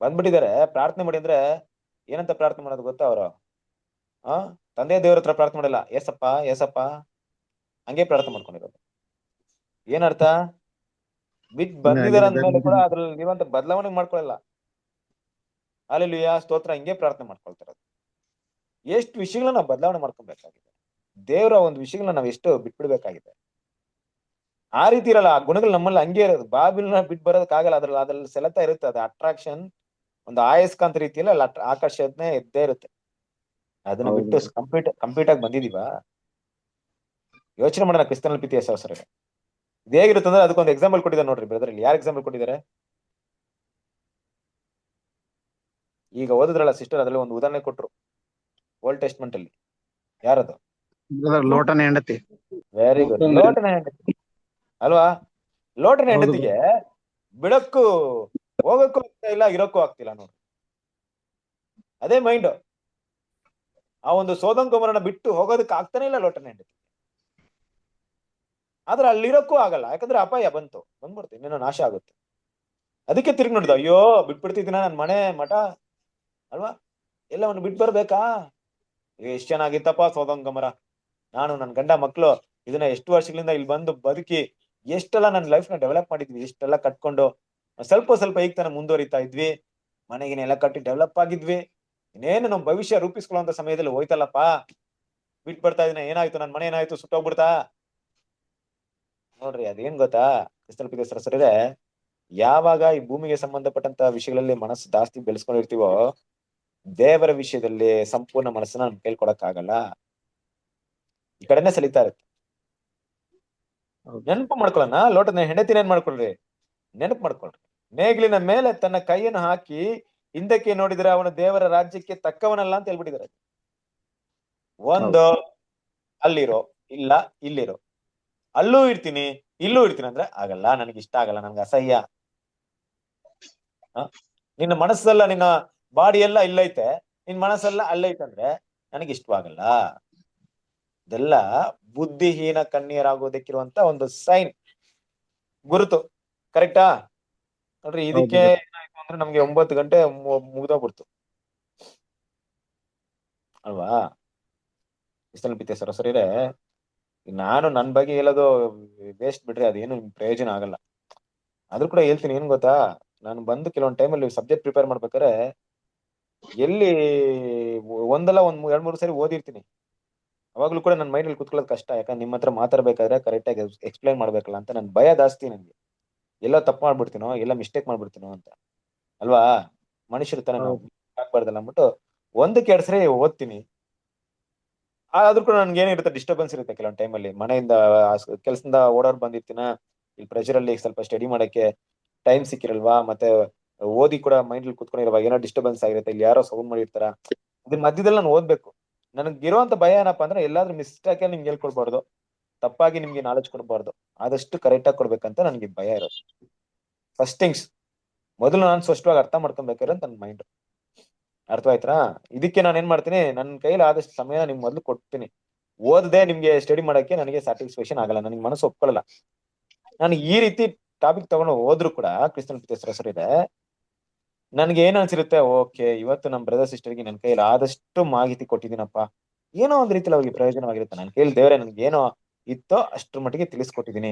ಬಂದ್ಬಿಟ್ಟಿದ್ದಾರೆ, ಪ್ರಾರ್ಥನೆ ಮಾಡಿ ಅಂದ್ರೆ ಏನಂತ ಪ್ರಾರ್ಥನೆ ಮಾಡೋದು ಗೊತ್ತಾ? ಅವರು ತಂದೆ ದೇವ್ರ ಹತ್ರ ಪ್ರಾರ್ಥನೆ ಮಾಡಲ್ಲ, ಏಸಪ್ಪ ಹಂಗೆ ಪ್ರಾರ್ಥನೆ ಮಾಡ್ಕೊಂಡಿರೋದು. ಏನರ್ಥ? ಬಿಟ್ಟು ಬಂದಿದಾರ ಅಂದ್ಮೇಲೆ ಕೂಡ ಅದ್ರಲ್ಲಿ ಇರುವಂತ ಬದಲಾವಣೆ ಮಾಡ್ಕೊಳಲ್ಲ. ಅಲ್ಲೆಲ್ಲೂಯಾ ಸ್ತೋತ್ರ ಹಿಂಗೆ ಪ್ರಾರ್ಥನೆ ಮಾಡ್ಕೊಳ್ತಾರದು. ಎಷ್ಟು ವಿಷಯಗಳನ್ನ ನಾವು ಬದಲಾವಣೆ ಮಾಡ್ಕೊಬೇಕಾಗಿದೆ, ದೇವರ ಒಂದು ವಿಷಯಗಳನ್ನ ನಾವು ಎಷ್ಟು ಬಿಟ್ಬಿಡ್ಬೇಕಾಗಿದೆ. ಆ ರೀತಿ ಇರಲ್ಲ, ಆ ಗುಣಗಳು ನಮ್ಮಲ್ಲಿ ಹಂಗೆ ಇರೋದು. ಬಾಬಿಲ್ನ ಬಿಟ್ಟು ಬರೋದಕ್ಕಾಗಲ್ಲ, ಅದ್ರಲ್ಲಿ ಸೆಳೆತ ಇರುತ್ತೆ, ಅದು ಅಟ್ರಾಕ್ಷನ್, ಒಂದು ಆಯಸ್ಕಾಂತ ರೀತಿಯಲ್ಲಿ ಅಲ್ಲಿ ಆಕರ್ಷಣೆ ಇದ್ದೇ ಇರುತ್ತೆ. ಅದನ್ನ ಬಿಟ್ಟು ಕಂಪ್ಲೀಟ್ ಆಗಿ ಬಂದಿದೀವ? ಯೋಚನೆ ಮಾಡೋಣ. ಕ್ರಿಸ್ತನಲ್ಲಿ ಪ್ರೀತಿಯ ಸಹೋದರರೇ, ಇದು ಹೇಗಿರುತ್ತೆ ಅಂದ್ರೆ ಅದಕ್ಕೊಂದು ಎಕ್ಸಾಂಪಲ್ ಕೊಟ್ಟಿದ್ದಾರೆ ನೋಡ್ರಿ ಬ್ರದರ್. ಇಲ್ಲಿ ಯಾರು ಎಕ್ಸಾಂಪಲ್ ಕೊಟ್ಟಿದ್ದಾರೆ? ಈಗ ಓದಿದ್ರಲ್ಲ ಸಿಸ್ಟರ್, ಅದ್ರಲ್ಲಿ ಒಂದು ಉದಾಹರಣೆ ಕೊಟ್ರು ಓಲ್ಡ್ ಟೆಸ್ಟ್ಮೆಂಟ್ ಅಲ್ಲಿ. ಯಾರದು? ಲೋಟನ ಹೆಂಡತಿ. Very good. ಲೋಟನ ಹೆಂಡತಿ ಅಲ್ವಾ? ಲೋಟನ ಹೆಂಡತಿಗೆ ಬಿಡಕ್ಕೂ ಹೋಗಕ್ಕೂ ಆಗ್ತಾ ಇಲ್ಲ, ಇರೋಕ್ಕೂ ಆಗ್ತಿಲ್ಲ ನೋಡ್ರಿ. ಅದೇ ಮೈಂಡ್. ಆ ಒಂದು ಸೋದಮ್ ಗೊಮೋರನ ಬಿಟ್ಟು ಹೋಗೋದಕ್ಕೆ ಆಗ್ತಾನೆ ಇಲ್ಲ ಲೋಟನ ಹೆಂಡತಿ. ಆದ್ರೆ ಅಲ್ಲಿರೋಕ್ಕೂ ಆಗಲ್ಲ, ಯಾಕಂದ್ರೆ ಅಪಾಯ ಬಂದ್ಬಿಡ್ತೀನಿ, ಇನ್ನೇನೋ ನಾಶ ಆಗುತ್ತೆ. ಅದಕ್ಕೆ ತಿರುಗಿ ನೋಡಿದ, ಅಯ್ಯೋ ಬಿಟ್ಬಿಡ್ತಿದ್ದೀನ ನನ್ ಮಠ ಅಲ್ವಾ, ಎಲ್ಲವನ್ನು ಬಿಟ್ಟು ಬರ್ಬೇಕಾ? ಎಷ್ಟ್ ಚೆನ್ನಾಗಿತ್ತಪ್ಪ ಸೋದಮ್ ಗೊಮೋರ, ನಾನು ನನ್ನ ಗಂಡ ಮಕ್ಳು ಇದನ್ನ ಎಷ್ಟು ವರ್ಷಗಳಿಂದ ಇಲ್ಲಿ ಬಂದು ಬದುಕಿ ಎಷ್ಟೆಲ್ಲ ನನ್ನ ಲೈಫ್ ನ ಡೆವಲಪ್ ಮಾಡಿದ್ವಿ, ಎಷ್ಟೆಲ್ಲ ಕಟ್ಕೊಂಡು ಸ್ವಲ್ಪ ಈಗ ತಾನೆ ಮುಂದುವರಿತಾ ಇದ್ವಿ, ಮನೆಗಿನೆಲ್ಲ ಕಟ್ಟಿ ಡೆವಲಪ್ ಆಗಿದ್ವಿ, ಇನ್ನೇನು ನಮ್ ಭವಿಷ್ಯ ರೂಪಿಸ್ಕೊಳ್ಳುವಂತ ಸಮಯದಲ್ಲಿ ಹೋಯ್ತಲ್ಲಪ್ಪ, ಬಿಟ್ಟು ಬರ್ತಾ ಇದೀನಿ, ಏನಾಯ್ತು ನನ್ನ ಮನೆ ಏನಾಯ್ತು, ಸುಟ್ಟೋಗ್ಬಿಡ್ತಾ? ನೋಡ್ರಿ ಅದೇನ್ ಗೊತ್ತಾ ಕ್ರಿಸ್ತಲ್ ಸರಸರೇ, ಯಾವಾಗ ಈ ಭೂಮಿಗೆ ಸಂಬಂಧಪಟ್ಟಂತ ವಿಷಯಗಳಲ್ಲಿ ಮನಸ್ಸು ಜಾಸ್ತಿ ಬೆಳೆಸ್ಕೊಂಡಿರ್ತೀವೋ, ದೇವರ ವಿಷಯದಲ್ಲಿ ಸಂಪೂರ್ಣ ಮನಸ್ಸನ್ನ ನಮ್ ಕೈಲಿ ಕೊಡಕ್ ಆಗಲ್ಲ. ಈ ಕಡೆನೆ ಸೆಳಿತಾ ಇರುತ್ತೆ. ಹೌದು. ನೆನಪು ಮಾಡ್ಕೊಳ್ಳೋಣ, ಲೋಟದ ಹೆಂಡತಿನ ಏನ್ ಮಾಡ್ಕೊಳ್ರಿ, ನೆನಪು ಮಾಡ್ಕೊಳ್ರಿ. ನೇಗಿಲಿನ ಮೇಲೆ ತನ್ನ ಕೈಯನ್ನು ಹಾಕಿ ಹಿಂದಕ್ಕೆ ನೋಡಿದ್ರೆ ಅವನ ದೇವರ ರಾಜ್ಯಕ್ಕೆ ತಕ್ಕವನಲ್ಲ ಅಂತ ಹೇಳ್ಬಿಟ್ಟಿದ್ದಾರೆ. ಒಂದು ಅಲ್ಲಿರೋ, ಇಲ್ಲ ಇಲ್ಲಿರೋ, ಅಲ್ಲೂ ಇರ್ತೀನಿ ಇಲ್ಲೂ ಇರ್ತೀನಿ ಅಂದ್ರೆ ಆಗಲ್ಲ, ನನಗೆ ಇಷ್ಟ ಆಗಲ್ಲ, ನನ್ಗೆ ಅಸಹ್ಯ. ನಿನ್ನ ಮನಸ್ಸೆಲ್ಲ, ನಿನ್ನ ಬಾಡಿ ಎಲ್ಲ ಇಲ್ಲೈತೆ, ನಿನ್ ಮನಸ್ಸೆಲ್ಲ ಅಲ್ಲೈತೆ ಅಂದ್ರೆ ನನಗೆ ಇಷ್ಟವಾಗಲ್ಲ. ಇದೆಲ್ಲ ಬುದ್ಧಿಹೀನ ಕನ್ಯರಾಗೋದಕ್ಕಿರುವಂತ ಒಂದು ಸೈನ್, ಗುರುತು. ಕರೆಕ್ಟಾ? ನೋಡ್ರಿ, ಇದಕ್ಕೆ ಏನಾಯ್ತು ಅಂದ್ರೆ ನಮ್ಗೆ 9 ಗಂಟೆ ಮುಗ್ದೋಗ್ಬಿಡ್ತು ಅಲ್ವಾ? ಸರಿರೇ, ನಾನು ನನ್ ಬಗ್ಗೆ ಹೇಳೋದು ವೇಸ್ಟ್ ಬಿಡ್ರಿ, ಅದೇನು ಪ್ರಯೋಜನ ಆಗಲ್ಲ. ಆದ್ರೂ ಕೂಡ ಹೇಳ್ತೀನಿ, ಏನ್ ಗೊತ್ತಾ, ನಾನು ಬಂದು ಕೆಲವೊಂದ್ ಟೈಮಲ್ಲಿ ಸಬ್ಜೆಕ್ಟ್ ಪ್ರಿಪೇರ್ ಮಾಡ್ಬೇಕಾದ್ರೆ ಎಲ್ಲಿ ಒಂದಲ್ಲ 2-3 ಸರಿ ಓದಿರ್ತೀನಿ. ಅವಾಗ್ಲೂ ಕೂಡ ನನ್ನ ಮೈಂಡ್ ಅಲ್ಲಿ ಕುತ್ಕೊಳ್ಳೋದು ಕಷ್ಟ. ಯಾಕಂದ್ರೆ ನಿಮ್ಮ ಹತ್ರ ಮಾತಾಡ್ಬೇಕಾದ್ರೆ ಕರೆಕ್ಟ್ ಆಗಿ ಎಕ್ಸ್ಪ್ಲೈನ್ ಮಾಡ್ಬೇಕಲ್ಲ ಅಂತ ನನ್ ಭಯ ಜಾಸ್ತಿ. ನನ್ಗೆ ಎಲ್ಲ ತಪ್ಪು ಮಾಡ್ಬಿಡ್ತೀನೋ, ಎಲ್ಲ ಮಿಸ್ಟೇಕ್ ಮಾಡ್ಬಿಡ್ತೀನೋ ಅಂತ, ಅಲ್ವಾ? ಮನುಷ್ಯರು ತಾನೆ ನಾವು, ಆಗ್ಬಾರ್ದಲ್ಲ ಅಂದ್ಬಿಟ್ಟು 1-2 ಸರಿ ಓದ್ತೀನಿ. ಆದ್ರೂ ಕೂಡ ನನ್ಗೆ ಏನಿರುತ್ತೆ, ಡಿಸ್ಟರ್ಬೆನ್ಸ್ ಇರುತ್ತೆ ಕೆಲವೊಂದು ಟೈಮಲ್ಲಿ. ಮನೆಯಿಂದ ಕೆಲಸದಿಂದ ಓಡೋರ್ ಬಂದಿರ್ತೀನ, ಇಲ್ಲಿ ಪ್ರೆಷರ್ ಅಲ್ಲಿ ಸ್ವಲ್ಪ ಸ್ಟಡಿ ಮಾಡಕ್ಕೆ ಟೈಮ್ ಸಿಕ್ಕಿರಲ್ವಾ, ಮತ್ತೆ ಓದಿ ಕೂಡ ಮೈಂಡ್ ಅಲ್ಲಿ ಕುತ್ಕೊಂಡಿರುವಾಗ ಏನೋ ಡಿಸ್ಟರ್ಬೆನ್ಸ್ ಆಗಿರುತ್ತೆ, ಇಲ್ಲಿ ಯಾರೋ ಸೌಂಡ್ ಮಾಡಿರ್ತಾರ. ಇದ್ರ ಮಧ್ಯದಲ್ಲಿ ನಾನು ಓದ್ಬೇಕು. ನನಗಿರುವಂತ ಭಯ ಏನಪ್ಪಾ ಅಂದ್ರೆ, ಎಲ್ಲಾದ್ರೂ ಮಿಸ್ಟೇಕ್ ನಿಮ್ಗೆ ಹೇಳ್ಕೊಡ್ಬಾರ್ದು, ತಪ್ಪಾಗಿ ನಿಮ್ಗೆ ನಾಲೆಜ್ ಕೊಡ್ಬಾರ್ದು, ಆದಷ್ಟು ಕರೆಕ್ಟ್ ಆಗಿ ಕೊಡ್ಬೇಕಂತ ನನಗೆ ಭಯ ಇರೋದು. ಫಸ್ಟ್ ಥಿಂಗ್ಸ್ ಮೊದಲು ನಾನು ಸ್ಪಷ್ಟವಾಗಿ ಅರ್ಥ ಮಾಡ್ಕೊಬೇಕಾದ್ರೆ ನನ್ನ ಮೈಂಡ್. ಅರ್ಥವಾಯ್ತಾ? ಇದಕ್ಕೆ ನಾನು ಏನ್ ಮಾಡ್ತೀನಿ, ನನ್ನ ಕೈಲಿ ಆದಷ್ಟು ಸಮಯ ನಿಮ್ಗೆ ಮೊದಲು ಕೊಡ್ತೀನಿ. ಓದದೆ ನಿಮ್ಗೆ ಸ್ಟಡಿ ಮಾಡಕ್ಕೆ ನನಗೆ ಸ್ಯಾಟಿಸ್ಫ್ಯಾಕ್ಷನ್ ಆಗಲ್ಲ, ನನಗೆ ಮನಸ್ಸು ಒಪ್ಕೊಳ್ಳಲ್ಲ. ನಾನು ಈ ರೀತಿ ಟಾಪಿಕ್ ತಗೊಂಡು ಹೋದ್ರು ಕೂಡ ಕ್ರಿಸ್ತನ್ ಹೆಸರು ಇದೆ, ನನ್ಗೆ ಏನ್ ಅನ್ಸಿರುತ್ತೆ, ಓಕೆ ಇವತ್ತು ನಮ್ಮ ಬ್ರದರ್ ಸಿಸ್ಟರ್ಗೆ ನನ್ನ ಕೈಲಿ ಆದಷ್ಟು ಮಾಹಿತಿ ಕೊಟ್ಟಿದ್ದೀನಪ್ಪ, ಏನೋ ಒಂದ್ ರೀತಿಲಿ ಅವ್ರಿಗೆ ಪ್ರಯೋಜನವಾಗಿರುತ್ತೆ. ನನ್ನ ಕೈಲಿ ದೇವರೇ ನನ್ಗೆ ಏನೋ ಇತ್ತೋ ಅಷ್ಟ್ರ ಮಟ್ಟಿಗೆ ತಿಳಿಸ್ಕೊಟ್ಟಿದ್ದೀನಿ.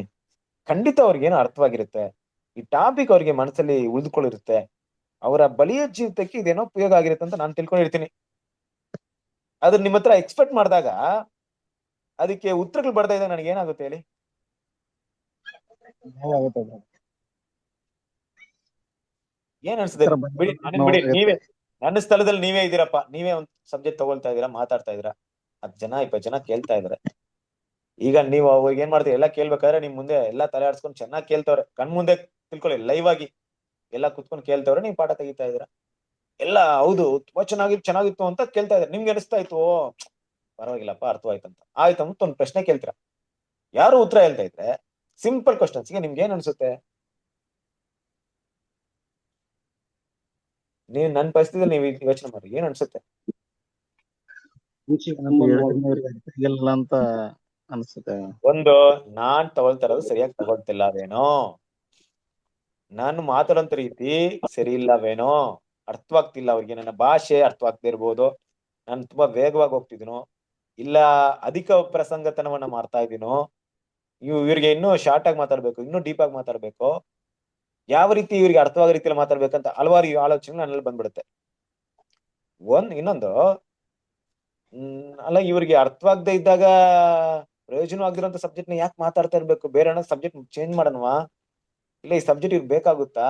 ಖಂಡಿತ ಅವ್ರಿಗೇನೋ ಅರ್ಥವಾಗಿರುತ್ತೆ, ಈ ಟಾಪಿಕ್ ಅವ್ರಿಗೆ ಮನಸ್ಸಲ್ಲಿ ಉಳಿದುಕೊಂಡಿರುತ್ತೆ, ಅವರ ಬಲಿಯ ಜೀವಿತಕ್ಕೆ ಇದೇನೋ ಉಪಯೋಗ ಆಗಿರುತ್ತೆ ಅಂತ ನಾನು ತಿಳ್ಕೊಂಡಿರ್ತೀನಿ. ಅದ್ರ ನಿಮ್ಮ ಹತ್ರ ಎಕ್ಸ್ಪೆಕ್ಟ್ ಮಾಡಿದಾಗ ಅದಕ್ಕೆ ಉತ್ತರಗಳು ಬರ್ತಾ ಇದ್ದಾಗ ನನಗೆ ಏನಾಗುತ್ತೆ ಹೇಳಿ? ಏನ್ ಅನ್ಸುತ್ತೆ ಬಿಡಿ, ಬಿಡಿ, ನೀವೇ ನನ್ನ ಸ್ಥಳದಲ್ಲಿ ನೀವೇ ಇದ್ದೀರಪ್ಪ, ನೀವೇ ಒಂದ್ ಸಬ್ಜೆಕ್ಟ್ ತಗೊಳ್ತಾ ಇದೀರಾ, ಮಾತಾಡ್ತಾ ಇದೀರಾ, 10 ಜನ 20 ಜನ ಕೇಳ್ತಾ ಇದಾರೆ. ಈಗ ನೀವು ಅವ್ರಿಗೆ ಏನ್ ಮಾಡ್ತೀವಿ, ಎಲ್ಲ ಕೇಳ್ಬೇಕಾದ್ರೆ ನಿಮ್ ಮುಂದೆ ಎಲ್ಲಾ ತಲೆ ಆಡ್ಸ್ಕೊಂಡು ಚೆನ್ನಾಗಿ ಕೇಳ್ತವ್ರೆ, ಕಣ್ ಮುಂದೆ ತಿಳ್ಕೊಳ್ಳಿ, ಲೈವ್ ಆಗಿ ಎಲ್ಲ ಕುತ್ಕೊಂಡು ಕೇಳ್ತವ್ರೆ, ನೀವು ಪಾಠ ತೆಗಿತಾ ಇದೀರಾ, ಎಲ್ಲ ಹೌದು ತುಂಬಾ ಚೆನ್ನಾಗಿತ್ತು ಅಂತ ಕೇಳ್ತಾ ಇದಾರೆ. ನಿಮ್ಗೆ ಅನಿಸ್ತಾ ಇತ್ತು, ಪರವಾಗಿಲ್ಲಪ್ಪ ಅರ್ಥವಾಯ್ತಂತ, ಆಯ್ತಂತ ಒಂದು ಪ್ರಶ್ನೆ ಕೇಳ್ತೀರಾ, ಯಾರು ಉತ್ತರ ಹೇಳ್ತಾ ಇದ್ರೆ ಸಿಂಪಲ್ ಕ್ವಶನ್ಸ್ಗೆ ನಿಮ್ಗೆ ಏನ್ ಅನ್ಸುತ್ತೆ? ನೀವ್ ನನ್ನ ಪರಿಸ್ಥಿತಿಯಲ್ಲಿ ನೀವು ಯೋಚನೆ ಮಾಡಿ, ಏನ್ ಅನ್ಸುತ್ತೆ? ಅಂತ ಅನ್ಸುತ್ತೆ. ಒಂದು, ನಾನ್ ತಗೊಳ್ತಾ ಇರೋದು ಸರಿಯಾಗಿ ತಗೊಳ್ತಿಲ್ಲವೇನೋ, ನಾನು ಮಾತಾಡೋಂತ ರೀತಿ ಸರಿ ಇಲ್ಲವೇನೋ, ಅರ್ಥವಾಗ್ತಿಲ್ಲ ಅವ್ರಿಗೆ, ನನ್ನ ಭಾಷೆ ಅರ್ಥವಾಗ್ತಾ ಇರ್ಬೋದು, ನಾನು ತುಂಬಾ ವೇಗವಾಗಿ ಹೋಗ್ತಿದ್ದೀನೋ, ಇಲ್ಲ ಅಧಿಕ ಪ್ರಸಂಗತನವನ್ನ ಮಾಡ್ತಾ ಇದ್ದೀನೋ, ಇವ್ರಿಗೆ ಇನ್ನೂ ಶಾರ್ಟ್ ಆಗಿ ಮಾತಾಡ್ಬೇಕು, ಇನ್ನೂ ಡೀಪ್ ಆಗಿ ಮಾತಾಡ್ಬೇಕು, ಯಾವ ರೀತಿ ಇವ್ರಿಗೆ ಅರ್ಥವಾಗೋ ರೀತಿಯಲ್ಲಿ ಮಾತಾಡ್ಬೇಕಂತ ಹಲವಾರು ಆಲೋಚನೆ ನನ್ನಲ್ಲಿ ಬಂದ್ಬಿಡುತ್ತೆ. ಇನ್ನೊಂದು, ಅಲ್ಲ ಇವ್ರಿಗೆ ಅರ್ಥವಾಗದೆ ಇದ್ದಾಗ ಪ್ರಯೋಜನವಾಗಿರೋಂಥ ಸಬ್ಜೆಕ್ಟ್ ನ ಯಾಕೆ ಮಾತಾಡ್ತಾ ಇರ್ಬೇಕು, ಬೇರೆ ಏನೋ ಸಬ್ಜೆಕ್ಟ್ ಚೇಂಜ್ ಮಾಡೋಣವಾ, ಇಲ್ಲ ಈ ಸಬ್ಜೆಕ್ಟ್ ಇವ್ರಿಗೆ ಬೇಕಾಗುತ್ತಾ,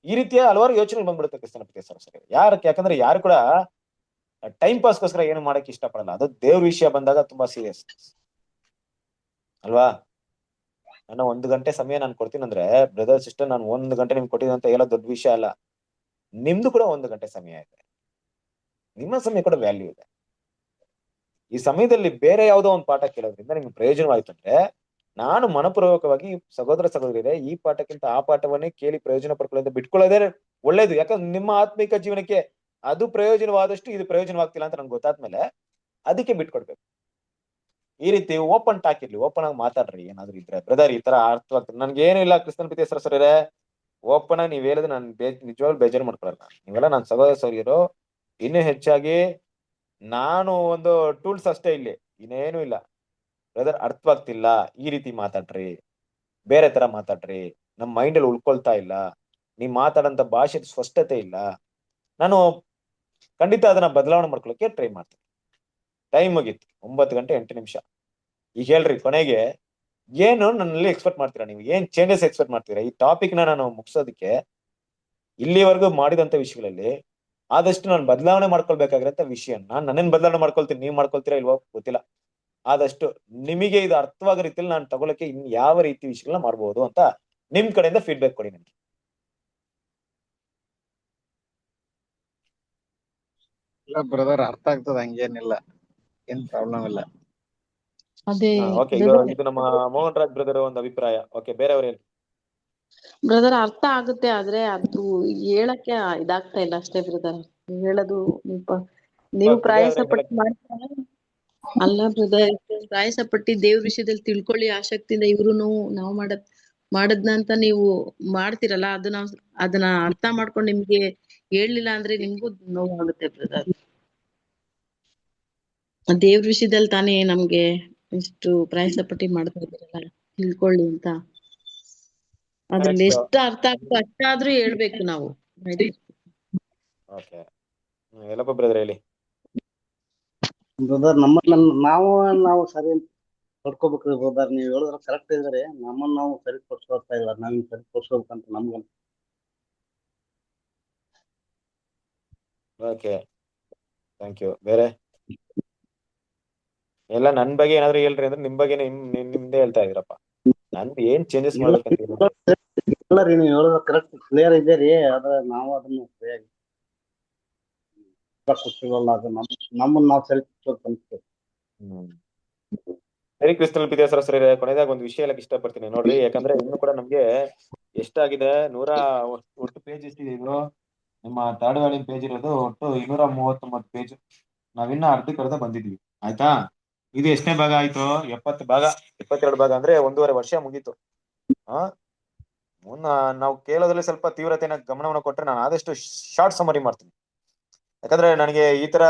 ಈ ರೀತಿಯ ಹಲವಾರು ಯೋಚನೆ ಬಂದ್ಬಿಡುತ್ತೆ ಕ್ರಿಸ್ತನ ಸರಿ. ಯಾಕಂದ್ರೆ ಯಾರು ಕೂಡ ಟೈಮ್ ಪಾಸ್ಗೋಸ್ಕರ ಏನು ಮಾಡಕ್ಕೆ ಇಷ್ಟಪಡಲ್ಲ, ಅದು ದೇವ್ರ ವಿಷಯ ಬಂದಾಗ ತುಂಬಾ ಸೀರಿಯಸ್ ಅಲ್ವಾ? ನನ್ನ 1 ಗಂಟೆ ಸಮಯ ನಾನು ಕೊಡ್ತೀನಿ ಅಂದ್ರೆ, ಬ್ರದರ್ ಸಿಸ್ಟರ್, ನಾನು 1 ಗಂಟೆ ನಿಮ್ಗೆ ಕೊಟ್ಟಿದ್ದೀನಿ ಅಂತ ಹೇಳೋ ದೊಡ್ಡ ವಿಷಯ ಅಲ್ಲ. ನಿಮ್ದು ಕೂಡ 1 ಗಂಟೆ ಸಮಯ ಇದೆ, ನಿಮ್ಮ ಸಮಯ ಕೂಡ ವ್ಯಾಲ್ಯೂ ಇದೆ. ಈ ಸಮಯದಲ್ಲಿ ಬೇರೆ ಯಾವುದೋ ಒಂದು ಪಾಠ ಕೇಳೋದ್ರಿಂದ ನಿಮ್ಗೆ ಪ್ರಯೋಜನವಾಯ್ತು ಅಂದ್ರೆ, ನಾನು ಮನಪೂರ್ವಕವಾಗಿ ಸಹೋದರರೇ ಈ ಪಾಠಕ್ಕಿಂತ ಆ ಪಾಠವನ್ನೇ ಕೇಳಿ ಪ್ರಯೋಜನ ಪಡ್ಕೊಳ್ಳೋದು ಬಿಟ್ಕೊಳ್ಳೋದೇ ಒಳ್ಳೇದು. ಯಾಕಂದ್ರೆ ನಿಮ್ಮ ಆತ್ಮಿಕ ಜೀವನಕ್ಕೆ ಅದು ಪ್ರಯೋಜನವಾದಷ್ಟು ಇದು ಪ್ರಯೋಜನವಾಗ್ತಿಲ್ಲ ಅಂತ ನಂಗೆ ಗೊತ್ತಾದ್ಮೇಲೆ ಅದಕ್ಕೆ ಬಿಟ್ಕೊಡ್ಬೇಕು. ಈ ರೀತಿ ಓಪನ್ ಟಾಕ್ ಇರ್ಲಿ, ಓಪನ್ ಆಗಿ ಮಾತಾಡ್ರಿ. ಏನಾದ್ರು ಇದ್ರೆ, ಬ್ರದರ್ ಈ ತರ ಅರ್ಥವಾಗ್ತದೆ, ನನ್ಗೆ ಏನು ಇಲ್ಲ ಕ್ರಿಸ್ತನ್ ಸರಿರೇ, ಓಪನ್ ಆಗಿ ನೀವ್ ಹೇಳಿದ್ರೆ ನಾನು ನಿಜವಾಗ್ಲೂ ಬೇಜಾರು ಮಾಡ್ಕೊಳಲ್ಲ. ನೀವೆಲ್ಲ ನನ್ನ ಸಹೋದರಿಯರು, ಇನ್ನೂ ಹೆಚ್ಚಾಗಿ ನಾನು ಒಂದು ಟೂಲ್ಸ್ ಅಷ್ಟೇ, ಇಲ್ಲಿ ಇನ್ನೇನು ಇಲ್ಲ. ಬ್ರದರ್ ಅರ್ಥವಾಗ್ತಿಲ್ಲ, ಈ ರೀತಿ ಮಾತಾಡ್ರಿ, ಬೇರೆ ತರ ಮಾತಾಡ್ರಿ, ನಮ್ ಮೈಂಡ್ ಅಲ್ಲಿ ಉಳ್ಕೊಳ್ತಾ ಇಲ್ಲ, ನೀವ್ ಮಾತಾಡಂತ ಭಾಷೆ ಸ್ಪಷ್ಟತೆ ಇಲ್ಲ, ನಾನು ಖಂಡಿತ ಅದನ್ನ ಬದಲಾವಣೆ ಮಾಡ್ಕೊಳಕ್ಕೆ ಟ್ರೈ ಮಾಡ್ತೀನಿ. ಟೈಮ್ ಮುಗೀತು, 9 ಗಂಟೆ 8 ನಿಮಿಷ. ಈಗ ಹೇಳ್ರಿ, ಕೊನೆಗೆ ಏನು ನನ್ನಲ್ಲಿ ಎಕ್ಸ್ಪೆಕ್ಟ್ ಮಾಡ್ತೀರಾ, ನೀವು ಏನ್ ಚೇಂಜಸ್ ಎಕ್ಸ್ಪೆಕ್ಟ್ ಮಾಡ್ತೀರಾ? ಈ ಟಾಪಿಕ್ ನಾನು ಮುಗಿಸೋದಕ್ಕೆ ಇಲ್ಲಿವರೆಗೂ ಮಾಡಿದಂತ ವಿಷಯಗಳಲ್ಲಿ ಆದಷ್ಟು ನಾನು ಬದಲಾವಣೆ ಮಾಡ್ಕೊಳ್ಬೇಕಾಗಿರೋಂಥ ವಿಷಯ, ನಾನು ನನ್ನನ್ನು ಬದಲಾವಣೆ ಮಾಡ್ಕೊಳ್ತೀನಿ, ನೀವ್ ಮಾಡ್ಕೊಳ್ತೀರಾ ಇಲ್ವೋ ಗೊತ್ತಿಲ್ಲ. ಆದಷ್ಟು ನಿಮಗೆ ಇದು ಅರ್ಥವಾಗೋ ರೀತಿಯಲ್ಲಿ ನಾನು ತಗೊಳಕ್ಕೆ ಇನ್ ಯಾವ ರೀತಿ ವಿಷಯಗಳನ್ನ ಮಾಡ್ಬೋದು ಅಂತ ನಿಮ್ ಕಡೆಯಿಂದ ಫೀಡ್ಬ್ಯಾಕ್ ಕೊಡಿ ನನಗೆ. ಇಲ್ಲ ಬ್ರದರ್, ಅರ್ಥ ಆಗ್ತದ, ಹಂಗೇನಿಲ್ಲ, ಏನ್ ಪ್ರಾಬ್ಲಮ್ ಇಲ್ಲ. ಅದೇ ಓಕೆ, ಇದು ನಮ್ಮ ಮೋಹನ್ ರಾಜ್ ಬ್ರದರ್ ಒಂದು ಅಭಿಪ್ರಾಯ. ಓಕೆ, ಬೇರೆಯವ್ರು ಹೇಳಿ. ಬ್ರದರ್ ಅರ್ಥ ಆಗುತ್ತೆ, ಆದ್ರೆ ಅದು ಹೇಳಕ್ಕೆ ಇದಾಗ್ತಾ ಇಲ್ಲ ಅಷ್ಟೇ ಬ್ರದರ್. ಹೇಳೋದು ನೀವು ಪ್ರಯಾಸ ಪಟ್ಟು ಮಾಡ್ತಾರೆ. ಅಲ್ಲ ಬ್ರದರ್, ಪ್ರಯಾಸ ಪಟ್ಟಿ ದೇವ್ರ ವಿಷಯದಲ್ಲಿ ತಿಳ್ಕೊಳ್ಳಿ ಆಸಕ್ತಿಯಿಂದ ಇವ್ರುನು ನಾವು ಮಾಡದ್ನ ಅಂತ ನೀವು ಮಾಡ್ತಿರಲ್ಲ, ಅದನ್ನ ಅರ್ಥ ಮಾಡ್ಕೊಂಡು ನಿಮ್ಗೆ ಹೇಳ್ಲಿಲ್ಲ ಅಂದ್ರೆ ನಿಮ್ಗೂ ನೋವಾಗುತ್ತೆ ಬ್ರದರ್. ದೇವ್ರ ವಿಷಯದಲ್ಲಿ ತಾನೇ ನಮ್ಗೆ ಇಷ್ಟು ಪ್ರಯಾಸ ಪಟ್ಟಿ ಮಾಡ್ತಾ ಇದ್ದೀರಲ್ಲ ತಿಳ್ಕೊಳ್ಳಿ ಅಂತ. ಅದ್ರಲ್ಲಿ ಎಷ್ಟು ಅರ್ಥ ಆಗ್ತೋ ಅಷ್ಟಾದ್ರೂ ಹೇಳ್ಬೇಕು ನಾವು. ಓಕೆ, ಎಲ್ಲಪ್ಪ ಬ್ರದರ್ ಹೇಳಿ. ಬ್ರದರ್ ನಾವು ಸರಿ ಪಡ್ಕೋಬೇಕ್ರಿ ಬ್ರದರ್. ನೀವ್ ಹೇಳಿದ್ರೆ ಕರೆಕ್ಟ್ ಇದ್ರೆ ನಮ್ಮನ್ನ ನಾವು ಸರಿಪಡಿಸ್ಕೊಳ್ತಾ ಇಲ್ಲ, ನಾವ್ ಸರಿಪಡಿಸ್ಕೋಬೇಕಂತ ನಮ್ಗ. Okay, thank you. ಬೇರೆ ಎಲ್ಲ ನನ್ ಬಗ್ಗೆ ಏನಾದ್ರು ಹೇಳ್ರಿ ಅಂದ್ರೆ ನಿಮ್ ಬಗ್ಗೆ ನಿಮ್ದೇ ಹೇಳ್ತಾ ಇದೀರಪ್ಪ. ನಂದು ಏನ್ ಚೇಂಜಸ್ ಮಾಡ್ಬೇಕಂತ ಇಲ್ಲ ರೀ, ನೀವು ಹೇಳಿದ್ರೆ ಕರೆಕ್ಟ್ ಕ್ಲಿಯರ್ ಇದೆ ರೀ. ಆದ್ರೆ ನಾವು ಅದನ್ನ ಸರಿಯಾಗಿ ಕೊಡ್ತೀವಲ್ಲ, ಅದು ನಮ್ಮನ್ನ ನಾವು ಸರಿಪಡಿಸ್ಬೇಕಂತ. ಸರಿ, ಕ್ರಿಸ್ತಲ್ ಪಿತೇಶ್ವರ ಸರಿ. ಕೊನೆಯದಾಗ ಒಂದು ವಿಷಯ ಹೇಳಕ್ ಇಷ್ಟಪಡ್ತೀನಿ ನೋಡ್ರಿ, ಯಾಕಂದ್ರೆ ಇನ್ನು ಕೂಡ ನಮ್ಗೆ ಎಷ್ಟಾಗಿದೆ, ಒಟ್ಟು ಪೇಜ್ ಎಷ್ಟಿದೆ ಇದು ನಿಮ್ಮ ಥರ್ಡ್ ವಾಲ್ಯೂಮ್ ಪೇಜ್ ಇರೋದು ಒಟ್ಟು 239 ಪೇಜ್. ನಾವಿನ್ನ ಅರ್ಧ ಬಂದಿದ್ವಿ, ಆಯ್ತಾ. ಇದು ಎಷ್ಟನೇ ಭಾಗ ಆಯ್ತು? 70 ಭಾಗ, 72 ಭಾಗ ಅಂದ್ರೆ 1.5 ವರ್ಷ ಮುಗೀತು. ನಾವು ಕೇಳೋದ್ರಲ್ಲಿ ಸ್ವಲ್ಪ ತೀವ್ರತೆನ ಗಮನವನ್ನು ಕೊಟ್ರೆ ನಾನು ಆದಷ್ಟು ಶಾರ್ಟ್ ಸಮರಿ ಮಾಡ್ತೀನಿ, ಯಾಕಂದ್ರೆ ನನಗೆ ಈ ತರ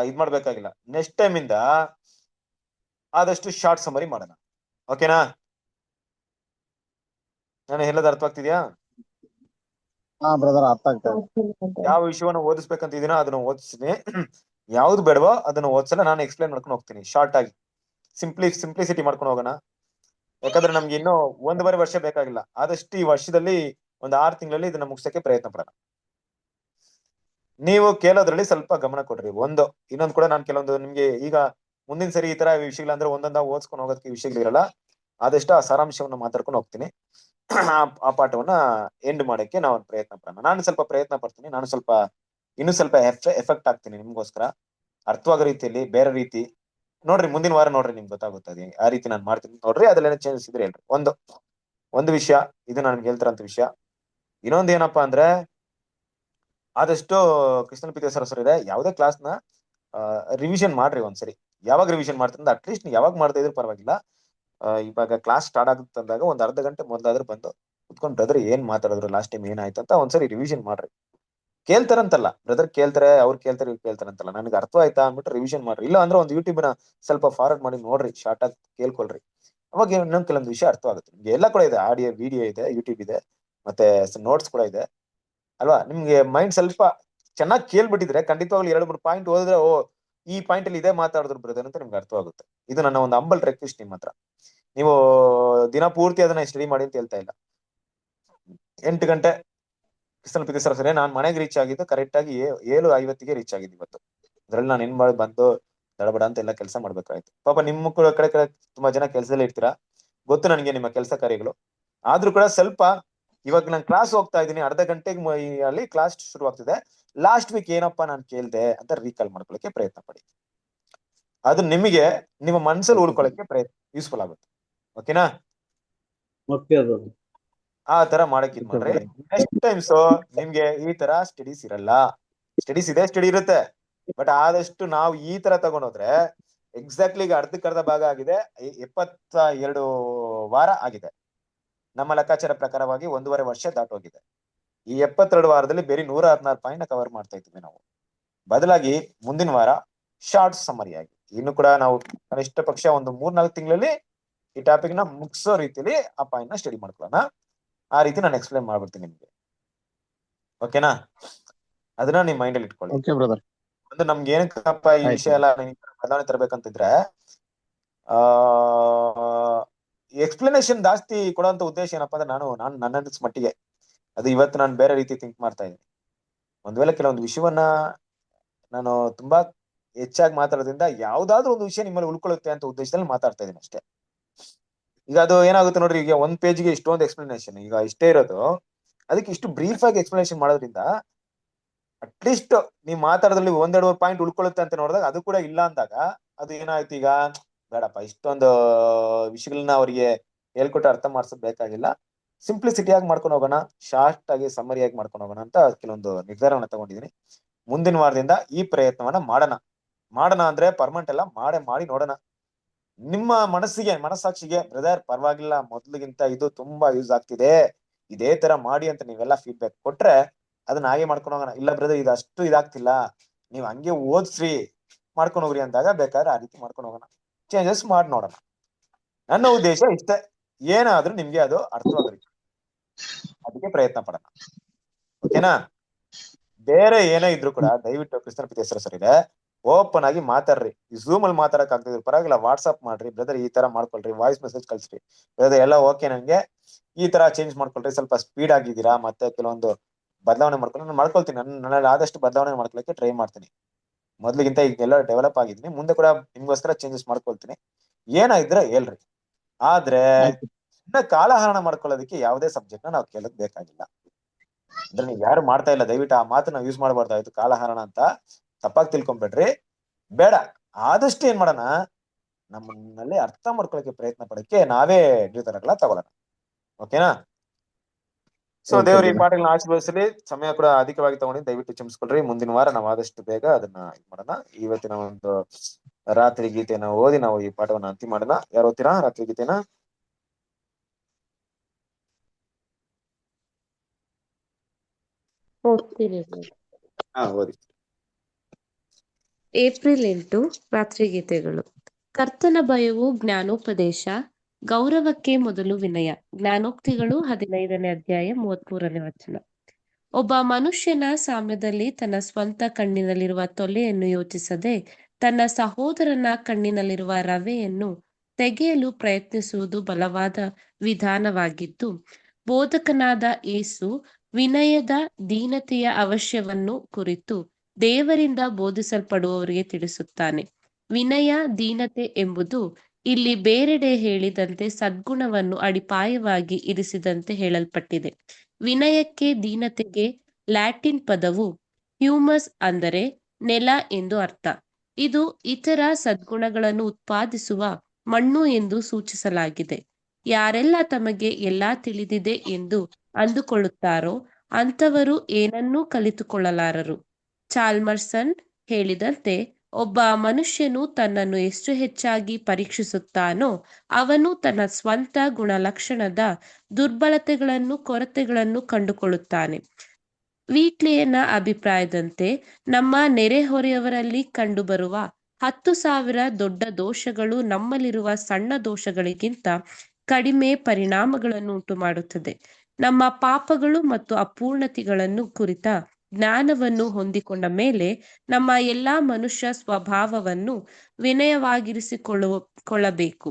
ಇದ್ ಮಾಡ್ಬೇಕಾಗಿಲ್ಲ. ನೆಕ್ಸ್ಟ್ ಟೈಮ್ ಇಂದ ಆದಷ್ಟು ಶಾರ್ಟ್ ಸಮರಿ ಮಾಡೋಣ, ಓಕೆನಾ? ನಾನು ಹೇಳೋದು ಅರ್ಥ ಆಗ್ತಿದ್ಯಾ? ಹಾ ಬ್ರದರ್, ಅರ್ಥ ಆಗ್ತದೆ. ಯಾವ ವಿಷಯವನ್ನು ಓದಿಸ್ಬೇಕಂತಿದ್ದೀನೋ ಅದನ್ನ ಓದಿಸ್ತೀನಿ, ಯಾವ್ದು ಬೇಡವೋ ಅದನ್ನ ಓದ್ಸಲ್ಲ ನಾನು ಎಕ್ಸ್ಪ್ಲೈನ್ ಮಾಡ್ಕೊಂಡು ಹೋಗ್ತೀನಿ ಶಾರ್ಟ್ ಆಗಿ. ಸಿಂಪ್ಲಿಸಿಟಿ ಮಾಡ್ಕೊಂಡು ಹೋಗೋಣ, ಯಾಕಂದ್ರೆ ನಮ್ಗೆ ಇನ್ನೂ 1.5 ವರ್ಷ ಬೇಕಾಗಿಲ್ಲ. ಆದಷ್ಟು ಈ ವರ್ಷದಲ್ಲಿ ಒಂದು 6 ತಿಂಗಳಲ್ಲಿ ಇದನ್ನ ಮುಗಿಸಕ್ಕೆ ಪ್ರಯತ್ನ ಪಡೋಣ. ನೀವು ಕೇಳೋದ್ರಲ್ಲಿ ಸ್ವಲ್ಪ ಗಮನ ಕೊಡ್ರಿ. ಇನ್ನೊಂದು ಕೂಡ ನಾನು ಕೆಲವೊಂದು ನಿಮ್ಗೆ ಈಗ ಮುಂದಿನ ಸರಿ ಈ ತರ ವಿಷಯಗಳಂದ್ರೆ ಒಂದೊಂದಾಗಿ ಓದ್ಸ್ಕೊಂಡು ಹೋಗೋದಕ್ಕೆ ವಿಷಯಗಳಿರಲ್ಲ. ಆದಷ್ಟು ಆ ಸಾರಾಂಶವನ್ನ ಮಾತಾಡ್ಕೊಂಡು ಹೋಗ್ತೀನಿ. ಆ ಪಾಠವನ್ನ ಎಂಡ್ ಮಾಡಕ್ಕೆ ನಾವು ಪ್ರಯತ್ನ ಪಡೋಣ. ನಾನು ಸ್ವಲ್ಪ ಪ್ರಯತ್ನ ಪಡ್ತೀನಿ, ಇನ್ನೂ ಸ್ವಲ್ಪ ಎಫೆಕ್ಟ್ ಆಗ್ತೀನಿ ನಿಮ್ಗೋಸ್ಕರ, ಅರ್ಥವಾಗೋ ರೀತಿಯಲ್ಲಿ ಬೇರೆ ರೀತಿ. ನೋಡ್ರಿ, ಮುಂದಿನ ವಾರ ನೋಡ್ರಿ, ನಿಮ್ಗೆ ಗೊತ್ತಾಗುತ್ತದೆ ಆ ರೀತಿ ನಾನು ಮಾಡ್ತೀನಿ ನೋಡ್ರಿ. ಅದ್ರಲ್ಲಿ ಚೇಂಜಸ್ ಇದ್ರೆ ಹೇಳ್ರಿ. ಒಂದು ವಿಷಯ, ಇದು ನಾನು ಹೇಳ್ತಾರಂತ ವಿಷಯ. ಇನ್ನೊಂದು ಏನಪ್ಪಾ ಅಂದ್ರೆ, ಆದಷ್ಟು ಕೃಷ್ಣನ್ ಪಿತೇಶ್ವರ ಸರ್ ಇದೆ, ಯಾವುದೇ ಕ್ಲಾಸ್ನ ರಿವಿಷನ್ ಮಾಡ್ರಿ ಒಂದ್ಸರಿ. ಯಾವಾಗ ರಿವಿಷನ್ ಮಾಡ್ತೀನಿ ಅಟ್ಲೀಸ್ಟ್ ನೀವು ಯಾವಾಗ ಮಾಡ್ತಾ ಇದ್ರು ಪರವಾಗಿಲ್ಲ, ಇವಾಗ ಕ್ಲಾಸ್ ಸ್ಟಾರ್ಟ್ ಆಗುತ್ತೆ ಅಂದಾಗ ಒಂದ್ ಅರ್ಧ ಗಂಟೆ ಮೊದಲಾದ್ರೂ ಬಂದು ಕುತ್ಕೊಂಡು ಬ್ರದರ್ ಏನ್ ಮಾತಾಡಿದ್ರು, ಲಾಸ್ಟ್ ಟೈಮ್ ಏನಾಯ್ತು ಅಂತ ಒಂದ್ಸರಿ ರಿವಿಷನ್ ಮಾಡ್ರಿ. ಕೇಳ್ತಾರಂತಲ್ಲ ಬ್ರದರ್, ಕೇಳ್ತಾರೆ, ಅವ್ರು ಕೇಳ್ತಾರೆ, ಇವ್ರು ಕೇಳ್ತಾರಂತಲ್ಲ, ನನಗೆ ಅರ್ಥ ಆಯ್ತಾ ಅಂದ್ಬಿಟ್ಟು ರಿವಿಷನ್ ಮಾಡ್ರಿ. ಇಲ್ಲ ಅಂದ್ರೆ ಒಂದು ಯೂಟ್ಯೂಬ್ನ ಸ್ವಲ್ಪ ಫಾರ್ವರ್ಡ್ ಮಾಡಿ ನೋಡ್ರಿ, ಶಾರ್ಟ್ ಆಗಿ ಕೇಳ್ಕೊಳ್ರಿ. ಅವಾಗ ಇನ್ನೊಂದು ಕೆಲವೊಂದು ವಿಷಯ ಅರ್ಥ ಆಗುತ್ತೆ ನಿಮ್ಗೆ. ಎಲ್ಲ ಕೂಡ ಇದೆ, ಆಡಿಯೋ ವಿಡಿಯೋ ಇದೆ, ಯೂಟ್ಯೂಬ್ ಇದೆ, ಮತ್ತೆ ನೋಟ್ಸ್ ಕೂಡ ಇದೆ ಅಲ್ವಾ. ನಿಮ್ಗೆ ಮೈಂಡ್ ಸ್ವಲ್ಪ ಚೆನ್ನಾಗಿ ಕೇಳ್ಬಿಟ್ಟಿದ್ರೆ ಖಂಡಿತವಾಗ್ಲು 2-3 ಪಾಯಿಂಟ್ ಓದಿದ್ರೆ, ಈ ಪಾಯಿಂಟ್ ಅಲ್ಲಿ ಇದೇ ಮಾತಾಡಿದ್ರು ಬ್ರದರ್ ಅಂತ ನಿಮ್ಗೆ ಅರ್ಥವಾಗುತ್ತೆ. ಇದು ನನ್ನ ಒಂದು ಅಂಬಲ್ ರಿಕ್ವೆಸ್ಟ್ ನಿಮ್ಮ ಹತ್ರ. ನೀವು ದಿನ ಪೂರ್ತಿ ಅದನ್ನ ಸ್ಟಡಿ ಮಾಡಿ ಅಂತ ಹೇಳ್ತಾ ಇಲ್ಲ. 8 ಗಂಟೆ ಕೃಷ್ಣನ್ ಪಿತೇಶ್ವರ ಸರಿ ನಾನು ಮನೆಗೆ ರೀಚ್ ಆಗಿದ್ದು ಕರೆಕ್ಟ್ ಆಗಿ 7:50ಗೆ ರೀಚ್ ಆಗಿದ್ದು ಇವತ್ತು. ಅದ್ರಲ್ಲಿ ನಾನು ಏನ್ ಮಾಡಿ ಬಂದು ದಡಬಡ ಅಂತ ಎಲ್ಲ ಕೆಲಸ ಮಾಡ್ಬೇಕಾಯ್ತು. ಪಾಪ ನಿಮ್ಮ ಕಡೆ ತುಂಬಾ ಜನ ಕೆಲಸದಲ್ಲಿ ಇರ್ತೀರಾ, ಗೊತ್ತು ನನಗೆ ನಿಮ್ಮ ಕೆಲಸ ಕಾರ್ಯಗಳು. ಆದ್ರೂ ಕೂಡ ಸ್ವಲ್ಪ ಇವಾಗ ನಾನು ಕ್ಲಾಸ್ ಹೋಗ್ತಾ ಇದ್ದೀನಿ, ಅರ್ಧ ಗಂಟೆಗೆ ಅಲ್ಲಿ ಕ್ಲಾಸ್ ಶುರು ಆಗ್ತಿದೆ. ಲಾಸ್ಟ್ ವೀಕ್ ಏನಪ್ಪಾ ನಾನು ಕೇಳ್ದೆ ಅಂತ ರೀಕಾಲ್ ಮಾಡ್ಕೊಳ್ಳಕ್ಕೆ ಪ್ರಯತ್ನ ಪಡಿ. ಅದು ನಿಮಗೆ ನಿಮ್ಮ ಮನಸ್ಸಲ್ಲಿ ಉಳ್ಕೊಳ್ಳಕ್ಕೆ ಯೂಸ್ಫುಲ್ ಆಗುತ್ತೆ, ಓಕೆನಾ? ಆ ತರ ಮಾಡಕ್ ಇದ್ ಮಾಡ್ರಿ. ನೆಕ್ಸ್ಟ್ ಟೈಮ್ಸ್ ನಿಮ್ಗೆ ಈ ತರ ಸ್ಟಡೀಸ್ ಇರಲ್ಲ. ಸ್ಟಡೀಸ್ ಇದೆ, ಸ್ಟಡಿ ಇರುತ್ತೆ, ಬಟ್ ಆದಷ್ಟು ನಾವು ಈ ತರ ತಗೊಂಡೋದ್ರೆ ಎಕ್ಸಾಕ್ಟ್ಲಿ ಈಗ ಅರ್ಧ ಭಾಗ ಆಗಿದೆ, 72 ವಾರ ಆಗಿದೆ. ನಮ್ಮ ಲೆಕ್ಕಾಚಾರ ಪ್ರಕಾರವಾಗಿ 1.5 ವರ್ಷ ದಾಟೋಗಿದೆ. ಈ 72 ವಾರದಲ್ಲಿ ಬೇರೆ 116 ಪಾಯಿಂಟ್ ಕವರ್ ಮಾಡ್ತಾ ಇದ್ದೀವಿ ನಾವು. ಬದಲಾಗಿ ಮುಂದಿನ ವಾರ ಶಾರ್ಟ್ ಸಮರಿ ಆಗಿ ಇನ್ನು ಕೂಡ ನಾವು ಕನಿಷ್ಠ ಪಕ್ಷ ಒಂದು 3-4 ತಿಂಗಳಲ್ಲಿ ಈ ಟಾಪಿಕ್ ನ ಮುಗಿಸೋ ರೀತಿಯಲ್ಲಿ ಆ ಪಾಯಿಂಟ್ ನ ಸ್ಟಡಿ ಮಾಡ್ಕೊಳ್ಳೋಣ. ಆ ರೀತಿ ನಾನು ಎಕ್ಸ್ಪ್ಲೈನ್ ಮಾಡ್ಬಿಡ್ತೀನಿ ನಿಮ್ಗೆ, ಓಕೆನಾ? ಅದನ್ನ ನಿಮ್ ಮೈಂಡ್ ಅಲ್ಲಿ ಇಟ್ಕೊಳ್ಳಿ. ಒಂದು ನಮ್ಗೆ ಏನಕ್ಕಪ್ಪ ಈ ವಿಷಯ ಎಲ್ಲ ಬದಲಾವಣೆ ತರಬೇಕಂತಿದ್ರೆ, ಎಕ್ಸ್ಪ್ಲನೇಷನ್ ಜಾಸ್ತಿ ಕೊಡುವಂತ ಉದ್ದೇಶ ಏನಪ್ಪಾ ಅಂದ್ರೆ, ನಾನು ನನ್ನ ಮಟ್ಟಿಗೆ ಅದು ಇವತ್ತು ನಾನು ಬೇರೆ ರೀತಿ ಥಿಂಕ್ ಮಾಡ್ತಾ ಇದ್ದೀನಿ. ಒಂದ್ ವೇಳೆ ಕೆಲವೊಂದು ವಿಷಯವನ್ನ ನಾನು ತುಂಬಾ ಹೆಚ್ಚಾಗಿ ಮಾತಾಡೋದ್ರಿಂದ ಯಾವ್ದಾದ್ರು ಒಂದು ವಿಷಯ ನಿಮ್ಮಲ್ಲಿ ಉಳ್ಕೊಳ್ಳುತ್ತೆ ಅಂತ ಉದ್ದೇಶದಲ್ಲಿ ಮಾತಾಡ್ತಾ ಇದೀನಿ ಅಷ್ಟೇ. ಈಗ ಅದು ಏನಾಗುತ್ತೆ ನೋಡ್ರಿ, ಈಗ ಒಂದ್ ಪೇಜ್ಗೆ ಇಷ್ಟೊಂದು ಎಕ್ಸ್ಪ್ಲನೇಷನ್, ಈಗ ಇಷ್ಟೇ ಇರೋದು, ಅದಕ್ಕೆ ಇಷ್ಟು ಬ್ರೀಫ್ ಆಗಿ ಎಕ್ಸ್ಪ್ಲನೇಷನ್ ಮಾಡೋದ್ರಿಂದ ಅಟ್ಲೀಸ್ಟ್ ನೀವ್ ಮಾತಾಡೋದ್ರಲ್ಲಿ ಒಂದೆರಡು ಪಾಯಿಂಟ್ ಉಳ್ಕೊಳ್ಳುತ್ತೆ ಅಂತ ನೋಡಿದಾಗ ಅದು ಕೂಡ ಇಲ್ಲ ಅಂದಾಗ ಅದು ಏನಾಯ್ತು, ಈಗ ಬೇಡಪ್ಪ ಇಷ್ಟೊಂದು ವಿಷಯಗಳನ್ನ ಅವರಿಗೆ ಹೇಳ್ಕೊಟ್ಟು ಅರ್ಥ ಮಾಡ್ಸೋದ್ ಬೇಕಾಗಿಲ್ಲ, ಸಿಂಪ್ಲಿಸಿಟಿ ಆಗಿ ಮಾಡ್ಕೊಂಡು ಹೋಗೋಣ, ಶಾರ್ಟ್ ಆಗಿ ಸಮ್ಮರಿ ಆಗಿ ಮಾಡ್ಕೊಂಡು ಹೋಗೋಣ ಅಂತ ಕೆಲವೊಂದು ನಿರ್ಧಾರವನ್ನ ತಗೊಂಡಿದ್ದೀನಿ. ಮುಂದಿನ ವಾರದಿಂದ ಈ ಪ್ರಯತ್ನವನ್ನ ಮಾಡೋಣ ಅಂದ್ರೆ ಪರ್ಮನೆಂಟ್ ಎಲ್ಲ ಮಾಡಿ ನೋಡೋಣ. ನಿಮ್ಮ ಮನಸ್ಸಾಕ್ಷಿಗೆ ಬ್ರದರ್ ಪರವಾಗಿಲ್ಲ, ಮೊದ್ಲಿಗಿಂತ ಇದು ತುಂಬಾ ಯೂಸ್ ಆಗ್ತಿದೆ, ಇದೇ ತರ ಮಾಡಿ ಅಂತ ನೀವೆಲ್ಲ ಫೀಡ್ಬ್ಯಾಕ್ ಕೊಟ್ರೆ ಅದನ್ನ ಹಾಗೆ ಮಾಡ್ಕೊಂಡು ಹೋಗೋಣ. ಇಲ್ಲ ಬ್ರದರ್ ಇದು ಅಷ್ಟು ಇದಾಗ್ತಿಲ್ಲ, ನೀವ್ ಹಂಗೆ ಓದ್ಸ್ರಿ ಮಾಡ್ಕೊಂಡು ಹೋಗ್ರಿ ಅಂದಾಗ ಬೇಕಾದ್ರೆ ಆ ರೀತಿ ಮಾಡ್ಕೊಂಡು ಹೋಗೋಣ, ಚೇಂಜಸ್ ಮಾಡಿ ನೋಡೋಣ. ನನ್ನ ಉದ್ದೇಶ ಇಷ್ಟೇ, ಏನಾದ್ರೂ ನಿಮ್ಗೆ ಅದು ಅರ್ಥವಾಗೋ ರೀತಿ ಅದಕ್ಕೆ ಪ್ರಯತ್ನ ಪಡೋಣ. ಓಕೆನಾ? ಬೇರೆ ಏನೇ ಇದ್ರು ಕೂಡ ದಯವಿಟ್ಟು ಕ್ರಿಸ್ತನ ಪ್ರೀತಿ ಹೆಸರು ಸರ್ ಇದೆ, ಓಪನ್ ಆಗಿ ಮಾತಾಡ್ರಿ. ಝೂಮ್ ಅಲ್ಲಿ ಮಾತಾಡಕ್ ಆಗ್ತಿದ್ರು ಪರವಾಗಿಲ್ಲ, ವಾಟ್ಸ್ಆಪ್ ಮಾಡ್ರಿ, ಬ್ರದರ್ ಈ ತರ ಮಾಡ್ಕೊಳ್ರಿ, ವಾಯ್ಸ್ ಮೆಸೇಜ್ ಕಳ್ಸ್ರಿ, ಬ್ರದರ್ ಎಲ್ಲ ಓಕೆ ನಂಗೆ ಈ ತರ ಚೇಂಜ್ ಮಾಡ್ಕೊಳ್ರಿ, ಸ್ವಲ್ಪ ಸ್ಪೀಡ್ ಆಗಿದ್ದೀರಾ, ಮತ್ತೆ ಕೆಲವೊಂದು ಬದಲಾವಣೆ ನಾನು ಮಾಡ್ಕೊಳ್ತೀನಿ. ನನ್ನಲ್ಲಿ ಆದಷ್ಟು ಬದಲಾವಣೆ ಮಾಡ್ಕೊಳಕ್ಕೆ ಟ್ರೈ ಮಾಡ್ತೀನಿ. ಮೊದ್ಲಿಗಿಂತ ಈಗ ಎಲ್ಲ ಡೆವಲಪ್ ಆಗಿದ್ದೀನಿ, ಮುಂದೆ ಕೂಡ ನಿಮ್ಗೋಸ್ಕರ ಚೇಂಜಸ್ ಮಾಡ್ಕೊಳ್ತೀನಿ. ಏನಾಗಿದ್ರೆ ಹೇಳ್ರಿ. ಆದ್ರೆ ಇನ್ನ ಕಾಲಹರಣ ಮಾಡ್ಕೊಳ್ಳೋದಕ್ಕೆ ಯಾವುದೇ ಸಬ್ಜೆಕ್ಟ್ ನಾವು ಕೇಳಕ್ ಬೇಕಾಗಿಲ್ಲ. ಅಂದ್ರೆ ನೀವ್ ಯಾರು ಮಾಡ್ತಾ ಇಲ್ಲ, ದಯವಿಟ್ಟು ಆ ಮಾತನ್ನ ಯೂಸ್ ಮಾಡಬಾರ್ದಾಯ್ತು, ಕಾಲಹರಣ ಅಂತ ತಪ್ಪಾಗಿ ತಿಳ್ಕೊಂಬೇಡ್ರಿ. ಬೇಡ, ಆದಷ್ಟು ಏನ್ ಮಾಡೋಣ, ನಮ್ಮನ್ನಲ್ಲಿ ಅರ್ಥ ಮಾಡ್ಕೊಳಕ್ಕೆ ಪ್ರಯತ್ನ ಪಡಕ್ಕೆ ನಾವೇ ನಿರ್ಧಾರಗಳ ತಗೊಳ್ಳೋಣ. ಓಕೆನಾ? ಸೊ ದೇವ್ರ ಈ ಪಾಠಗಳನ್ನ ಆಶೀರ್ವದಿಸಲಿ. ಸಮಯ ಕೂಡ ಅಧಿಕವಾಗಿ ತಗೊಂಡು ದಯವಿಟ್ಟು ಕ್ಷಮಿಸ್ಕೊಳ್ರಿ. ಮುಂದಿನ ವಾರ ನಾವು ಆದಷ್ಟು ಬೇಗ ಅದನ್ನ ಇದು ಮಾಡೋಣ. ಇವತ್ತಿನ ಒಂದು ರಾತ್ರಿ ಗೀತೆನ ಓದಿ ನಾವು ಈ ಪಾಠವನ್ನ ಅಂತಿಮ ಮಾಡೋಣ. ಯಾರು ಓದ್ತೀರಾ ರಾತ್ರಿ ಗೀತೆನ? ಓದ್ತೀನಿ brother. ಓದಿ. ಏಪ್ರಿಲ್ 8 ರಾತ್ರಿಗೀತೆಗಳು. ಕರ್ತನ ಭಯವು ಜ್ಞಾನೋಪದೇಶ, ಗೌರವಕ್ಕೆ ಮೊದಲು ವಿನಯ. ಜ್ಞಾನೋಕ್ತಿಗಳು 15ನೇ ಅಧ್ಯಾಯ 33ನೇ ವಚನ. ಒಬ್ಬ ಮನುಷ್ಯನ ಸಾಮ್ಯದಲ್ಲಿ ತನ್ನ ಸ್ವಂತ ಕಣ್ಣಿನಲ್ಲಿರುವ ತೊಲೆಯನ್ನು ಯೋಚಿಸದೆ ತನ್ನ ಸಹೋದರನ ಕಣ್ಣಿನಲ್ಲಿರುವ ರವೆಯನ್ನು ತೆಗೆಯಲು ಪ್ರಯತ್ನಿಸುವುದು ಬಲವಾದ ವಿಧಾನವಾಗಿದ್ದು, ಬೋಧಕನಾದ ಯೇಸು ವಿನಯದ ದೀನತೆಯ ಅವಶ್ಯವನ್ನು ಕುರಿತು ದೇವರಿಂದ ಬೋಧಿಸಲ್ಪಡುವವರಿಗೆ ತಿಳಿಸುತ್ತಾನೆ. ವಿನಯ ದೀನತೆ ಎಂಬುದು ಇಲ್ಲಿ ಬೇರೆಡೆ ಹೇಳಿದಂತೆ ಸದ್ಗುಣವನ್ನು ಅಡಿಪಾಯವಾಗಿ ಇರಿಸಿದಂತೆ ಹೇಳಲ್ಪಟ್ಟಿದೆ. ವಿನಯಕ್ಕೆ ದೀನತೆಗೆ ಲ್ಯಾಟಿನ್ ಪದವು ಹ್ಯೂಮಸ್ ಅಂದರೆ ನೆಲ ಎಂದು ಅರ್ಥ. ಇದು ಇತರ ಸದ್ಗುಣಗಳನ್ನು ಉತ್ಪಾದಿಸುವ ಮಣ್ಣು ಎಂದು ಸೂಚಿಸಲಾಗಿದೆ. ಯಾರೆಲ್ಲ ತಮಗೆ ಎಲ್ಲಾ ತಿಳಿದಿದೆ ಎಂದು ಅಂದುಕೊಳ್ಳುತ್ತಾರೋ ಅಂಥವರು ಏನನ್ನೂ ಕಲಿತುಕೊಳ್ಳಲಾರರು. ಚಾಲ್ಮರ್ಸನ್ ಹೇಳಿದಂತೆ, ಒಬ್ಬ ಮನುಷ್ಯನು ತನ್ನನ್ನು ಎಷ್ಟು ಹೆಚ್ಚಾಗಿ ಪರೀಕ್ಷಿಸುತ್ತಾನೋ ಅವನು ತನ್ನ ಸ್ವಂತ ಗುಣಲಕ್ಷಣದ ದುರ್ಬಲತೆಗಳನ್ನು ಕೊರತೆಗಳನ್ನು ಕಂಡುಕೊಳ್ಳುತ್ತಾನೆ. ವೀಟ್ಲಿಯನ ಅಭಿಪ್ರಾಯದಂತೆ ನಮ್ಮ ನೆರೆಹೊರೆಯವರಲ್ಲಿ ಕಂಡುಬರುವ 10,000 ದೊಡ್ಡ ದೋಷಗಳು ನಮ್ಮಲ್ಲಿರುವ ಸಣ್ಣ ದೋಷಗಳಿಗಿಂತ ಕಡಿಮೆ ಪರಿಣಾಮಗಳನ್ನು ಉಂಟುಮಾಡುತ್ತದೆ. ನಮ್ಮ ಪಾಪಗಳು ಮತ್ತು ಅಪೂರ್ಣತೆಗಳನ್ನು ಕುರಿತ ಜ್ಞಾನವನ್ನು ಹೊಂದಿಕೊಂಡ ಮೇಲೆ ನಮ್ಮ ಎಲ್ಲಾ ಮನುಷ್ಯ ಸ್ವಭಾವವನ್ನು ವಿನಯವಾಗಿರಿಸಿಕೊಳ್ಳಬೇಕು,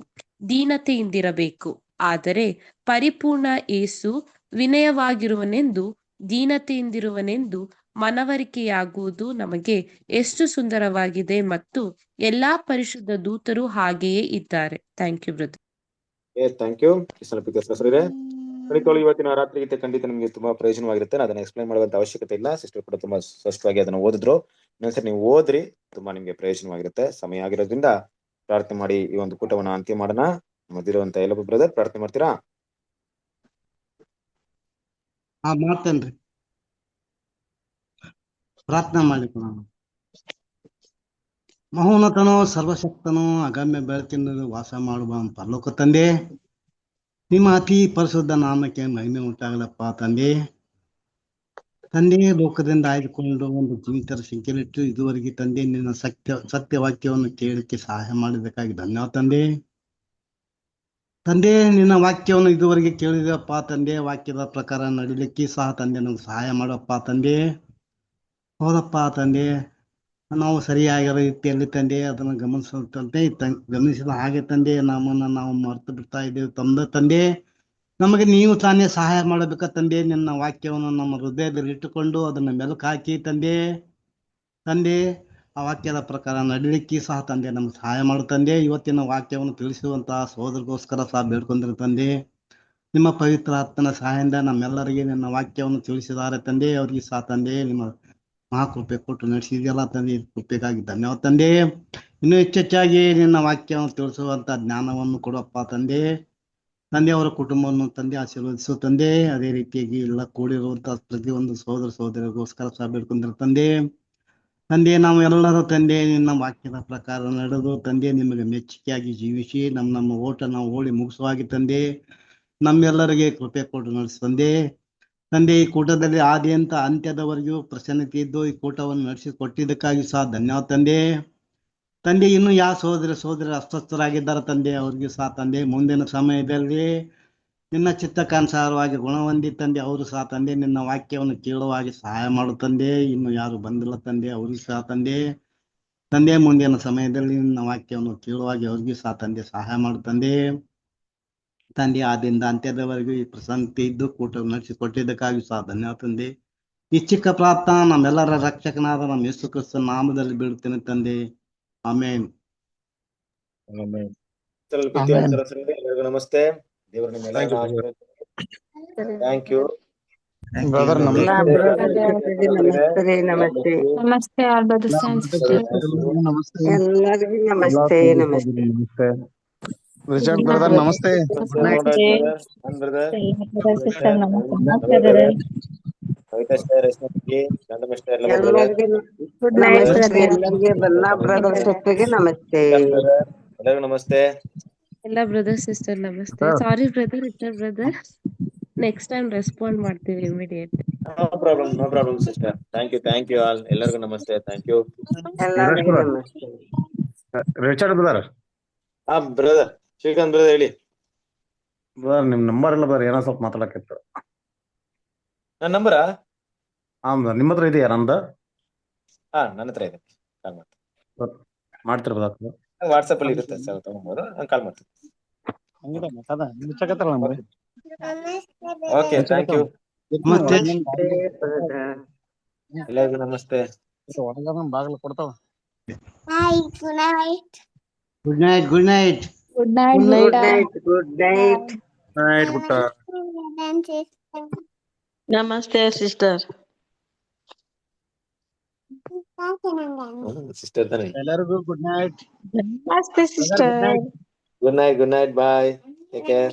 ದೀನತೆಯಿಂದಿರಬೇಕು. ಆದರೆ ಪರಿಪೂರ್ಣ ಯೇಸು ವಿನಯವಾಗಿರುವನೆಂದು ದೀನತೆಯಿಂದಿರುವನೆಂದು ಮನವರಿಕೆಯಾಗುವುದು ನಮಗೆ ಎಷ್ಟು ಸುಂದರವಾಗಿದೆ, ಮತ್ತು ಎಲ್ಲಾ ಪರಿಶುದ್ಧ ದೂತರು ಹಾಗೆಯೇ ಇದ್ದಾರೆ. Thank you brother. Thank you. ಇವತ್ತಿನ ರಾತ್ರಿ ಗೀತೆ ಖಂಡಿತ ನಿಮಗೆ ತುಂಬಾ ಪ್ರಯೋಜನವಾಗಿರುತ್ತೆ. ಅದನ್ನ ಎಕ್ಸ್ಪ್ಲೈನ್ ಮಾಡುವಂತ ಅವಶ್ಯಕತೆ ಇಲ್ಲ. ಸಿಸ್ಟರ್ ಕೂಡ ತುಂಬಾ ಸ್ಪಷ್ಟವಾಗಿ ಅದನ್ನ ಓದಿದ್ರು. ಇನ್ನೊಂದ್ಸರಿ ನೀವು ಓದ್ರಿ, ತುಂಬಾ ನಿಮ್ಗೆ ಪ್ರಯೋಜನವಾಗಿರುತ್ತೆ. ಸಮಯ ಆಗಿರೋದ್ರಿಂದ ಪ್ರಾರ್ಥನೆ ಮಾಡಿ ಈ ಒಂದು ಕೂಟವನ್ನ ಅಂತ್ಯ ಮಾಡೋಣ. ಮಧ್ಯರುವಂತ ಎಲ್ಲ ಬ್ರದರ್ ಪ್ರಾರ್ಥನೆ ಮಾಡ್ತೀರಾ? ಮಾಡ್ತೇನ್ರಿ. ಪ್ರಾರ್ಥನೆ ಮಾಡಿಕೊಳ್ಳೋಣ. ಮಹೋನ್ನತನೋ ಸರ್ವಶಕ್ತನೋ ಅಗಮ್ಯ ಬೆಳಕಿನಲ್ಲಿ ವಾಸ ಮಾಡುವ ಪರಲೋಕ ತಂದೆ, ನಿಮ್ಮ ಅತಿ ಪರಿಶುದ್ಧ ನಾಮಕ್ಕೆ ಮಹಿಮೆ ಉಂಟಾಗಲಪ್ಪ ತಂದೆ. ಲೋಕದಿಂದ ಆಯ್ದುಕೊಂಡು ಒಂದು ಜೀವಿತರ ಸಂಖ್ಯೆಲಿಟ್ಟು ಇದುವರೆಗೆ ತಂದೆ ನಿನ್ನ ಸತ್ಯವಾಕ್ಯವನ್ನು ಕೇಳಲಿಕ್ಕೆ ಸಹಾಯ ಮಾಡಿದ್ದಕ್ಕಾಗಿ ಧನ್ಯವಾದ ತಂದೆ. ನಿನ್ನ ವಾಕ್ಯವನ್ನು ಇದುವರೆಗೆ ಕೇಳಿದಪ್ಪ ತಂದೆ, ವಾಕ್ಯದ ಪ್ರಕಾರ ನಡಿಲಿಕ್ಕೆ ಸಹ ತಂದೆ ನಮ್ಗೆ ಸಹಾಯ ಮಾಡಪ್ಪ ತಂದೆ. ಹೌದಪ್ಪ ತಂದೆ, ನಾವು ಸರಿಯಾದ ರೀತಿಯಲ್ಲಿ ತಂದೆ ಅದನ್ನು ಗಮನಿಸಿದ ಹಾಗೆ ತಂದೆ ನಮ್ಮನ್ನು ನಾವು ಮರೆತು ಬಿಡ್ತಾ ಇದ್ದೇವೆ ತಂದೆ. ನಮಗೆ ನೀವು ತಾನೇ ಸಹಾಯ ಮಾಡಬೇಕ ತಂದೆ. ನಿನ್ನ ವಾಕ್ಯವನ್ನು ನಮ್ಮ ಹೃದಯದಲ್ಲಿ ಇಟ್ಟುಕೊಂಡು ಅದನ್ನು ಮೆಲುಕು ಹಾಕಿ ತಂದೆ ಆ ವಾಕ್ಯದ ಪ್ರಕಾರ ನಡೀಲಿಕ್ಕೆ ಸಹ ತಂದೆ ನಮ್ಗೆ ಸಹಾಯ ಮಾಡು ತಂದೆ. ಇವತ್ತಿನ ವಾಕ್ಯವನ್ನು ತಿಳಿಸುವಂತಹ ಸಹೋದರಿಗೋಸ್ಕರ ಸಹ ಬೇಡ್ಕೊಂಡಿರು ತಂದೆ. ನಿಮ್ಮ ಪವಿತ್ರ ಆತ್ಮನ ಸಹಾಯದಿಂದ ನಮ್ಮೆಲ್ಲರಿಗೆ ನಿನ್ನ ವಾಕ್ಯವನ್ನು ತಿಳಿಸಿದ್ದಾರೆ ತಂದೆ. ಅವರಿಗೆ ಸಹ ತಂದೆ ನಿಮ್ಮ ಮಹಾಕೃಪೆ ಕೊಟ್ಟು ನಡೆಸಿದೆಯಲ್ಲ ತಂದೆ, ಈ ಕೃಪೆಗಾಗಿ ಧನ್ಯವಾದ ತಂದೆ. ಇನ್ನೂ ಹೆಚ್ಚೆಚ್ಚಾಗಿ ನಿನ್ನ ವಾಕ್ಯವನ್ನು ತಿಳಿಸುವಂತ ಜ್ಞಾನವನ್ನು ಕೊಡಪ್ಪ ತಂದೆ. ತಂದೆ ಅವರ ಕುಟುಂಬವನ್ನು ತಂದೆ ಆಶೀರ್ವದಿಸು ತಂದೆ. ಅದೇ ರೀತಿಯಾಗಿ ಎಲ್ಲ ಕೂಡಿರುವಂತಹ ಪ್ರತಿಯೊಂದು ಸಹೋದರ ಸಹೋದರಿಗೋಸ್ಕರ ಸಹ ಬೇಡ್ಕೊಂಡಿರು ತಂದೆ. ತಂದೆ ನಾವು ಎಲ್ಲರೂ ತಂದೆ ನಿನ್ನ ವಾಕ್ಯದ ಪ್ರಕಾರ ನಡೆದು ತಂದೆ ನಿಮಗೆ ಮೆಚ್ಚುಗೆಯಾಗಿ ಜೀವಿಸಿ ನಮ್ಮ ಓಟ ನಾವು ಓಡಿ ಮುಗಿಸುವಾಗಿ ತಂದೆ ನಮ್ಮೆಲ್ಲರಿಗೆ ಕೃಪೆ ಕೊಟ್ಟು ನಡೆಸು ತಂದೆ. ತಂದೆ ಈ ಕೂಟದಲ್ಲಿ ಆದಿಯಂತ ಅಂತ್ಯದವರೆಗೂ ಪ್ರಸನ್ನತೆ ಇದ್ದು ಈ ಕೂಟವನ್ನು ನಡೆಸಿ ಕೊಟ್ಟಿದ್ದಕ್ಕಾಗಿ ಸಹ ಧನ್ಯವಾದ ತಂದೆ. ತಂದೆ ಇನ್ನು ಯಾವ ಸಹೋದರ ಅಸ್ವಸ್ಥರಾಗಿದ್ದಾರೆ ತಂದೆ, ಅವ್ರಿಗೆ ಸಹ ತಂದೆ ಮುಂದಿನ ಸಮಯದಲ್ಲಿ ನಿನ್ನ ಚಿತ್ತಕ್ಕನುಸಾರವಾಗಿ ಗುಣಹೊಂದಿ ತಂದೆ ಅವರು ಸಹ ತಂದೆ ನಿನ್ನ ವಾಕ್ಯವನ್ನು ಕೇಳುವಾಗಿ ಸಹಾಯ ಮಾಡು ತಂದೆ. ಇನ್ನು ಯಾರು ಬಂದಿಲ್ಲ ತಂದೆ, ಅವ್ರಿಗೆ ಸಹ ತಂದೆ ಮುಂದಿನ ಸಮಯದಲ್ಲಿ ನಿನ್ನ ವಾಕ್ಯವನ್ನು ಕೇಳುವಾಗಿ ಅವ್ರಿಗೆ ಸಹ ತಂದೆ ಸಹಾಯ ಮಾಡು ತಂದೆ. ತಂದೆ ಆದಿಂದ ಅಂತ್ಯದವರೆಗೂ ಈ ಪ್ರಸನ್ನತೆ ಇದ್ದು ಕೂಟ ನಡೆಸಿಕೊಟ್ಟಿದ್ದಕ್ಕಾಗಿ ಸಹ ಧನ್ಯವಾದ ತಂದೆ. ಈ ಚಿಕ್ಕ ಪ್ರಾರ್ಥನಾ ನಮ್ಮೆಲ್ಲರ ರಕ್ಷಕನಾದ ನಮ್ಮ ಯೇಸು ಕ್ರಿಸ್ತನ ನಾಮದಲ್ಲಿ ಬೀಳುತ್ತೇನೆ ತಂದೆ, ಆಮೇನ್. ಎಲ್ಲರಿಗೂ ನಮಸ್ತೆ. ದೇವರು ನಿಮ್ಮೆಲ್ಲರನ್ನ ಥ್ಯಾಂಕ್ ಯು. ಬ್ರದರ್ ನಮಸ್ತೆ ನಮಸ್ತೆ ಆಲ್ ಬ್ರದರ್ಸ್ ಅಂಡ್ ಸಿಸ್ಟರ್ಸ್. ನಮಸ್ತೆ. ಎಲ್ಲರಿಗೂ ನಮಸ್ತೆ. ನಮಸ್ತೆ ರಿಚರ್ಡ್ ಬ್ರದರ್ ನಮಸ್ತೆ. ಎಲ್ಲರಿಗೂ ಗುಡ್ ನೈಟ್ ನಮಸ್ತೆ. ಎಲ್ಲರಿಗೆ ಬಲ್ಲಾ ಬ್ರದರ್ ಸಿಸ್ಟರ್ಗೆ ನಮಸ್ತೆ. ಎಲ್ಲರಿಗೂ ನಮಸ್ತೆ. ಎಲ್ಲ brother sister namaste. Sorry brother, Richard brother, next time respond ಮಾಡ್ತೀವಿ immediate. No problem sister. Thank you all. ಎಲ್ಲರಿಗೂ ನಮಸ್ತೆ. Thank you. ಎಲ್ಲರಿಗೂ namaste. Richard brother. Brother Srikanth brother ಹೇಳಿ. ಬ್ರದರ್ ನಿಮ್ ನಂಬರ್ ಇಲ್ಲ ಬ್ರದರ್, ಏನೋ ಸ್ವಲ್ಪ ಮಾತಾಡಕ್ಕಿತ್ತು. ನನ್ನ ನಂಬರಾ? ನಿಮ್ಮ ಹತ್ರ ಇದೆಯಾ ನಂದು? ನನ್ನ ಹತ್ರ ಇದೆ. ಕಾಲ್ ಮಾಡ್ತೀರ ಬ್ರದರ್? ವಾಟ್ಸಪ್ ಅಲ್ಲಿ ಇರುತ್ತೆ ಸರ್, ತಗೊಂಬೋದು. ನಾನು ಕಾಲ್ ಮಾಡ್ತೀನಿ. Okay, thank you. ಎಲ್ಲರಿಗೂ ನಮಸ್ತೆ. ಬಾಗಿಲು ಕೊಡ್ತಾವ. Good night. Good night. Good night. Good night. Namaste sister. Sister ತಾನೆ. ಎಲ್ಲರಿಗೂ good night. Namaste sister. Good night. Bye. Take care.